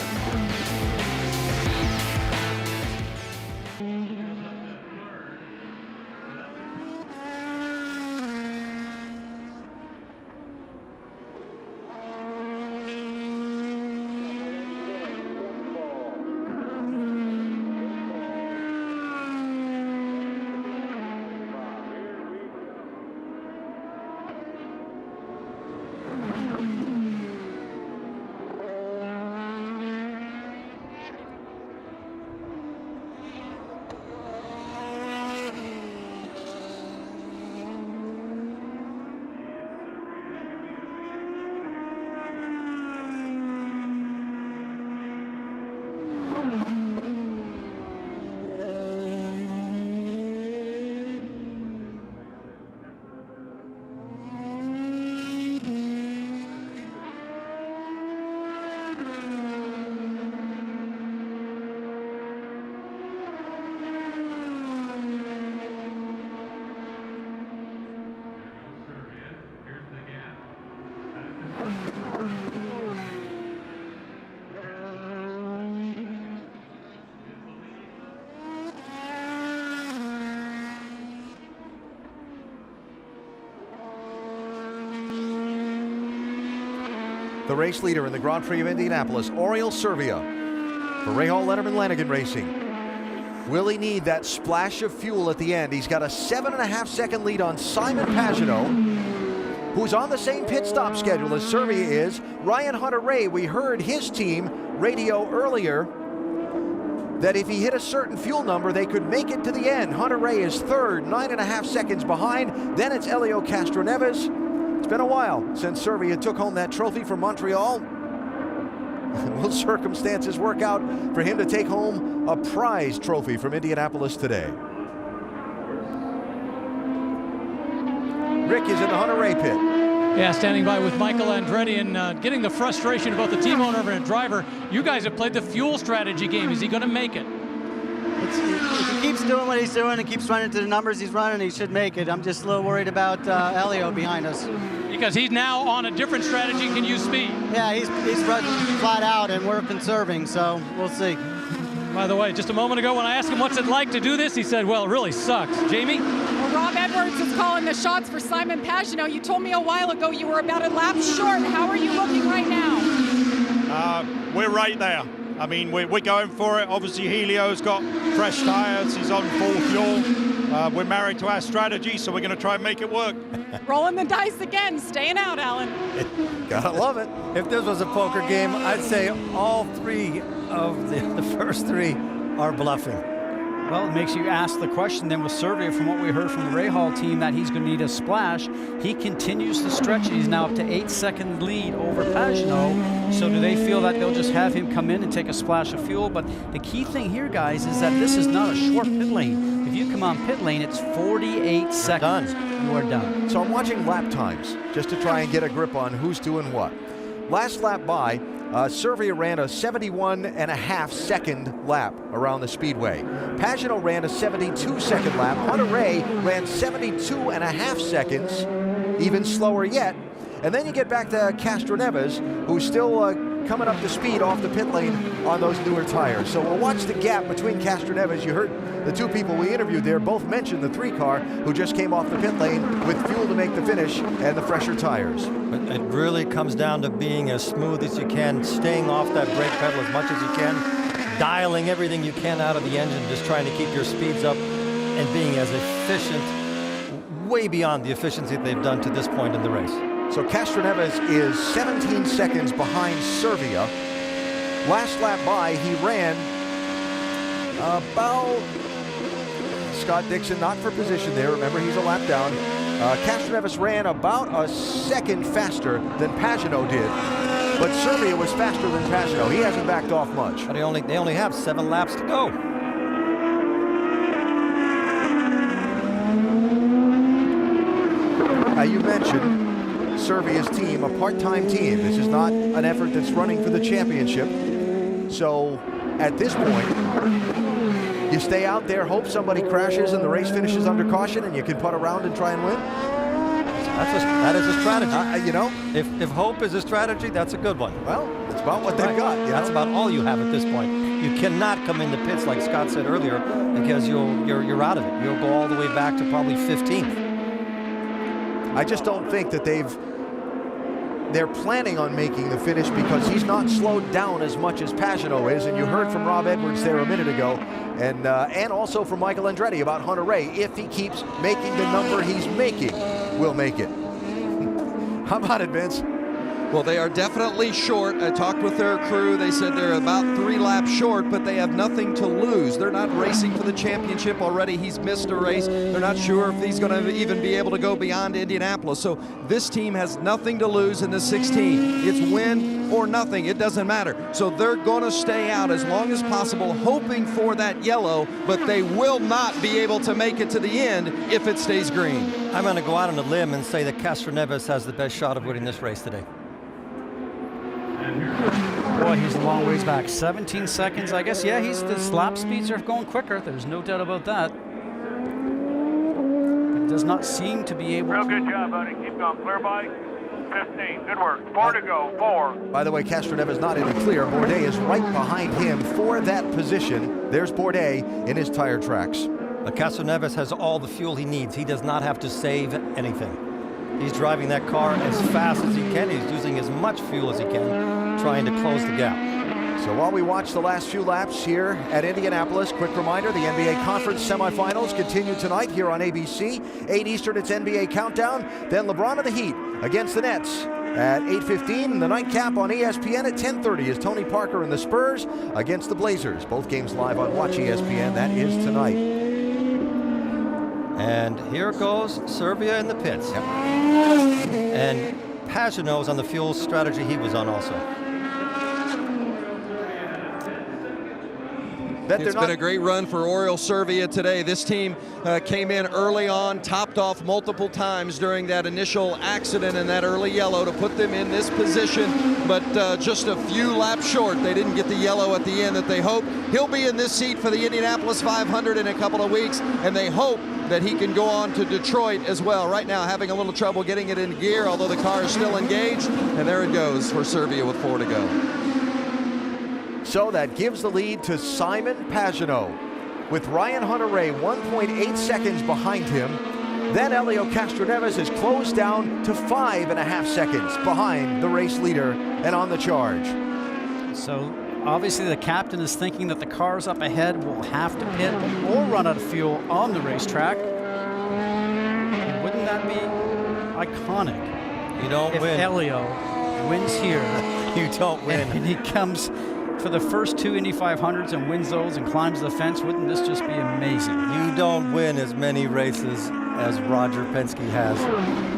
The race leader in the Grand Prix of Indianapolis, Oriol Servia, for Rahal Letterman Lanigan Racing. Will he need that splash of fuel at the end? He's got a 7.5-second lead on Simon Pagenaud, who's on the same pit stop schedule as Servia is. Ryan Hunter-Reay, we heard his team radio earlier that if he hit a certain fuel number, they could make it to the end. Hunter-Reay is third, 9.5 seconds behind. Then it's Elio Castroneves. It's been a while since Servia took home that trophy from Montreal. Will circumstances work out for him to take home a prize trophy from Indianapolis today? Rick is in the Hunter-Reay pit. Yeah, standing by with Michael Andretti and getting the frustration of both the team owner and a driver. You guys have played the fuel strategy game. Is he going to make it? If he keeps doing what he's doing and keeps running to the numbers he's running, he should make it. I'm just a little worried about Elio behind us. Because he's now on a different strategy and can use speed. Yeah, he's running flat out, and we're conserving, so we'll see. By the way, just a moment ago when I asked him what's it like to do this, he said, well, it really sucks. Jamie? Well, Rob Edwards is calling the shots for Simon Pagenaud. You told me a while ago you were about a lap short. How are you looking right now? We're right there. I mean, we're going for it. Obviously, Helio's got fresh tires. He's on full fuel. We're married to our strategy, so we're going to try and make it work. Rolling the dice again, staying out, Alan. Gotta love it. If this was a poker game, I'd say all three of the first three are bluffing. Well, it makes you ask the question then with Serbia, from what we heard from the Rahal team, that he's going to need a splash. He continues to stretch. He's now up to 8-second lead over Pagenaud. So do they feel that they'll just have him come in and take a splash of fuel? But the key thing here, guys, is that this is not a short pit lane. If you come on pit lane, it's 48 seconds. You are done. So I'm watching lap times just to try and get a grip on who's doing what. Last lap by, Serbia ran a 71.5-second lap around the speedway. Pagenaud ran a 72-second lap. Hunter-Reay ran 72.5 seconds, even slower yet. And then you get back to Castroneves, who's still coming up to speed off the pit lane on those newer tires. So we'll watch the gap between Castroneves. You heard the two people we interviewed there both mentioned the 3-car who just came off the pit lane with fuel to make the finish and the fresher tires. It really comes down to being as smooth as you can, staying off that brake pedal as much as you can, dialing everything you can out of the engine, just trying to keep your speeds up and being as efficient, way beyond the efficiency they've done to this point in the race. So Castroneves is 17 seconds behind Serbia. Last lap by, he ran about, Scott Dixon not for position there, remember he's a lap down. Castroneves ran about a second faster than Pagenaud did, but Serbia was faster than Pagenaud. He hasn't backed off much. But they only have 7 laps to go. Now you mentioned Serbia's team, a part-time team. This is not an effort that's running for the championship. So at this point, you stay out there, hope somebody crashes and the race finishes under caution and you can putt around and try and win? That is a strategy. You know? If hope is a strategy, that's a good one. Well, it's about what they've got. That's about all you have at this point. You cannot come into pits, like Scott said earlier, because you're out of it. You'll go all the way back to probably 15th. I just don't think that they're planning on making the finish because he's not slowed down as much as Pagenaud is, and you heard from Rob Edwards there a minute ago, and also from Michael Andretti about Hunter-Reay. If he keeps making the number he's making, we'll make it. How about it, Vince? Well, they are definitely short. I talked with their crew. They said they're about 3 laps short, but they have nothing to lose. They're not racing for the championship already. He's missed a race. They're not sure if he's going to even be able to go beyond Indianapolis. So this team has nothing to lose in the 16. It's win or nothing. It doesn't matter. So they're going to stay out as long as possible, hoping for that yellow, but they will not be able to make it to the end if it stays green. I'm going to go out on a limb and say that Castroneves has the best shot of winning this race today. Boy, he's a long ways back. 17 seconds, I guess. Yeah, the lap speeds are going quicker. There's no doubt about that. It does not seem to be able Real to. good job, buddy. Keep going. Clear by 15. Good work. 4 to go. 4. By the way, Castroneves not in the clear. Bourdais is right behind him for that position. There's Bourdais in his tire tracks. But Castroneves has all the fuel he needs. He does not have to save anything. He's driving that car as fast as he can. He's using as much fuel as he can, trying to close the gap. So while we watch the last few laps here at Indianapolis, quick reminder, the NBA Conference semifinals continue tonight here on ABC. 8 Eastern, it's NBA Countdown. Then LeBron and the Heat against the Nets at 8:15. And the nightcap on ESPN at 10:30 is Tony Parker and the Spurs against the Blazers. Both games live on Watch ESPN. That is tonight. And here goes Serbia in the pits. Yep. And Pagenaud's on the fuel strategy he was on also. It's been a great run for Oriol Servia today. This team came in early on, topped off multiple times during that initial accident and that early yellow to put them in this position, but just a few laps short. They didn't get the yellow at the end that they hoped. He'll be in this seat for the Indianapolis 500 in a couple of weeks, and they hope that he can go on to Detroit as well. Right now having a little trouble getting it in gear, although the car is still engaged, and there it goes for Servia with 4 to go. So that gives the lead to Simon Pagenaud, with Ryan Hunter-Reay 1.8 seconds behind him. Then Helio Castroneves has closed down to 5.5 seconds behind the race leader and on the charge. So obviously the captain is thinking that the cars up ahead will have to pit or run out of fuel on the racetrack. And wouldn't that be iconic? You don't if win. Helio wins here. You don't win. And he comes for the first 2 Indy 500s and wins those and climbs the fence. Wouldn't this just be amazing? You don't win as many races as Roger Penske has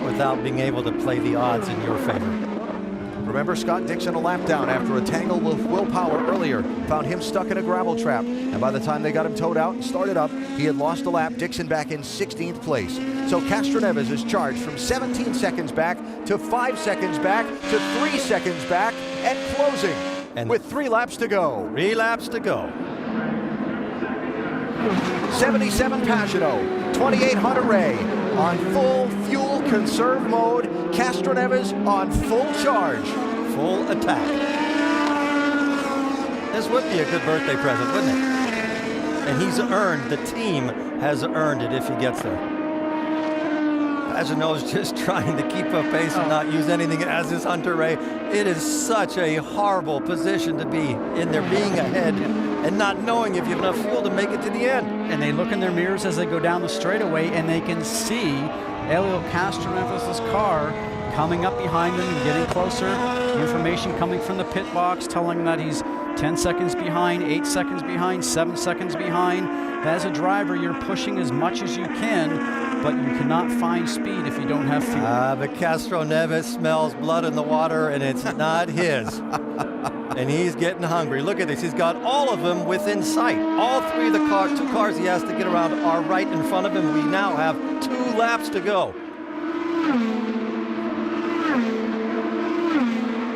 without being able to play the odds in your favor. Remember Scott Dixon a lap down after a tangle with Will Power earlier. Found him stuck in a gravel trap. And by the time they got him towed out and started up, he had lost a lap. Dixon back in 16th place. So Castroneves is charged from 17 seconds back to 5 seconds back to 3 seconds back and closing. And with 3 laps to go. 3 laps to go. 77 Pagenaud, 28 Hunter-Reay on full fuel conserve mode. Castroneves on full charge. Full attack. This would be a good birthday present, wouldn't it? And he's earned, the team has earned it if he gets there. Pagenaud is just trying to keep up pace and not use anything, as is Hunter-Reay. It is such a horrible position to be in there, being ahead and not knowing if you have enough fuel to make it to the end. And they look in their mirrors as they go down the straightaway, and they can see Helio Castroneves' car coming up behind them and getting closer. Information coming from the pit box telling that he's 10 seconds behind, 8 seconds behind, 7 seconds behind. As a driver, you're pushing as much as you can, but you cannot find speed if you don't have fuel. But Castroneves smells blood in the water, and it's not his. And he's getting hungry. Look at this. He's got all of them within sight. All 3 of the cars, 2 cars he has to get around are right in front of him. We now have 2 laps to go.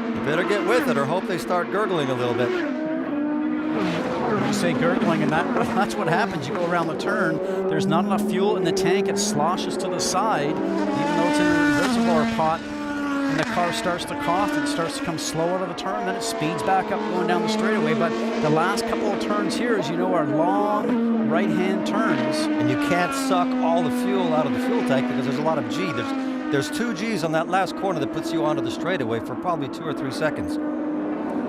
You better get with it or hope they start gurgling a little bit. You say gurgling, and that's what happens. You go around the turn, there's not enough fuel in the tank, it sloshes to the side, even though it's in a reservoir pot, and the car starts to cough and starts to come slow out of the turn, then it speeds back up going down the straightaway. But the last couple of turns here, as you know, are long right-hand turns. And you can't suck all the fuel out of the fuel tank because there's a lot of G. There's 2 Gs on that last corner that puts you onto the straightaway for probably 2 or 3 seconds.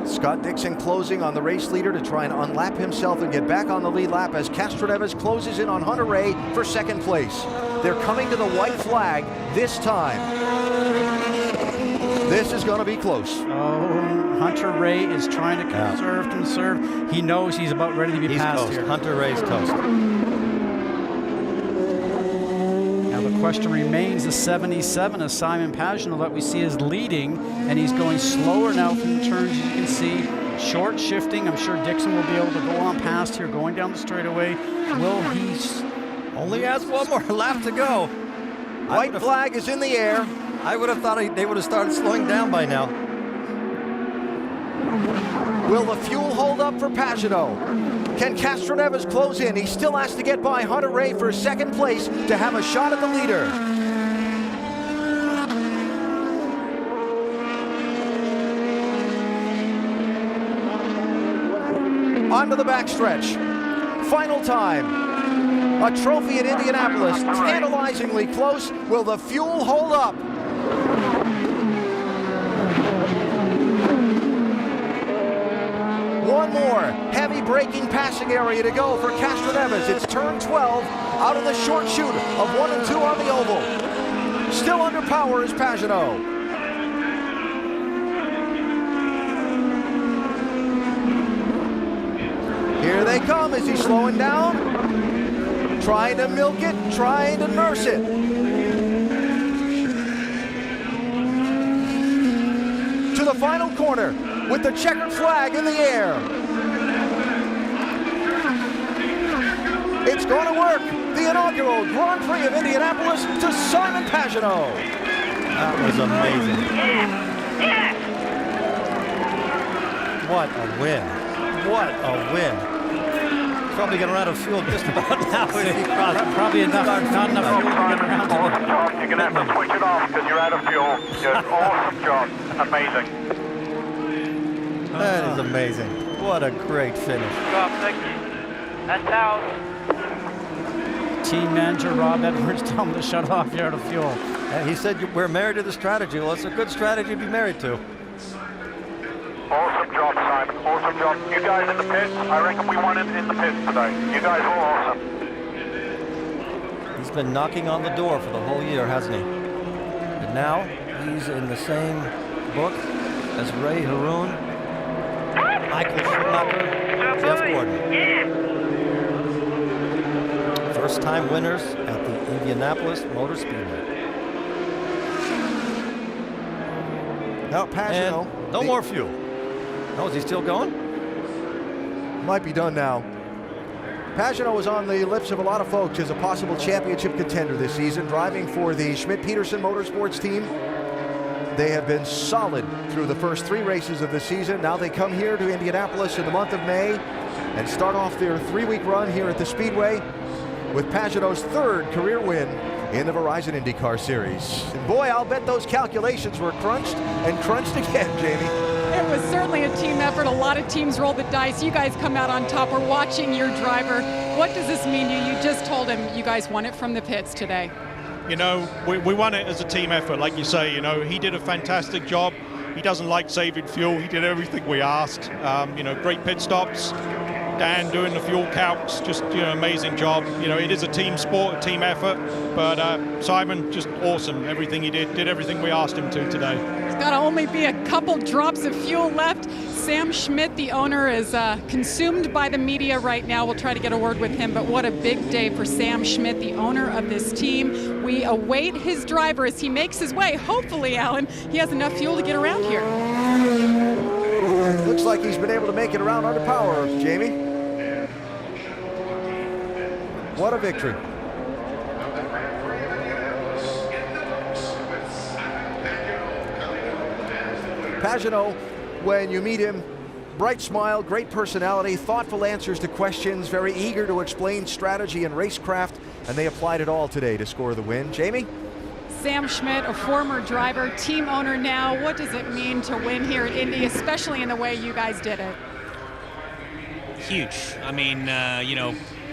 Scott Dixon closing on the race leader to try and unlap himself and get back on the lead lap as Castroneves closes in on Hunter-Reay for 2nd place. They're coming to the white flag this time. This is going to be close. Oh, Hunter-Reay is trying to conserve. He knows he's about ready to be passed here. Hunter-Reay's toast. Now the question remains, the 77 of Simon Pagenaud that we see is leading, and he's going slower now from the turns, as you can see. Short shifting. I'm sure Dixon will be able to go on past here, going down the straightaway. Will he? Only has 1 more lap to go. White flag is in the air. I would have thought they would have started slowing down by now. Will the fuel hold up for Pagenaud? Can Castroneves close in? He still has to get by Hunter-Reay for 2nd place to have a shot at the leader. Onto the backstretch. Final time. A trophy at Indianapolis, tantalizingly close. Will the fuel hold up? One more heavy braking passing area to go for Castroneves. It's turn 12 out of the short chute of 1 and 2 on the oval. Still under power is Pagenaud. Here they come. Is he slowing down? Trying to milk it, trying to nurse it. To the final corner with the checkered flag in the air. It's going to work. The inaugural Grand Prix of Indianapolis to Simon Pagenaud. That was amazing. What a win. What a win. Probably going to run out of fuel just about now. Probably not enough fuel to get around. Awesome job. You're going to have to switch it off because you're out of fuel. Awesome job. Amazing. That is amazing. What a great finish. Drop 6. That's out. Team manager Rob Edwards told him to shut off, you're out of fuel. He said we're married to the strategy. Well, it's a good strategy to be married to. Awesome job, Simon. Awesome job. You guys in the pits, I reckon we won in the pits today. You guys were awesome. He's been knocking on the door for the whole year, hasn't he? And now he's in the same book as Ray Haroon, Michael Schumacher, Jeff Gordon. First-time winners at the Indianapolis Motor Speedway. Now Pagenaud. No more fuel. Oh, is he still going? Might be done now. Pagenaud was on the lips of a lot of folks as a possible championship contender this season, driving for the Schmidt-Peterson Motorsports team. They have been solid through the first 3 races of the season. Now they come here to Indianapolis in the month of May and start off their 3-week run here at the Speedway with Pagenaud's 3rd career win in the Verizon IndyCar Series. And boy, I'll bet those calculations were crunched and crunched again, Jamie. It was certainly a team effort. A lot of teams rolled the dice. You guys come out on top. We're watching your driver. What does this mean to you? You just told him you guys won it from the pits today. You know, we won it as a team effort, like you say. You know, he did a fantastic job. He doesn't like saving fuel. He did everything we asked. You know, great pit stops. Dan doing the fuel calcs, just amazing job. You know, it is a team sport, a team effort, but Simon, just awesome. Everything he did everything we asked him to today. There's got to only be a couple drops of fuel left. Sam Schmidt, the owner, is consumed by the media right now. We'll try to get a word with him, but what a big day for Sam Schmidt, the owner of this team. We await his driver as he makes his way. Hopefully, Alan, he has enough fuel to get around here. Looks like he's been able to make it around under power, Jamie. What a victory. Pagenaud, when you meet him, bright smile, great personality, thoughtful answers to questions, very eager to explain strategy and racecraft, and they applied it all today to score the win. Jamie? Sam Schmidt, a former driver, team owner now. What does it mean to win here at Indy, especially in the way you guys did it? Huge. I mean,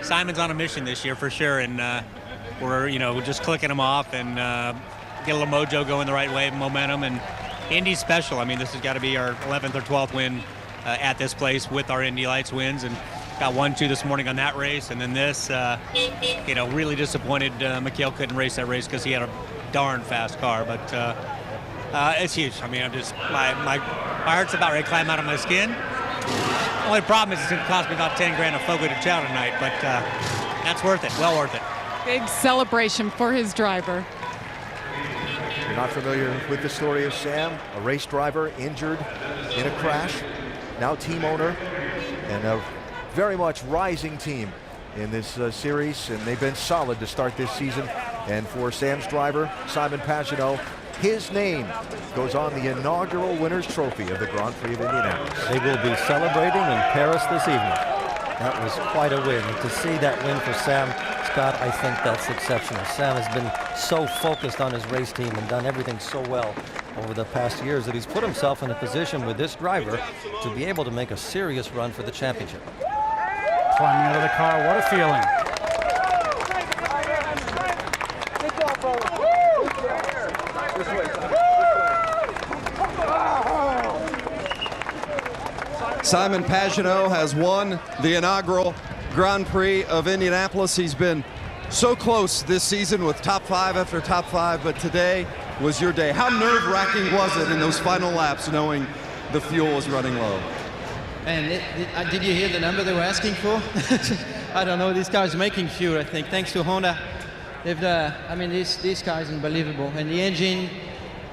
Simon's on a mission this year for sure, and we're just clicking him off and get a little mojo going the right way, momentum, and Indy's special. I mean, this has got to be our 11th or 12th win at this place with our Indy Lights wins, and got 1-2 this morning on that race, and then this, really disappointed Mikhail couldn't race that race because he had a darn fast car, but it's huge. I mean, I'm just, my heart's about ready to climb out of my skin. The only problem is it's going to cost me about 10 grand of Fogo de Chao tonight, but that's worth it, well worth it. Big celebration for his driver. If you're not familiar with the story of Sam, a race driver injured in a crash, now team owner, and a very much rising team in this series, and they've been solid to start this season. And for Sam's driver, Simon Pagenaud, his name goes on the inaugural winner's trophy of the Grand Prix of Indianapolis. They will be celebrating in Paris this evening. That was quite a win. And to see that win for Sam, Scott, I think that's exceptional. Sam has been so focused on his race team and done everything so well over the past years that he's put himself in a position with this driver to be able to make a serious run for the championship. Climbing out of the car, what a feeling. Simon Pagenaud has won the inaugural Grand Prix of Indianapolis. He's been so close this season with top 5 after top 5, but today was your day. How nerve-wracking was it in those final laps knowing the fuel was running low? And did you hear the number they were asking for? I don't know, these guys making fuel, I think, thanks to Honda. These guys are unbelievable. And the engine,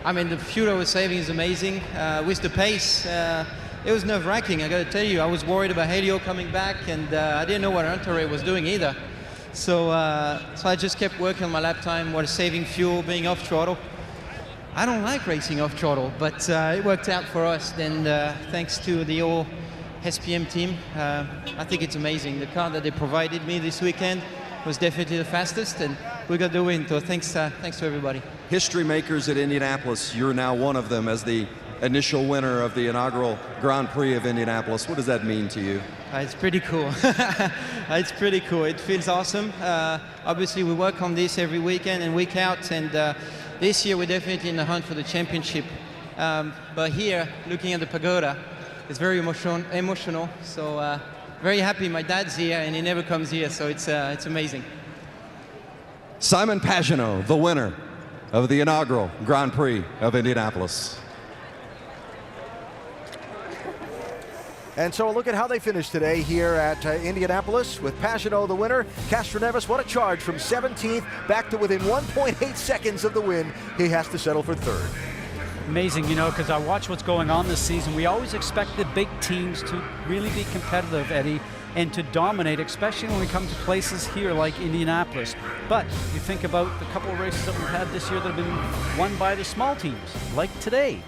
the fuel I was saving is amazing. With the pace, it was nerve-wracking, I got to tell you. I was worried about Helio coming back, and I didn't know what Hunter was doing either. So I just kept working on my lap time while saving fuel, being off throttle. I don't like racing off throttle, but it worked out for us. And thanks to the whole SPM team, I think it's amazing. The car that they provided me this weekend was definitely the fastest, and we got the win. So thanks to everybody. History makers at Indianapolis, you're now one of them as the initial winner of the inaugural Grand Prix of Indianapolis. What does that mean to you? It's pretty cool. It's pretty cool. It feels awesome. Obviously, we work on this every weekend and week out, and this year we're definitely in the hunt for the championship. But here, looking at the pagoda, it's very emotional. So very happy my dad's here, and he never comes here, so it's amazing. Simon Pagenaud, the winner of the inaugural Grand Prix of Indianapolis. And so a look at how they finished today here at Indianapolis with Pagenaud the winner. Castroneves, what a charge from 17th back to within 1.8 seconds of the win. He has to settle for third. Amazing, you know, because I watch what's going on this season. We always expect the big teams to really be competitive, Eddie, and to dominate, especially when we come to places here like Indianapolis. But you think about the couple of races that we've had this year that have been won by the small teams, like today.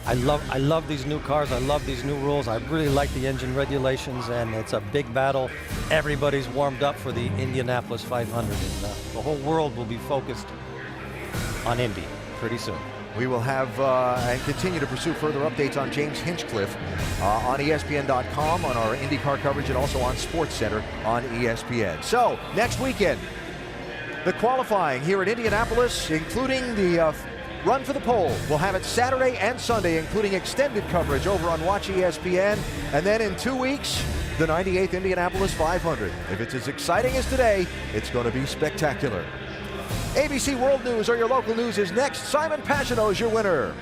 I love these new cars. I love these new rules. I really like the engine regulations, and it's a big battle. Everybody's warmed up for the Indianapolis 500, and the whole world will be focused on Indy pretty soon. We will have and continue to pursue further updates on James Hinchcliffe on ESPN.com, on our IndyCar coverage, and also on SportsCenter on ESPN. So, next weekend, the qualifying here at Indianapolis, including the Run for the Pole. We'll have it Saturday and Sunday, including extended coverage over on Watch ESPN. And then in 2 weeks, the 98th Indianapolis 500. If it's as exciting as today, it's going to be spectacular. ABC World News or your local news is next. Simon Pagenaud is your winner.